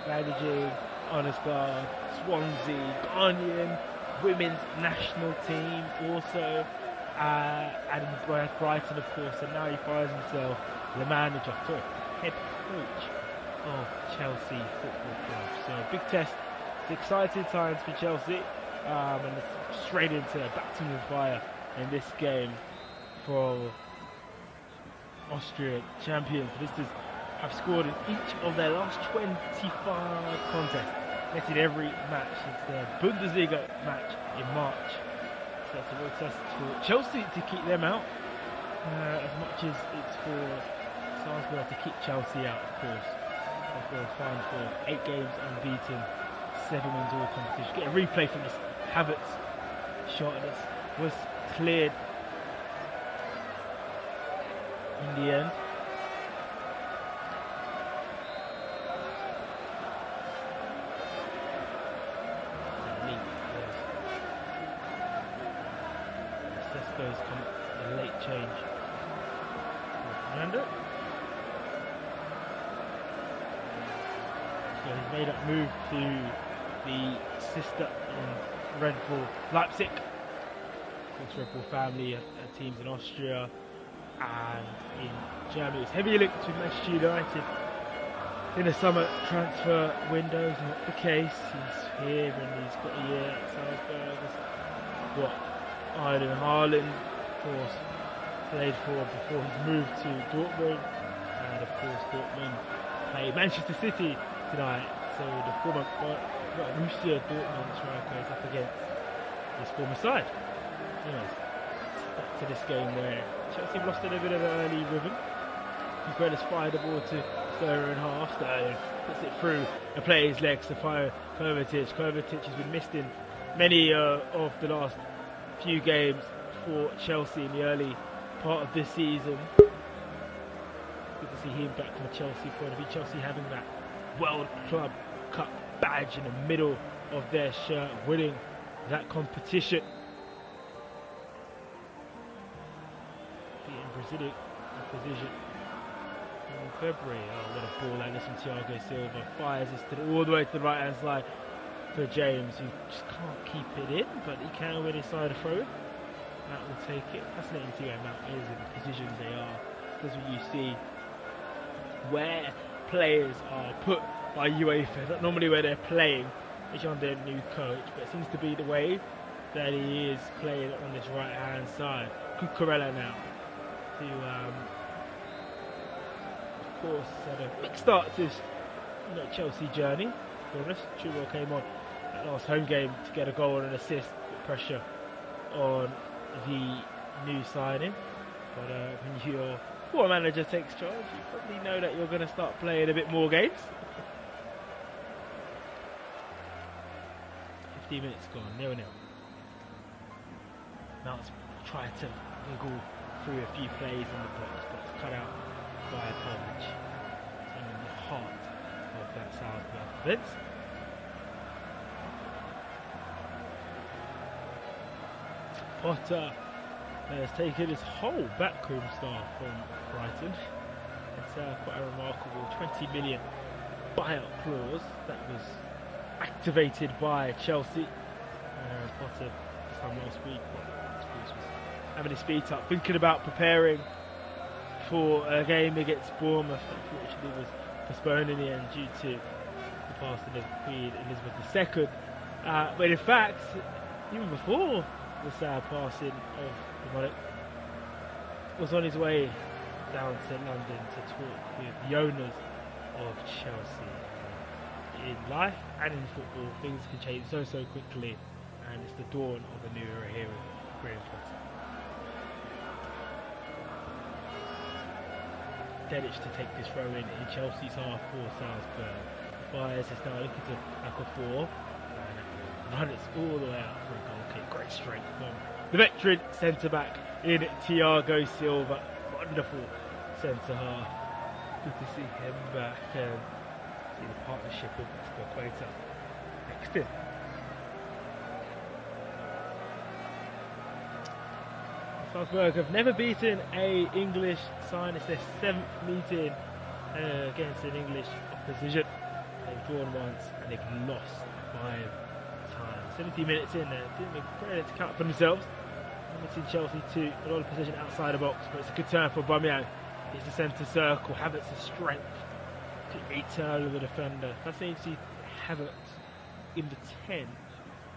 Speaker 5: managing Honest Guard, Swansea, Ghanaian, women's national team also, and Brighton, of course, and now he finds himself the manager, head coach of Chelsea Football Club. So big test. It's exciting times for Chelsea, and it's straight into baptism of fire in this game for Austrian champions. Visitors have scored in each of their last 25 contests, netted every match since their Bundesliga match in March. So it's a real test for Chelsea to keep them out, as much as it's for Salzburg to keep Chelsea out, of course. Salzburg fined for 8 games unbeaten, 7 wins all competition. Get a replay from this Havertz shot that was cleared in the end. Sesko's come a late change. Fernando. So he's made that move to the sister in Red Bull Leipzig. Of course, Red Bull family teams in Austria and in Germany. It's heavily linked to Manchester United in the summer transfer window. It's not the case. He's here and he's got a year at Salzburg. He's got Erling Haaland, of course, played for before his move to Dortmund, and of course Dortmund play Manchester City tonight. So the former Borussia Dortmund striker is up against his former side. Anyways, back to this game where Chelsea have lost a little bit of an early rhythm. Cucurella's fired the ball to Sterling in half. Sterling puts it through and plays his legs to fire Kovacic. Kovacic has been missed in many of the last few games for Chelsea in the early part of this season. Good to see him back from a Chelsea point of view. Chelsea having that World Club Cup badge in the middle of their shirt, winning that competition. Beating Brazilian opposition in February. Oh, what a ball that is from Thiago Silva. Fires this all the way to the right hand side for James, who just can't keep it in, but he can win his side of throw. That will take it. Fascinating to see how Mount is in the positions they are. Because when you see where players are put by UEFA, not normally where they're playing, it's under a new coach, but it seems to be the way that he is playing on this right hand side. Cucurella now to of course had a big start to his Chelsea journey. To be honest, Tuchel came on that last home game to get a goal and an assist, put pressure on the new signing. But when your former manager takes charge, you probably know that you're going to start playing a bit more games. 15 minutes gone, 0-0. Mount's tried to wiggle through a few plays in the box, but it's cut out by Pulisic. So in the heart of that Salzburg defence. Potter has taken his whole backroom staff from Brighton. It's quite a remarkable 20 million buyout clause that was activated by Chelsea. Potter, this time last week, was having his feet up, thinking about preparing for a game against Bournemouth. Unfortunately, was postponed in the end due to the passed to Queen Elizabeth II. But in fact, even before the sad passing of the monarch, was on his way down to London to talk with the owners of Chelsea. In life and in football, things can change so quickly, and it's the dawn of a new era here with Graham Potter. Dedic to take this throw in Chelsea's half for Salzburg. Fires is now looking to back a four, and run it all the way out for a goal kick. Great strength from the veteran centre back in Thiago Silva. Wonderful centre half. Good to see him back. See the partnership with Equator next in. Salzburg have never beaten a English side. It's their 7th meeting against an English opposition. They've drawn once and they've lost 5 times. 70 minutes in there, didn't make credit to count for themselves. Limiting Chelsea to a lot of position outside the box, but it's a good turn for Aubameyang. It's the centre circle. Havertz's strength to eternal the defender. Fascinating to see Havertz in the 10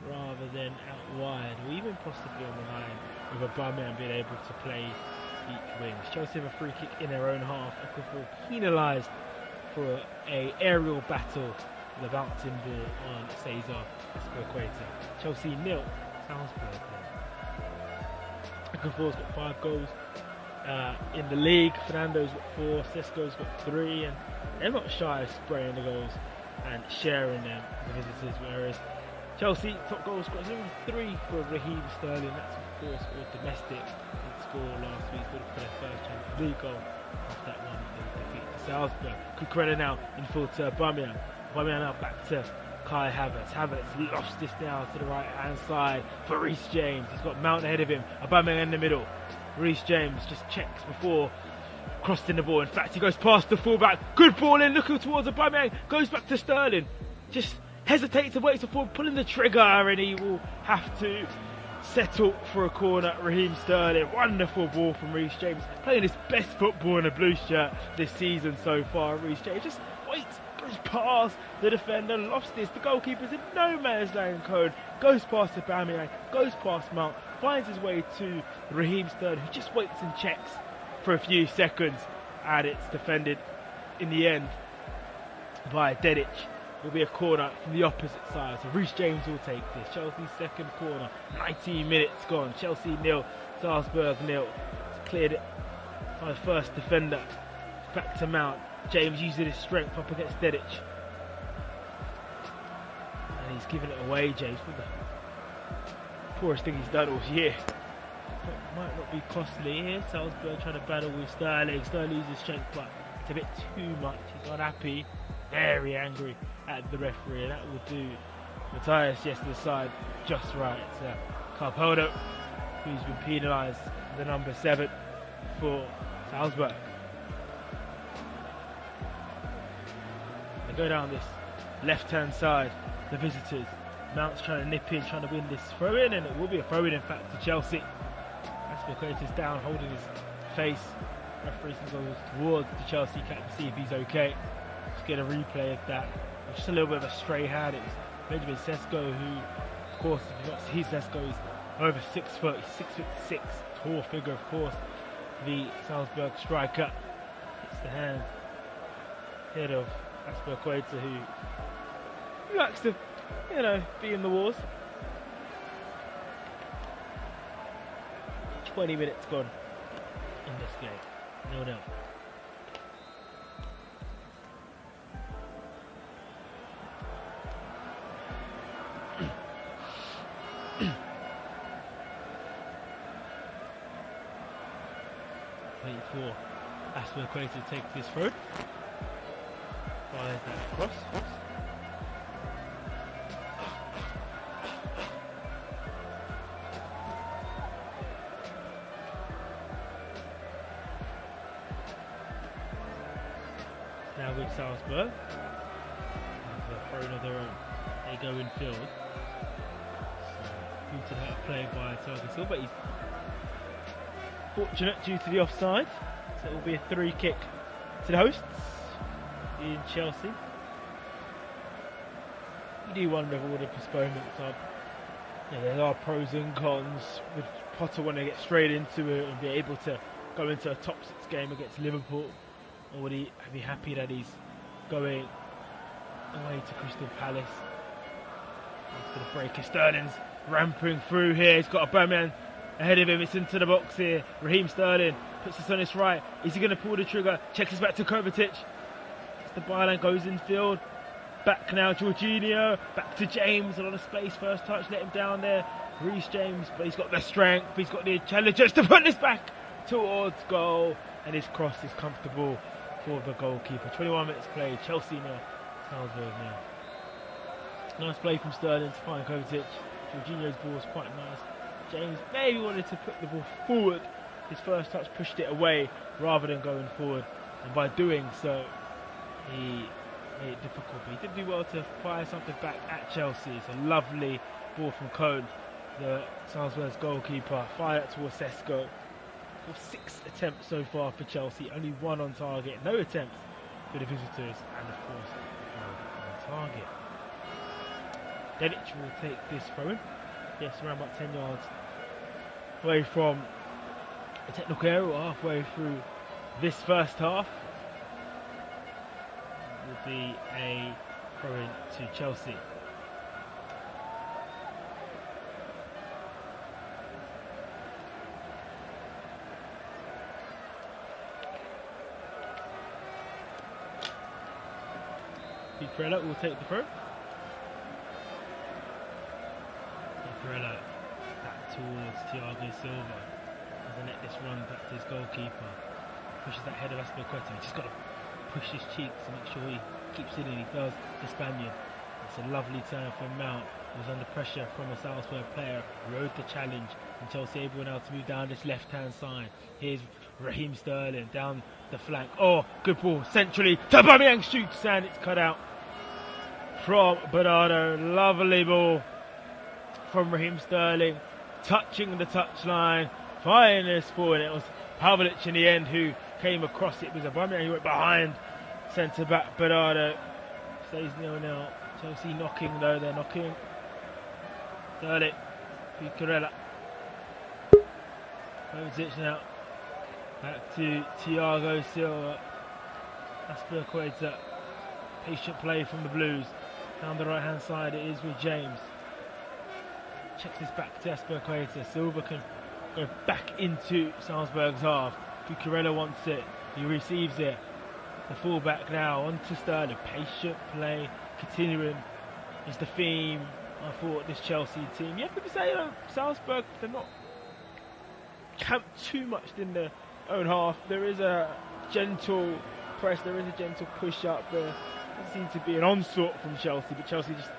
Speaker 5: rather than out wide, or even possibly on the line, with Aubameyang being able to play each wing. Chelsea have a free kick in their own half. Ecuador penalised for a aerial battle with a bouncing ball on Cesar Azpilicueta. Chelsea 0, Salzburg 0. Ecuador's got 5 goals in the league. Fernando's got 4, Sesko's got 3, and they're not shy of spraying the goals and sharing them with the visitors, whereas Chelsea, top goal scorer, only 3 for Raheem Sterling. That's of course all domestic. He scored last week for their first Champions League goal after that one they defeated Salzburg. Cucurella now in full to Aubameyang. Aubameyang now back to Kai Havertz. Havertz lost this now to the right hand side for Reece James. He's got Mount ahead of him. Aubameyang in the middle. Reece James just checks before crossing the ball. In fact, he goes past the fullback. Good ball in, looking towards Aubameyang. Goes back to Sterling. Just hesitates and waits before pulling the trigger, and he will have to settle for a corner. Raheem Sterling, wonderful ball from Reece James, playing his best football in a blue shirt this season so far. Reece James just waits, goes past the defender, lost this. The goalkeeper's in no man's land code, goes past Aubameyang, goes past Mount, finds his way to Raheem Sterling, who just waits and checks for a few seconds, and it's defended in the end by Dedic. Will be a corner from the opposite side, so Reece James will take this. Chelsea's second corner, 19 minutes gone. Chelsea 0, Salzburg 0. It's cleared it by the first defender. Back to Mount. James using his strength up against Dedic. And he's giving it away, James, for the poorest thing he's done all year. It might not be costly here. Salzburg trying to battle with Sterling. Sterling loses strength, but it's a bit too much. He's not happy, very angry at the referee, and that will do Matthias Jesse's side just right. Carpeldo, who's been penalised, the number 7 for Salzburg. They go down this left-hand side, the visitors. Mount's trying to nip in, trying to win this throw-in, and it will be a throw-in in fact to Chelsea. Azpilicueta's down, holding his face. Referee goes towards the Chelsea captain to see if he's okay. Let's get a replay of that. Just a little bit of a stray hand. It was Benjamin Sesko, who, of course, if you not see Sesko, is over 6 foot. He's 6'6", tall figure, of course. The Salzburg striker. It's the hand head of Azpilicueta, who likes to, be in the wars. 20 minutes gone in this game. 0-0. Waiting for Azpilicueta to take this through. Fires that across. Now with Salzburg, they're throwing of their own. They go in field. So, booted out play by Thiago Silva, but he's fortunate due to the offside. So it will be a 3 kick to the hosts in Chelsea. You do wonder if all the postponements are, there are pros and cons. Would Potter want to get straight into it and be able to go into a top 6 game against Liverpool, or would he be happy that he's going away to Crystal Palace? After the break, Sterling's ramping through here. He's got Aubameyang ahead of him. It's into the box here. Raheem Sterling puts this on his right. Is he going to pull the trigger? Checks his back to Kovacic. It's the byline, goes in field. Back now, Jorginho. Back to James. A lot of space. First touch, let him down there. Reece James, but he's got the strength. He's got the challenge just to put this back towards goal. And his cross is comfortable for the goalkeeper. 21 minutes played. Chelsea now. Salzburg now. Nice play from Sterling to find Kovacic. Jorginho's ball was quite nice. James maybe wanted to put the ball forward. His first touch pushed it away rather than going forward. And by doing so, he made it difficult. But he did do well to fire something back at Chelsea. It's a lovely ball from Cohn, the Salzburg's goalkeeper. Fired it towards Sesko. 6 attempts so far for Chelsea. Only 1 on target. No attempts for the visitors. And of course, 1 on target. Dedic will take this throw in. Yes, around about 10 yards away from a technical error, halfway through this first half. It will be a throw in to Chelsea. Cucurella will take the throw. Cucurella back towards Thiago Silva. Doesn't let this run back to his goalkeeper. Pushes that head of Azpilicueta. He's just got to push his cheeks to make sure he keeps it in. He does, the Spaniard. It's a lovely turn from Mount. He was under pressure from a Salzburg player. Rode the challenge. And Chelsea able now to move down this left-hand side. Here's Raheem Sterling down the flank. Oh, good ball. Centrally. Aubameyang shoots and it's cut out from Bernardo. Lovely ball from Raheem Sterling. Touching the touchline. Finest ball. And it was Pavlic in the end who came across it. It was Aubameyang who went behind centre-back Bernardo. Stays 0-0. Chelsea knocking though. They're knocking. Sterling. Cucurella. Kovacic now. Back to Thiago Silva. Azpilicueta. Patient play from the Blues. Down the right hand side it is with James. Checks this back to Azpilicueta. Silva can go back into Salzburg's half. Cucurella wants it. He receives it. The fullback now on to Sterling. Patient play. Continuing is the theme. I thought this Chelsea team. You have to say, Salzburg, they're not camped too much in their own half. There is a gentle press. There is a gentle push up. There doesn't seem to be an onslaught from Chelsea, but Chelsea just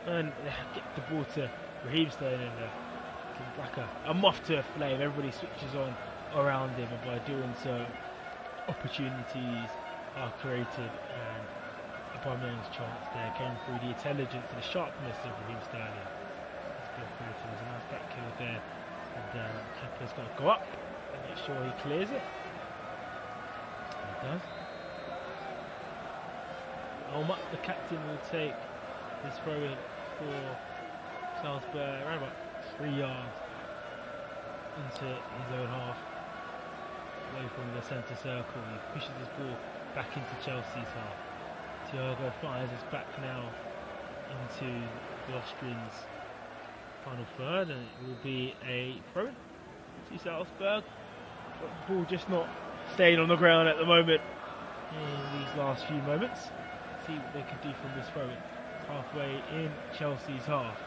Speaker 5: get the ball to Raheem Sterling and like a moth to a flame. Everybody switches on around him, and by doing so, opportunities are created. And Aubameyang's chance there came through the intelligence and the sharpness of Raheem Sterling. There's a nice back kill there, and Kepa's got to go up and make sure he clears it. And he does. Olma, the captain, will take this throw in for Salzburg around about 3 yards into his own half, away from the centre circle. He pushes his ball back into Chelsea's half. Thiago fires us back now into the Austrians' final third, and it will be a throw-in to Salzburg. The ball just not staying on the ground at the moment in these last few moments. See what they can do from this throw-in. Halfway in Chelsea's half.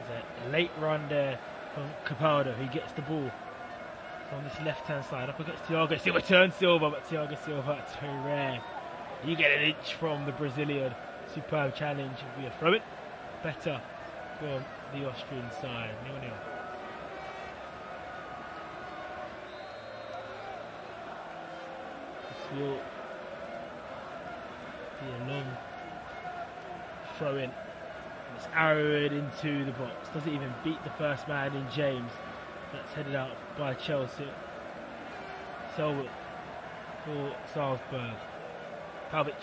Speaker 5: There's a late run there from Capaldo, who gets the ball on this left-hand side up against Thiago Silva. Turns Silva, but Thiago Silva too rare. You get an inch from the Brazilian. Superb challenge. Will be a throw-in. Better from the Austrian side. 0-0. This will be a long throw-in. It's arrowed into the box. Doesn't even beat the first man in James. That's headed out by Chelsea. Selwood for Salzburg. Pavlic.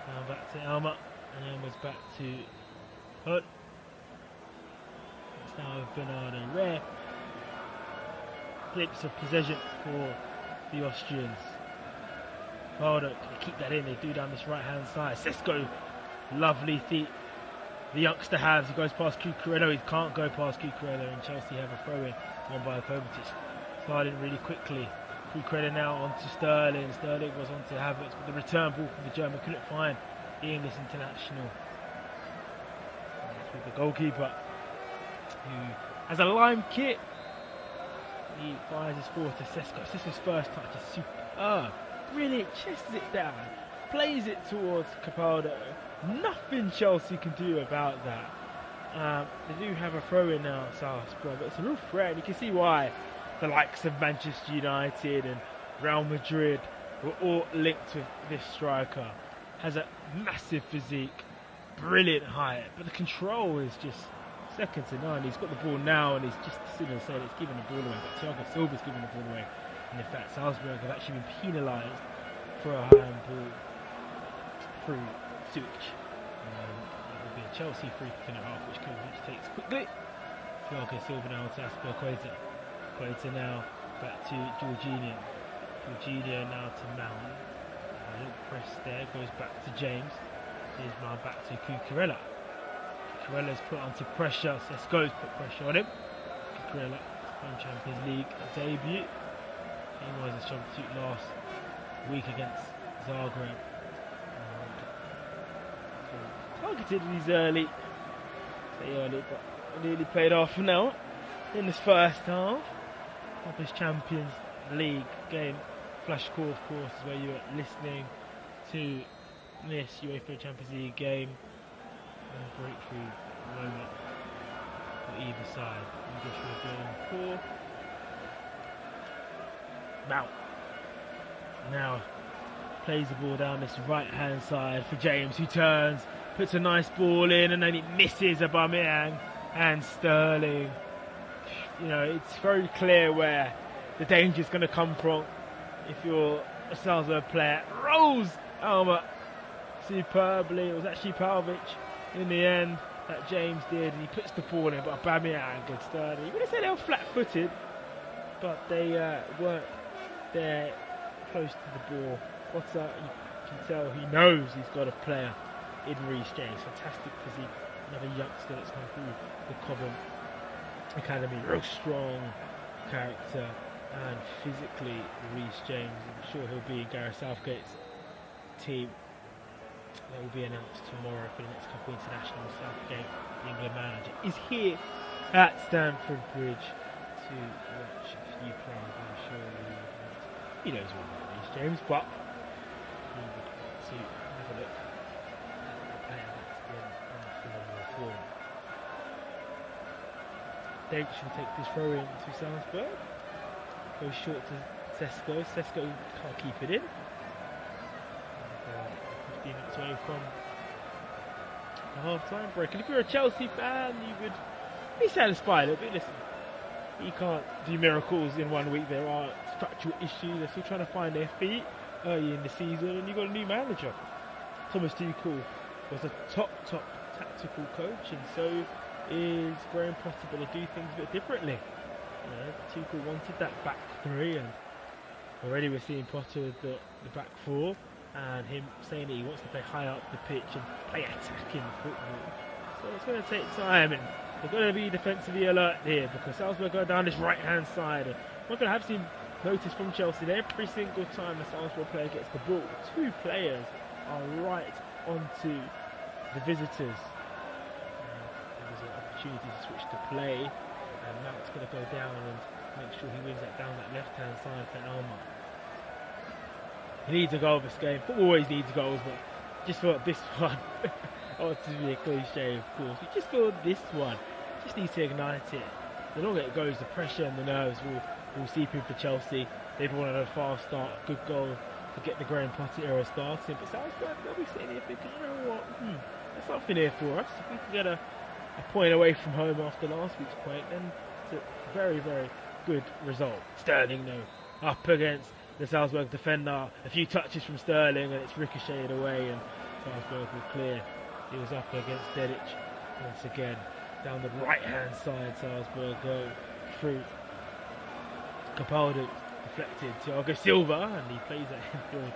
Speaker 5: Now back to Elma, and Elma's back to Hutt. It's now Bernardo. Rare glimpse of possession for the Austrians. Porto, they keep that in, they do down this right hand side. Sesko, lovely feet the youngster has. He goes past Cucurella, he can't go past Cucurella, and Chelsea have a throw in, won by Kovacic. Starting really quickly. Cucurella now onto Sterling. Sterling was onto Havertz, but the return ball from the German couldn't find the English international. With the goalkeeper, who has a lime kit. He fires his forward to Sesko. Sesko's first touch is superb. Brilliant, chests it down, plays it towards Capaldo. Nothing Chelsea can do about that. They do have a throw in now, Salzburg, but it's a real threat, and you can see why the likes of Manchester United and Real Madrid were all linked with this striker. Has a massive physique, brilliant height, but the control is just second to none. He's got the ball now, and he's just, as soon as I said, it's giving the ball away, but Thiago Silva's giving the ball away. And in fact, Salzburg have actually been penalised for a handball through Such. It will be a Chelsea free kick and a half, which Kovacic takes quickly. Thiago Silva now to Aspilicueta. Queta now back to Jorginho. Jorginho now to Mount. A little press there, goes back to James. Here's now back to Cucurella. Cucurella's put onto pressure. Sesko's put pressure on him. Cucurella on Champions League debut. He was a substitute last week against Zagreb. Targeted these early, but nearly played off now in this first half of this Champions League game. Flash call, of course, is where you're listening to this UEFA Champions League game. A breakthrough moment for either side. English will go for Mount. Now plays the ball down this right hand side for James, who turns, puts a nice ball in, and then it misses Aubameyang and Sterling. You know, it's very clear where the danger is going to come from if you're a Salzburg player. Rolls Alma superbly. It was actually Pavlovic in the end that James did, and he puts the ball in, but Aubameyang and Sterling, you would have said they were flat-footed, but they weren't there close to the ball. Potter, you can tell he knows he's got a player in Reece James. Fantastic physique, another youngster that's come through the Cobham Academy. Real strong character, and physically Reece James, I'm sure he'll be in Gareth Southgate's team that will be announced tomorrow for the next couple of internationals. Southgate, the England manager, is here at Stamford Bridge to watch a few players. I'm sure he knows all about Reece James, but he would like to have a look at the player that's been on phenomenal form. Davis will take this throw in to Salzburg. Goes short to Sesko. Sesko can't keep it in. And, 15 minutes away from the half-time break. And if you're a Chelsea fan, you would be satisfied a little bit. Listen, you can't do miracles in 1 week. There are structural issues. They're still trying to find their feet early in the season, and you've got a new manager. Thomas Tuchel was a top tactical coach, and so is Graham Potter, but they do things a bit differently. You know, Tuchel wanted that back three, and already we're seeing Potter with the back four, and him saying that he wants to play high up the pitch and play attacking football. So it's going to take time, and they're going to be defensively alert here, because Salzburg go down this right hand side. And we're going to have seen notice from Chelsea that every single time a Salzburg player gets the ball, two players are right onto the visitors. There's an opportunity to switch to play, and Mount's going to go down and make sure he wins that down that left hand side for Alma. He needs a goal this game. Football always needs goals, but just for this one, oh, to be a cliche, of course, but just for this one, just needs to ignite it. The longer it goes, the pressure and the nerves will seep in for Chelsea. They've wanted a fast start, a good goal to get the Graham Potter era started, but Salzburg, they'll be sitting here thinking, you know what, there's something here for us. If we can get a point away from home after last week's point, then it's a very, very good result. Sterling, though, up against the Salzburg defender. A few touches from Sterling, and it's ricocheted away, and Salzburg will clear. He was up against Dedic once again. Down the right-hand side, Salzburg go through. Capaldo deflected. Thiago Silva, and he plays that infield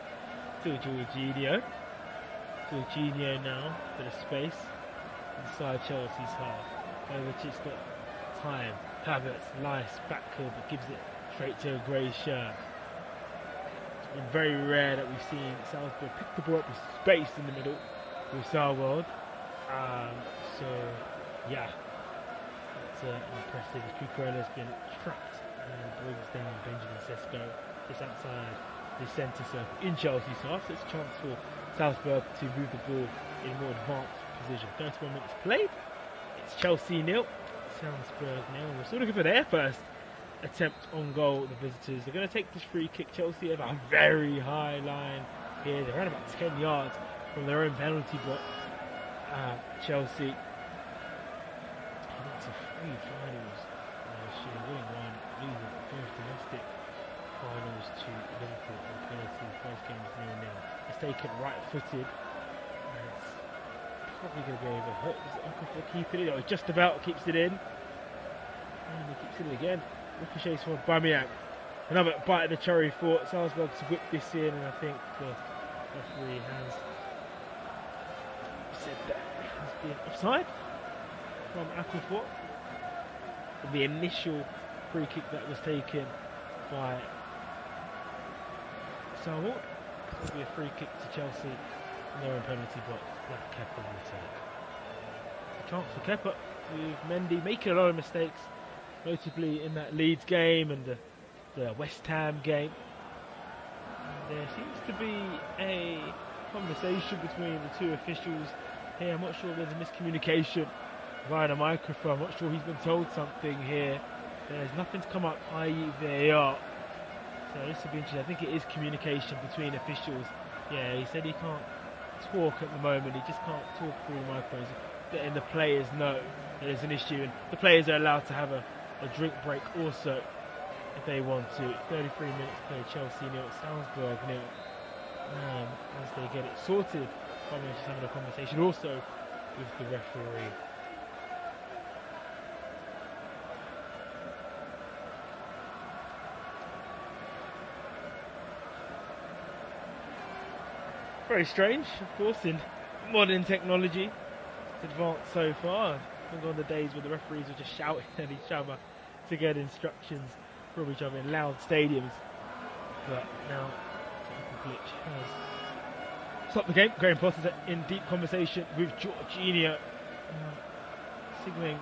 Speaker 5: to Jorginho. Jorginho now for the space inside Chelsea's half. Ovechic's got time. Havertz, nice backheel, but gives it straight to a grey shirt. It's been very rare that we've seen Salzburg pick the ball up with space in the middle with Salzburg. So, yeah, it's impressive. Cucurella's been trapped and brings down Benjamin Sesko just outside the centre circle in Chelsea's half. So it's a chance for Salzburg to move the ball in a more advanced position. 31 minutes played. It's Chelsea 0, Salzburg 0. We're still looking for their first attempt on goal, the visitors. They're going to take this free kick. Chelsea have a very high line here. They're around about 10 yards from their own penalty box. Chelsea into 3 finals last year, winning 1, losing both domestic finals to Liverpool on penalty. First game was 0-0. It's taken right-footed. It's probably going to go over hook. Is it Uncle for keeping it? Oh, he just about keeps it in. And he keeps it in again. Ricochets from Aubameyang. Another bite of the cherry for Salzburg to whip this in, and I think the referee has said that it has been offside from Aquafor. The initial free kick that was taken by Salzburg. It will be a free kick to Chelsea in their own penalty box. That Kepa will take. A chance for Kepa with Mendy making a lot of mistakes, notably in that Leeds game and the West Ham game. And there seems to be a conversation between the two officials here. I'm not sure if there's a miscommunication via the microphone. I'm not sure he's been told something here. There's nothing to come up, i.e. VAR. So this will be interesting. I think it is communication between officials. Yeah, he said he can't talk at the moment. He just can't talk through the microphones. And the players know that there's an issue, and the players are allowed to have a drink break also if they want to. 33 minutes played. Chelsea 0, Salzburg 0. As they get it sorted, probably just having a conversation also with the referee. Very strange, of course, in modern technology. It's advanced so far. I think on the days where the referees were just shouting at each other to get instructions from each other in loud stadiums. But now, technical glitch has stopped the game. Graham Potter's in deep conversation with Jorginho, signalling,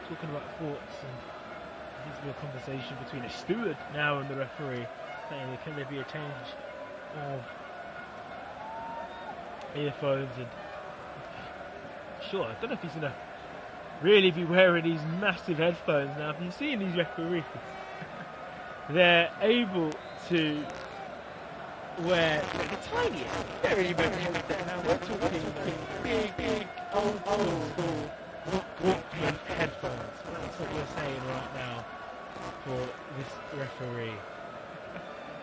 Speaker 5: talking about thoughts, and there seems to be a conversation between a steward now and the referee, saying, can there be a change of earphones? And sure, I don't know if he's gonna really be wearing these massive headphones now. If you've seen these referees, they're able to wear the tiniest, very headset. Now we're talking big, old school Walkman headphones. That's what we're saying right now for this referee.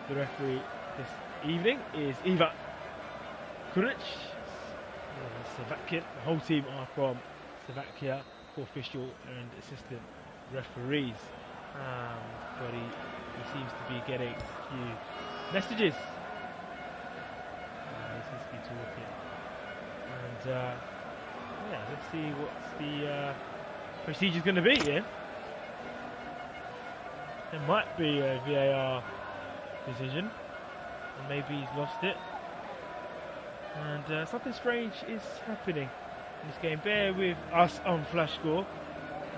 Speaker 5: The referee this evening is Iva Kuric, Slovakian. The whole team are from Slovakia, official and assistant referees. But he seems to be getting a few messages. He seems to be talking. And let's see what the procedure's going to be here. There might be a VAR decision, and maybe he's lost it. And something strange is happening in this game. Bear with us on Flash Score,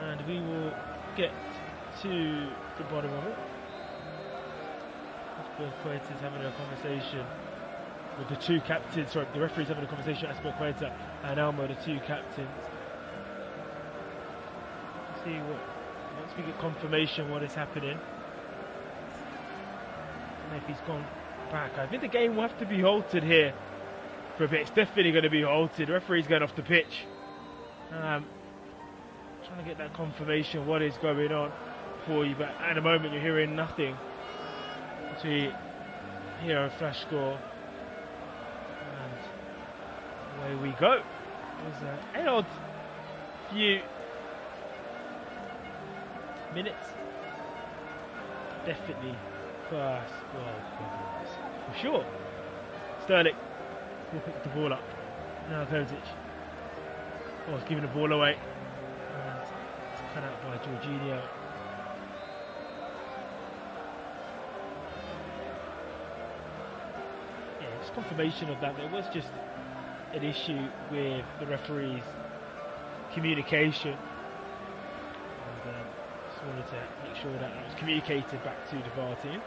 Speaker 5: and we will get to the bottom of it. Queta's having a conversation with the two captains. Sorry, the referee's having a conversation with Asper Queta and Elmo, the two captains. Let's see once we get confirmation what is happening. And if he's gone back, I think the game will have to be halted here for a bit. It's definitely going to be halted. The referee's going off the pitch. Trying to get that confirmation what is going on for you, but at the moment you're hearing nothing. So we hear a Flash Score, and away we go. It was an odd few minutes. Definitely first world problems, for sure. Sterling will pick the ball up. Now Kovacic. Oh, he's giving the ball away. And it's cut out by Jorginho. Yeah, it's confirmation of that. There was just an issue with the referee's communication. And just wanted to make sure that was communicated back to the VAR team.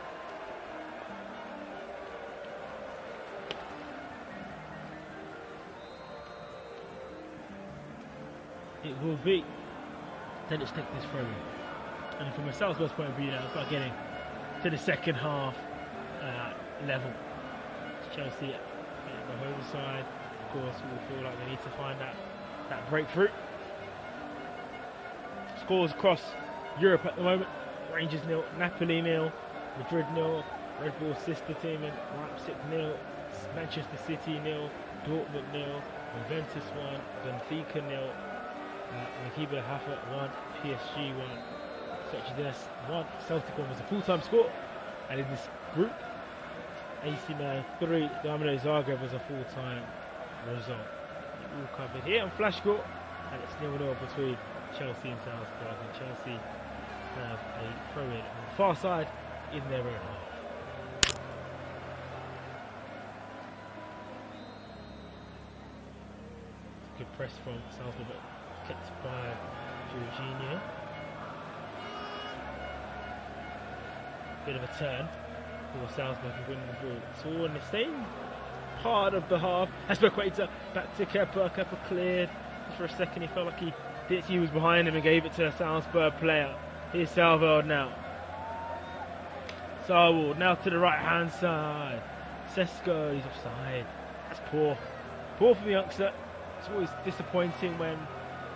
Speaker 5: It will be. Then let's take this throw in. And from a Salzburg's point of view now, it's about getting to the second half level. Chelsea at the home side, of course, will feel like they need to find that breakthrough. Scores across Europe at the moment: Rangers 0, Napoli 0, Madrid 0, Red Bull sister team in Leipzig 0, Manchester City 0, Dortmund 0, Juventus 1, Benfica 0. Maccabi Haifa 1, PSG 1, Such 1. Celtic 1 was a full-time score, and in this group, AC Milan 3, Dinamo Zagreb was a full-time result. All covered here on Flash Score, and it's 0-0 between Chelsea and Salzburg, and Chelsea have a throw-in on the far side in their own half. Good press from Salzburg, but kept by Jorginho. Bit of a turn for Salzburg and winning the ball. It's all in the same part of the half. Azpilicueta back to Kepa. Kepa cleared. Just for a second he felt like he was behind him and gave it to a Salzburg player. Here's Salvador now. Salvador now to the right hand side. Sesko, he's offside. That's poor. Poor from the youngster. It's always disappointing when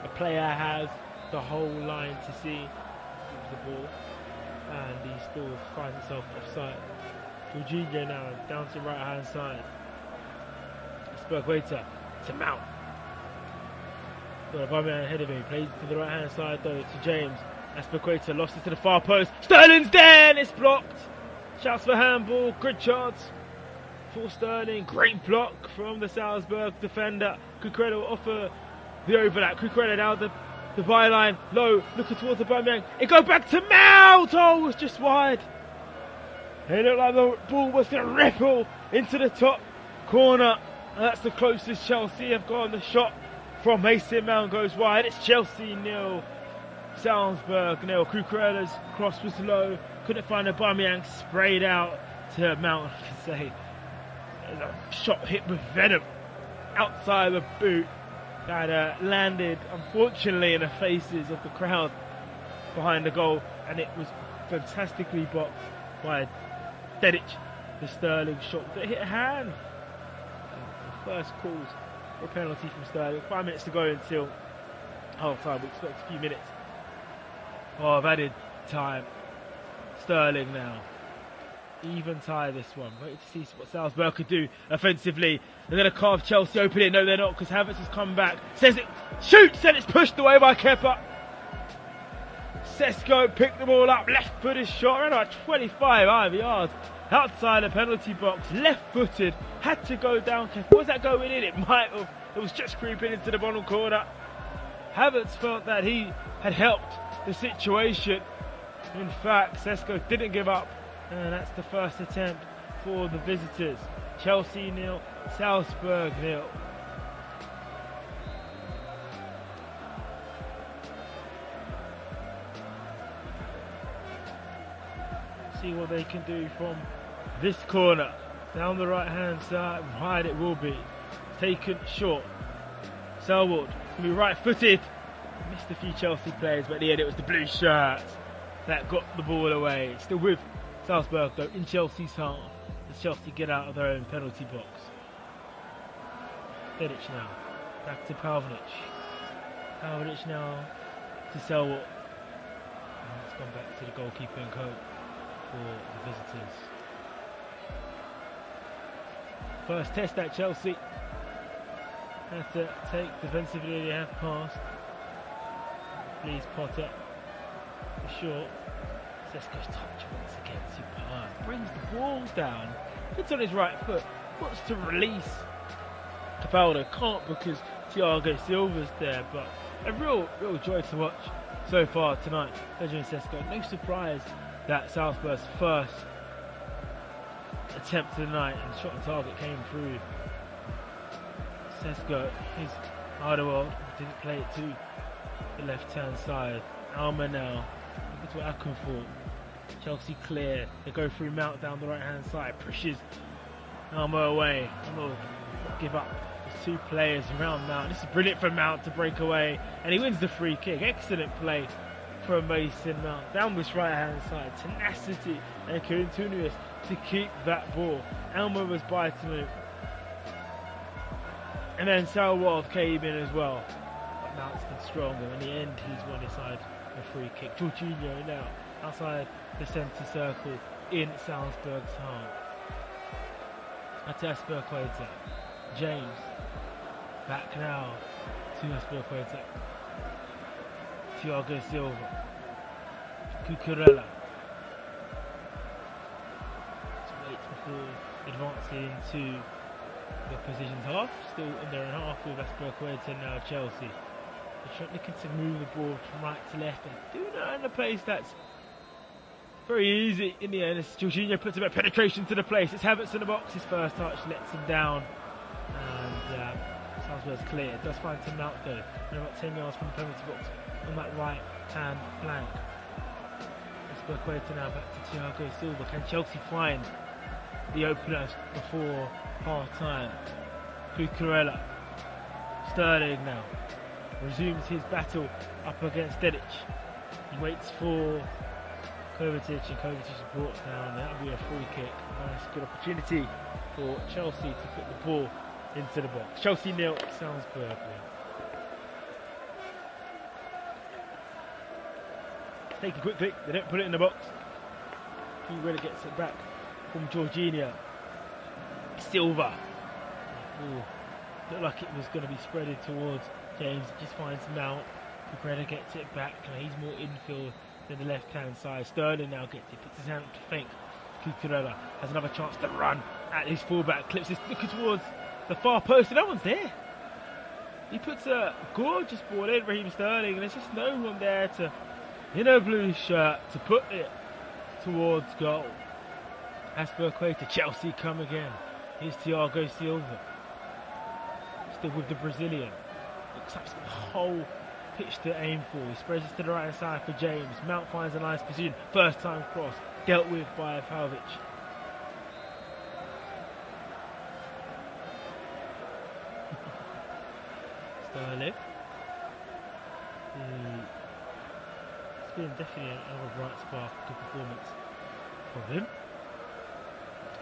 Speaker 5: a player has the whole line to see with the ball and he still finds himself offside. Jorginho now down to right hand side. Azpilicueta to Mount. Got Aubameyang ahead of him. Plays to the right hand side though to James. Azpilicueta lost it to the far post. Sterling's there and it's blocked. Shouts for handball. Good chance for Sterling. Great block from the Salzburg defender. Cucurella offer the overlap. Cucurella now the byline. Low. Looking towards the Aubameyang. It goes back to Mount. Oh, it was just wide. It looked like the ball was going to ripple into the top corner. And that's the closest Chelsea have gone. The shot from Mason Mount goes wide. It's Chelsea 0. Salzburg 0. Cucurella's cross was low. Couldn't find Aubameyang. Sprayed out to Mount. I can say a shot hit with venom outside the boot that landed unfortunately in the faces of the crowd behind the goal, and it was fantastically blocked by Dedic. The Sterling shot that hit a hand. The first calls for a penalty from Sterling. 5 minutes to go until half time. We expect a few minutes of added time. Sterling now. Even tie this one. Wait to see what Salzburg could do offensively. They're going to carve Chelsea open here. No, they're not, because Havertz has come back. Says it shoots and it's pushed away by Kepa. Sesko picked them all up. Left-footed shot around about 25 yards outside the penalty box. Left-footed. Had to go down. Kepa. Was that going in? It might have. It was just creeping into the bottom corner. Havertz felt that he had helped the situation. In fact, Sesko didn't give up. And that's the first attempt for the visitors. Chelsea 0, Salzburg 0. See what they can do from this corner. Down the right hand side, wide it will be. Taken short. Selwood can be right footed. Missed a few Chelsea players, but at the end it was the blue shirts that got the ball away. Still with Salzburg though in Chelsea's half as Chelsea get out of their own penalty box. Dedic now back to Pavlic. Pavlic now to Selwood. And it's gone back to the goalkeeper and coach for the visitors. First test at Chelsea. Had to take defensively they have passed. Please Potter. For short. Sesko's touch once again, superb. Brings the ball down. Puts on his right foot. Wants to release. Capaldo can't because Thiago Silva's there, but a real joy to watch so far tonight. Benjamin Sesko, no surprise that Salzburg's first attempt of the night and shot on target came through. Sesko, his harder world, didn't play it to the left hand side. Alma now, look at what Akinfor. Chelsea clear, they go through Mount down the right hand side, pushes Alma away, and will give up. There's two players around Mount. This is brilliant for Mount to break away, and he wins the free kick. Excellent play from Mason Mount down this right hand side. Tenacity and continuous to keep that ball. Alma was biting it, and then Salwald came in as well. But Mount's been stronger. In the end, he's won inside a free kick. Jorginho now outside the centre circle in Salzburg's heart. Asperqueta. James. Back now to Asperqueta. Thiago Silva. Cucurella. Wait before advancing into the opposition's half. Still in their own half with Asperqueta now Chelsea. They're looking to move the ball from right to left and do that in a pace that's very easy in the end. As Jorginho puts a bit of penetration to the place. It's Havertz in the box. His first touch lets him down. And Salzburg's clear. It does find Tim Mount though. They're about 10 yards from the penalty box on that right hand flank. Asperqueta now back to Thiago Silva. Can Chelsea find the openers before half time? Cucurella. Sterling now resumes his battle up against Dedic. He waits for Kovacic, and Kovacic is brought down. That'll be a free kick. Nice, good opportunity for Chelsea to put the ball into the box. Chelsea 0, Salzburg 1. Take it quickly, they don't put it in the box. Cucurella gets it back from Jorginho. Silva. Ooh, looked like it was going to be spreaded towards James. Just finds Mount. Cucurella gets it back. He's more infield than the left hand side. Sterling now gets it, puts his hand to feint. Cucurella has another chance to run at his fullback, clips this looking towards the far post, and no one's there. He puts a gorgeous ball in, Raheem Sterling, and there's just no one there to, in a blue shirt, to put it towards goal. Asperqueta, Chelsea come again. Here's Thiago Silva, still with the Brazilian. Looks like he's got the whole pitch to aim for. He spreads it to the right hand side for James. Mount finds a nice position. First time cross dealt with by Pulisic. Sterling. It's been definitely another bright spark. Good performance from him.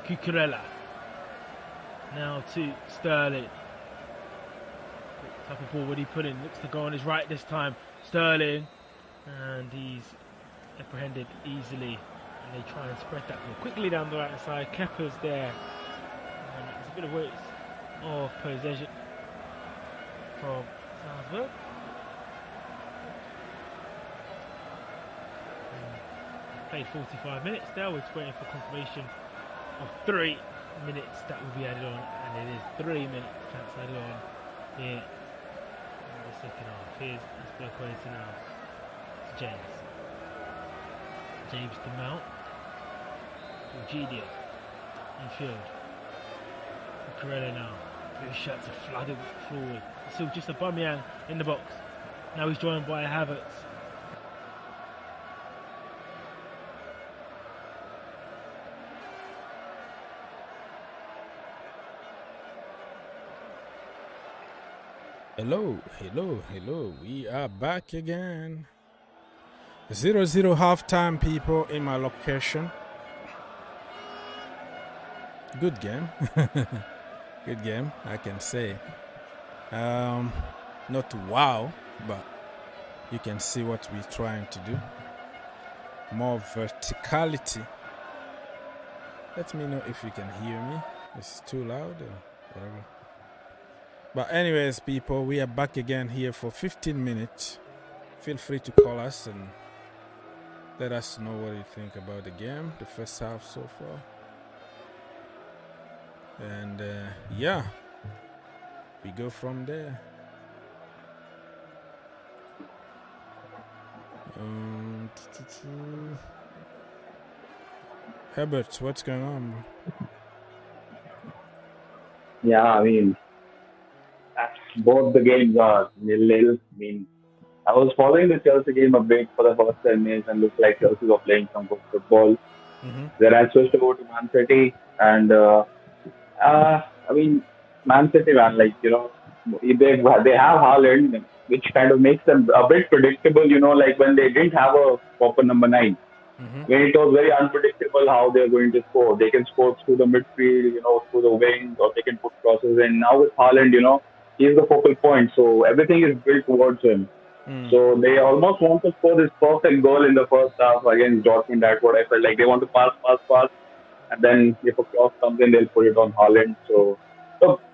Speaker 5: Cucurella. Now to Sterling. Type of ball would he put in? Looks to go on his right this time. Sterling, and he's apprehended easily, and they try and spread that ball quickly down the right hand side. Kepa's there, and it's a bit of waste of possession from Salzburg. Played 45 minutes now. We're just waiting for confirmation of 3 minutes that will be added on, and it is 3 minutes that's added on here. Second half. Here's Asperqueta now to James. James to Mount. Jorginho infield. Cucurella now. Blue shirts are flooded forward. Still just a Aubameyang in the box. Now he's joined by Havertz.
Speaker 22: Hello. We are back again. 0-0 halftime, people, in my location. Good game. Good game, I can say. Not wow, but you can see what we're trying to do. More verticality. Let me know if you can hear me. It's too loud or whatever. But anyways, people, we are back again here for 15 minutes. Feel free to call us and let us know what you think about the game, the first half so far. And yeah, we go from there. Herbert, what's going on, bro?
Speaker 14: Yeah, I mean, both the games are 0-0. I mean, I was following the Chelsea game a bit for the first 10 minutes and looked like Chelsea were playing some good football. Then I switched over to Man City, and I mean, Man City, man, like, you know, they have Haaland, which kind of makes them a bit predictable, you know, like when they didn't have a proper number 9. When it was very unpredictable how they're going to score. They can score through the midfield, you know, through the wings, or they can put crosses in. Now with Haaland, you know, he's the focal point, so everything is built towards him. So they almost want to score this perfect goal in the first half against Dortmund. That's what I felt like. They want to pass, and then if a cross comes in, they'll put it on Haaland. So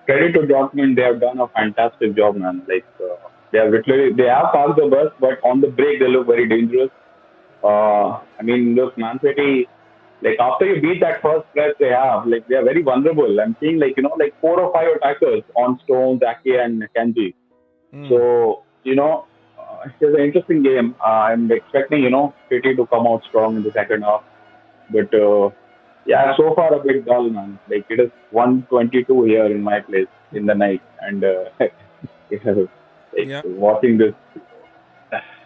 Speaker 14: credit to Dortmund, they have done a fantastic job, man. Like they have passed the bus, but on the break they look very dangerous. I mean, look, Man City, like after you beat that first press they have, like they are very vulnerable. I'm seeing like, you know, like 4 or 5 attackers on Stones, Ake and Kanji. So, you know, it's an interesting game. I'm expecting, you know, City to come out strong in the second half. But yeah, so far a bit dull, man. Like it is 1:22 here in my place in the night, and watching this,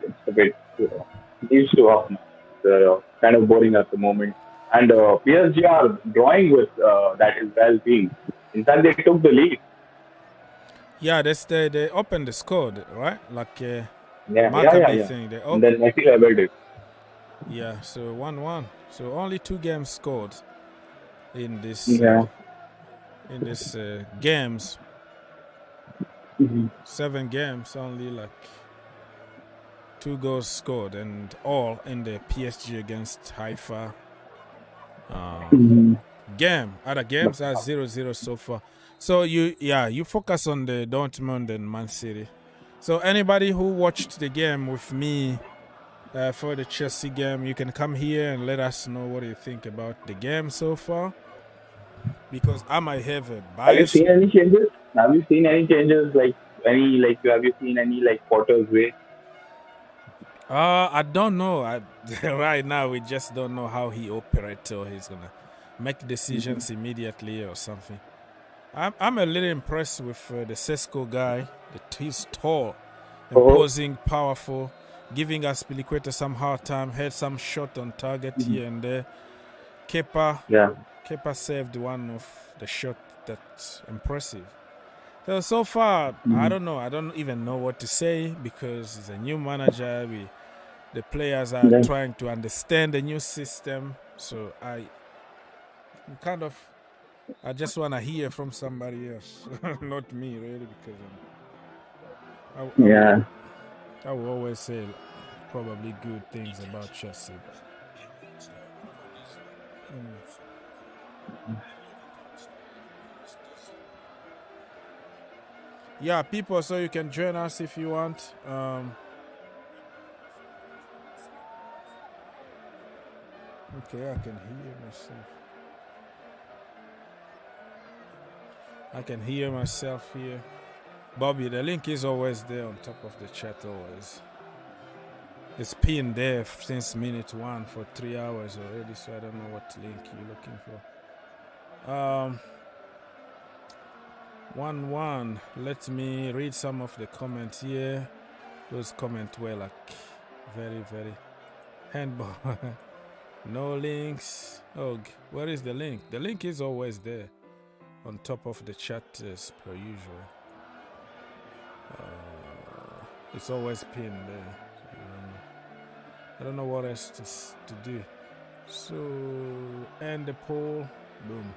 Speaker 14: it's a bit, you know, leaves to off now. It's kind of boring at the moment. And PSG are drawing with that Israel team. In fact, they took the lead.
Speaker 22: Yeah, they opened the score, right? Like
Speaker 14: Yeah.
Speaker 22: thing. They
Speaker 14: and then Messi leveled it.
Speaker 22: Yeah, so 1-1. So only 2 games scored in this games. 7 games, only like 2 goals scored, and all in the PSG against Haifa game. Other games are 0-0 so far. So you focus on the Dortmund and Man City. So anybody who watched the game with me for the Chelsea game, you can come here and let us know what you think about the game so far. Because I might have a bias.
Speaker 14: Have you seen any changes? Have you seen any changes? Have you seen any Porto's way?
Speaker 22: I don't know. Right now we just don't know how he operates, or he's gonna make decisions immediately or something. I'm a little impressed with the Sesko guy. He's tall, imposing, powerful, giving us Piliqueta some hard time. Had some shot on target here and there. Kepa saved one of the shot that's impressive. So far, I don't know. I don't even know what to say because he's a new manager. The players are trying to understand the new system. So I just want to hear from somebody else, not me, really, because I will always say probably good things about Chelsea. Yeah, people, so you can join us if you want. Okay, I can hear myself. I can hear myself here. Bobby, the link is always there on top of the chat, always. It's pinned there since minute 1 for 3 hours already, so I don't know what link you're looking for. 1-1. Let me read some of the comments here. Those comments were like very, very handball. No links. Oh, where is the link? The link is always there on top of the chat as per usual. It's always pinned there. I don't know what else to do. So, end the poll. Boom.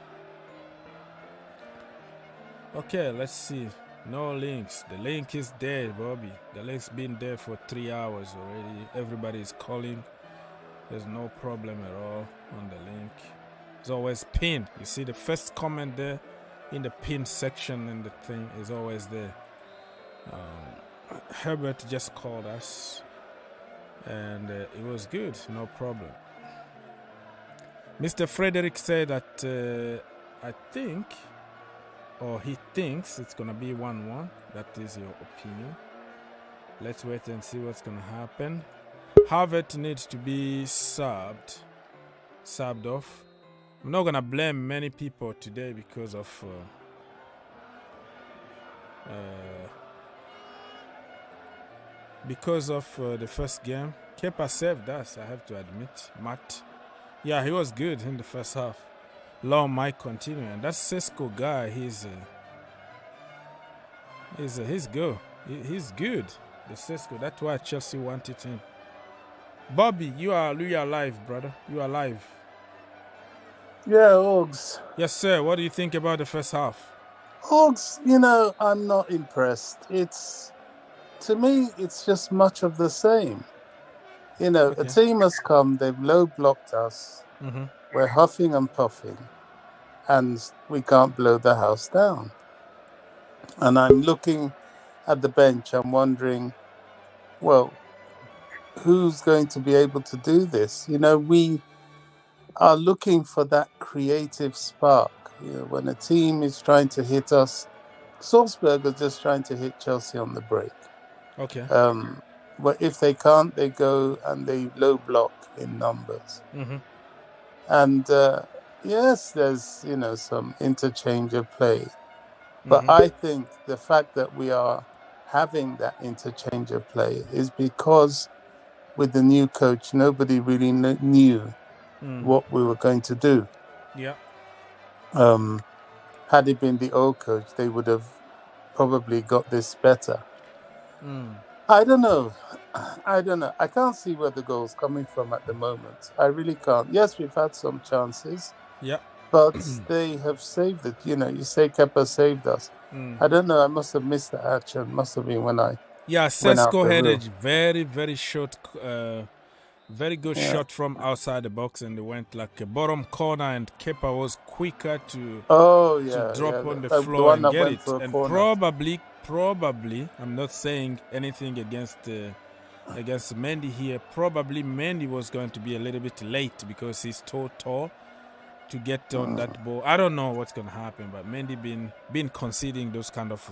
Speaker 22: Okay, let's see. No links. The link is there, Bobby. The link's been there for 3 hours already. Everybody is calling. There's no problem at all on the link. It's always pinned. You see the first comment there? in the pin section, and the thing is always there. Herbert just called us, and it was good, no problem. Mr. Frederick said that I think, or he thinks it's going to be 1-1. That is your opinion. Let's wait and see what's going to happen. Harvard needs to be subbed off. I'm not going to blame many people today because of the first game. Kepa saved us, I have to admit. Matt, yeah, he was good in the first half. Long might continue, and that Sesko guy, he's good. He's good. The Sesko. That's why Chelsea wanted him. Bobby, you are live, brother. You are live.
Speaker 8: Yeah, Ogs.
Speaker 22: Yes, sir. What do you think about the first half?
Speaker 8: Ogs, I'm not impressed. To me, it's just much of the same. A team has come, they've low blocked us.
Speaker 22: Mm-hmm.
Speaker 8: We're huffing and puffing, and we can't blow the house down. And I'm looking at the bench, I'm wondering, well, who's going to be able to do this? We are looking for that creative spark. When a team is trying to hit us, Salzburg are just trying to hit Chelsea on the break.
Speaker 22: Okay.
Speaker 8: But if they can't, they go and they low block in numbers.
Speaker 22: Mm-hmm.
Speaker 8: And yes, there's some interchange of play, but I think the fact that we are having that interchange of play is because with the new coach, nobody really knew what we were going to do.
Speaker 22: Yeah.
Speaker 8: Had it been the old coach, they would have probably got this better. I don't know. I can't see where the goal's coming from at the moment. I really can't. Yes, we've had some chances.
Speaker 22: Yeah.
Speaker 8: But they have saved it. You say Kepa saved us. I don't know. I must have missed the action. Must have been when I.
Speaker 22: Yeah, Sesko had a very, very short, very good shot from outside the box, and it went like a bottom corner, and Kepa was quicker to drop on the floor and get it. And probably, I'm not saying anything against Mendy here. Probably Mendy was going to be a little bit late because he's tall to get on that ball. I don't know what's going to happen, but Mendy been conceding those kind of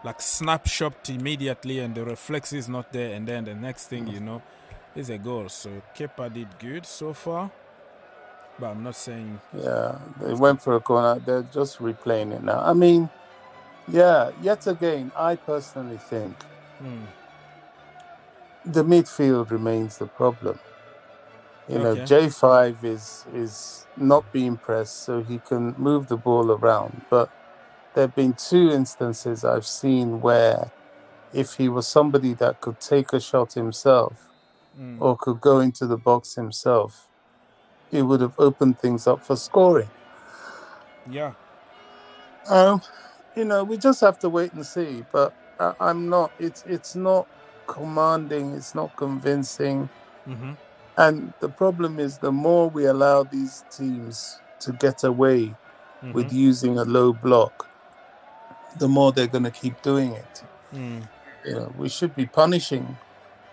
Speaker 22: like snapshot immediately, and the reflex is not there, and then the next thing you know is a goal. So Kepa did good so far, but I'm not saying.
Speaker 8: Yeah, they went for a corner. They're just replaying it now. I mean, yeah, yet again, I personally think the midfield remains the problem. J5 is not being pressed, so he can move the ball around. But there have been 2 instances I've seen where if he was somebody that could take a shot himself or could go into the box himself, it would have opened things up for scoring.
Speaker 22: Yeah.
Speaker 8: We just have to wait and see. But I'm not. It's not commanding. It's not convincing.
Speaker 22: Mm-hmm.
Speaker 8: And the problem is, the more we allow these teams to get away with using a low block, the more they're going to keep doing it. We should be punishing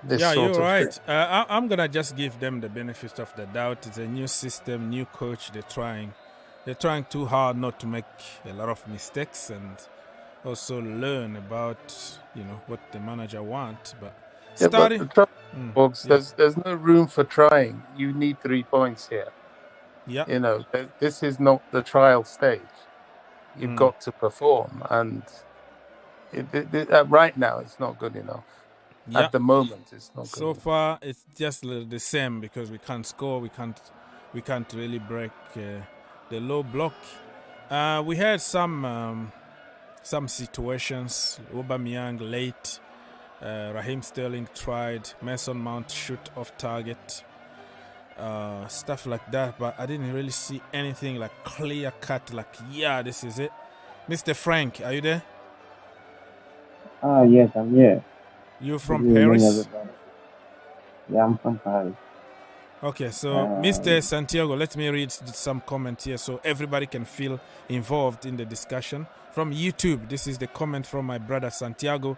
Speaker 8: this sort of thing.
Speaker 22: Yeah, you're right. I'm going to just give them the benefit of the doubt. It's a new system, new coach. They're trying too hard not to make a lot of mistakes and also learn about, what the manager wants. But starting...
Speaker 8: Folks, there's no room for trying. You need 3 points here.
Speaker 22: Yeah.
Speaker 8: This is not the trial stage. You've got to perform, and right now it's not good enough.
Speaker 22: Yeah.
Speaker 8: At the moment, it's not good
Speaker 22: so
Speaker 8: enough.
Speaker 22: far, it's just the same because we can't score. We can't really break the low block. We had some situations. Aubameyang late. Raheem Sterling tried. Mason Mount shoot off target. Stuff like that, but I didn't really see anything like clear cut, like, this is it. Mr. Frank, are you there?
Speaker 15: Yes, I'm here.
Speaker 22: You from Paris?
Speaker 15: Yeah, I'm from Paris.
Speaker 22: Okay, so Mr. Santiago, let me read some comments here so everybody can feel involved in the discussion. From YouTube, this is the comment from my brother Santiago.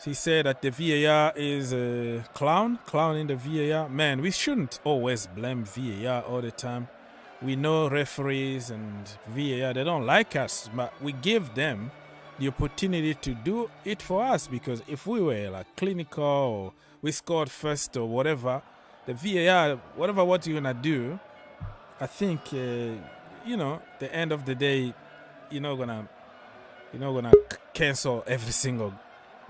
Speaker 22: He said that the VAR is a clown in the VAR. Man, we shouldn't always blame VAR all the time. We know referees and VAR, they don't like us, but we give them the opportunity to do it for us, because if we were like clinical or we scored first or whatever, the VAR, whatever what you're gonna do, I think the end of the day, you're not gonna cancel every single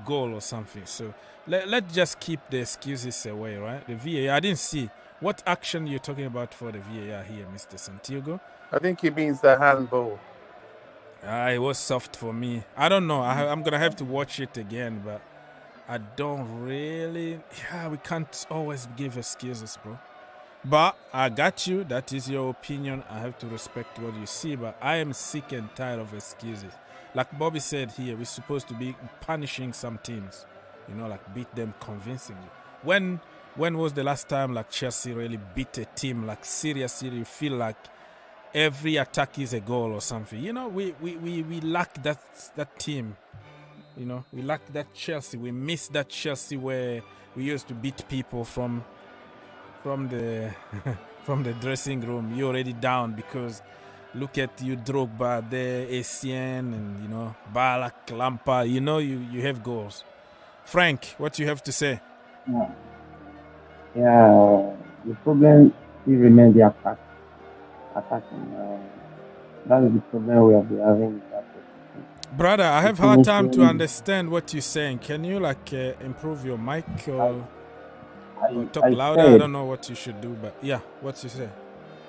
Speaker 22: goal or something. So let's just keep the excuses away, right? The VAR, I didn't see what action you're talking about for the VAR here, Mr. Santiago.
Speaker 8: I think he means the handball.
Speaker 22: It was soft for me. I don't know. I'm gonna have to watch it again, but I don't really. Yeah, we can't always give excuses, bro. But I got you. That is your opinion. I have to respect what you see. But I am sick and tired of excuses. Like Bobby said here, we're supposed to be punishing some teams. Like beat them convincingly. When was the last time like Chelsea really beat a team like seriously? You feel like every attack is a goal or something. We lack that team. We lack that Chelsea. We miss that Chelsea where we used to beat people from the from the dressing room. You're already down because look at you, Drogba there, ACN, and Balak, Lampa. You have goals. Frank, what you have to say?
Speaker 15: Yeah, the problem still remains the attacking. That is the problem we have been having.
Speaker 22: Brother, I have hard time to understand what you're saying. Can you improve your mic or talk louder? I don't know what you should do, but yeah, what you say?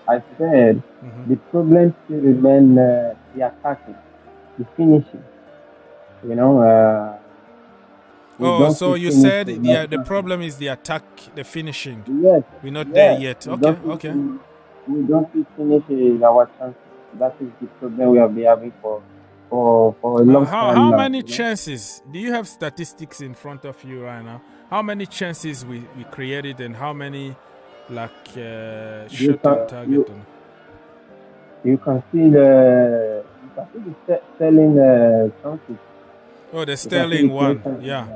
Speaker 15: I said the problem still remains the attacking, the finishing.
Speaker 22: So you said the problem is the attack, the finishing.
Speaker 15: Yes.
Speaker 22: We're not there yet. Okay.
Speaker 15: We don't finish our chances. That is the problem we have been having for a long time.
Speaker 22: How many chances? Do you have statistics in front of you right now? How many chances we created and how many shot on target?
Speaker 15: You can see the Sterling chances.
Speaker 22: Oh, the Sterling one, yeah.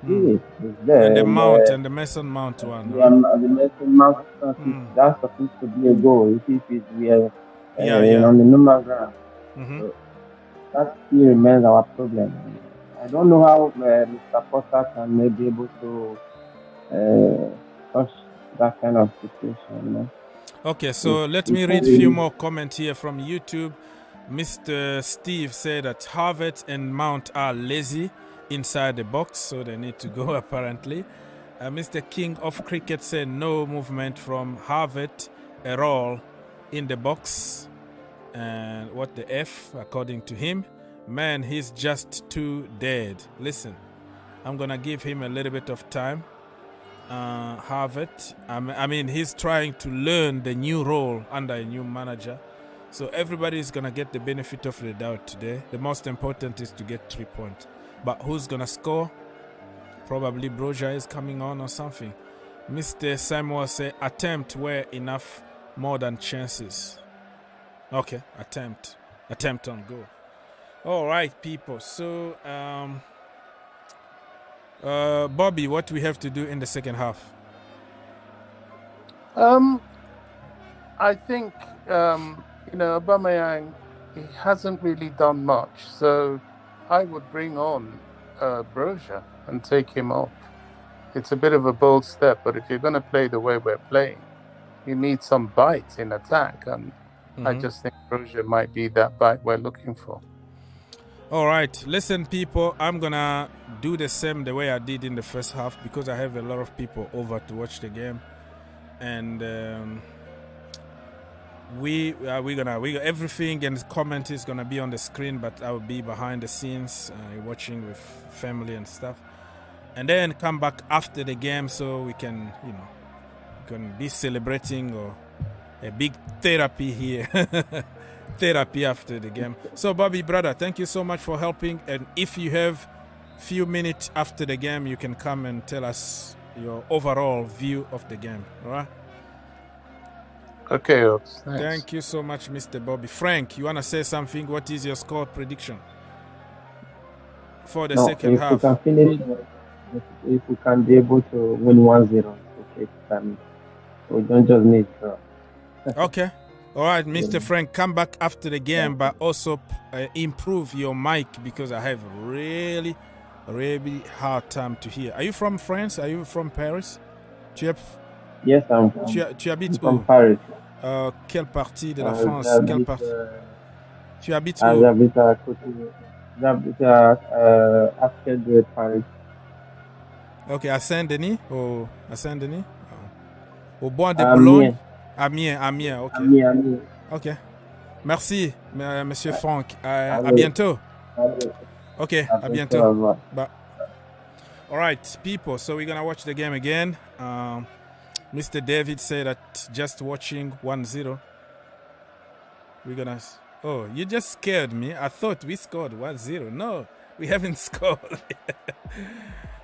Speaker 15: It's there.
Speaker 22: And the Mount and the Mason Mount one.
Speaker 15: The Mason Mount chances, that's supposed to be a goal. If we are on the normal ground. So that still remains our problem. I don't know how Mr. Potter can be able to touch that kind of situation.
Speaker 22: Okay, so let me read a few more comments here from YouTube. Mr. Steve said that Havertz and Mount are lazy inside the box, so they need to go apparently. Mr. King of Cricket said no movement from Havertz at all in the box. And what the F, according to him? Man, he's just too dead. Listen, I'm going to give him a little bit of time. Havertz, I mean, he's trying to learn the new role under a new manager. So everybody is going to get the benefit of the doubt today. The most important is to get 3 points. But who's going to score? Probably Brugge is coming on or something. Mr. Samuel said attempt were enough more than chances. Okay, attempt on goal. All right, people. So, Bobby, what we have to do in the second half?
Speaker 8: I think Aubameyang, he hasn't really done much, so I would bring on Brugge and take him off. It's a bit of a bold step, but if you're going to play the way we're playing, you need some bite in attack, and I just think Brugge might be that bite we're looking for.
Speaker 22: All right, listen, people, I'm going to do the same the way I did in the first half because I have a lot of people over to watch the game. And everything and comment is going to be on the screen, but I will be behind the scenes watching with family and stuff. And then come back after the game so we can, be celebrating or a big therapy here. Therapy after the game. So, Bobby, brother, thank you so much for helping. And if you have few minutes after the game, you can come and tell us your overall view of the game. All right.
Speaker 8: Okay, Oaks. Thanks.
Speaker 22: Thank you so much, Mr. Bobby. Frank, you want to say something? What is your score prediction for the second half?
Speaker 15: If we can finish, if we can be able to win 1-0, okay, we don't just need draw.
Speaker 22: Okay. All right, Mr. Frank, come back after the game, but also improve your mic because I have really hard time to hear. Are you from France? Are you from Paris?
Speaker 15: Yes, I'm
Speaker 22: tu habites
Speaker 15: from
Speaker 22: où?
Speaker 15: Paris.
Speaker 22: Quelle partie de la France? Quelle partie? Tu habites où?
Speaker 15: J'habite à côté. J'habite à côté de Paris.
Speaker 22: Ok, à Saint-Denis? À Saint-Denis? Au bois de Boulogne? Amiens, ok.
Speaker 15: Amiens.
Speaker 22: Ok. Merci, Monsieur Frank. À bientôt. Ok, à bientôt. Bye. All right, people. So we're going to watch the game again. Mr. David said that just watching 1-0. We're going to... Oh, you just scared me. I thought we scored 1-0. No, we haven't scored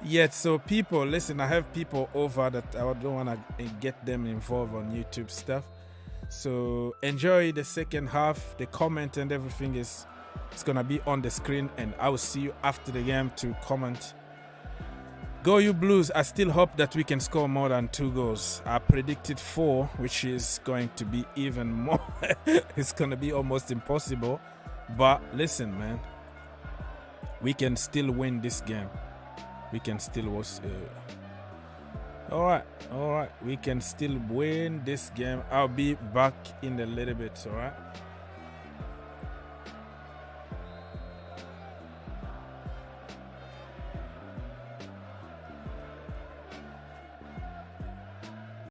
Speaker 22: yet. So people, listen, I have people over that I don't want to get them involved on YouTube stuff. So enjoy the second half. The comment and everything is going to be on the screen, and I will see you after the game to comment. Go you Blues. I still hope that we can score more than 2 goals. I predicted 4, which is going to be even more. It's going to be almost impossible. But listen, man. We can still win this game. We can still all right. We can still win this game. I'll be back in a little bit, all right?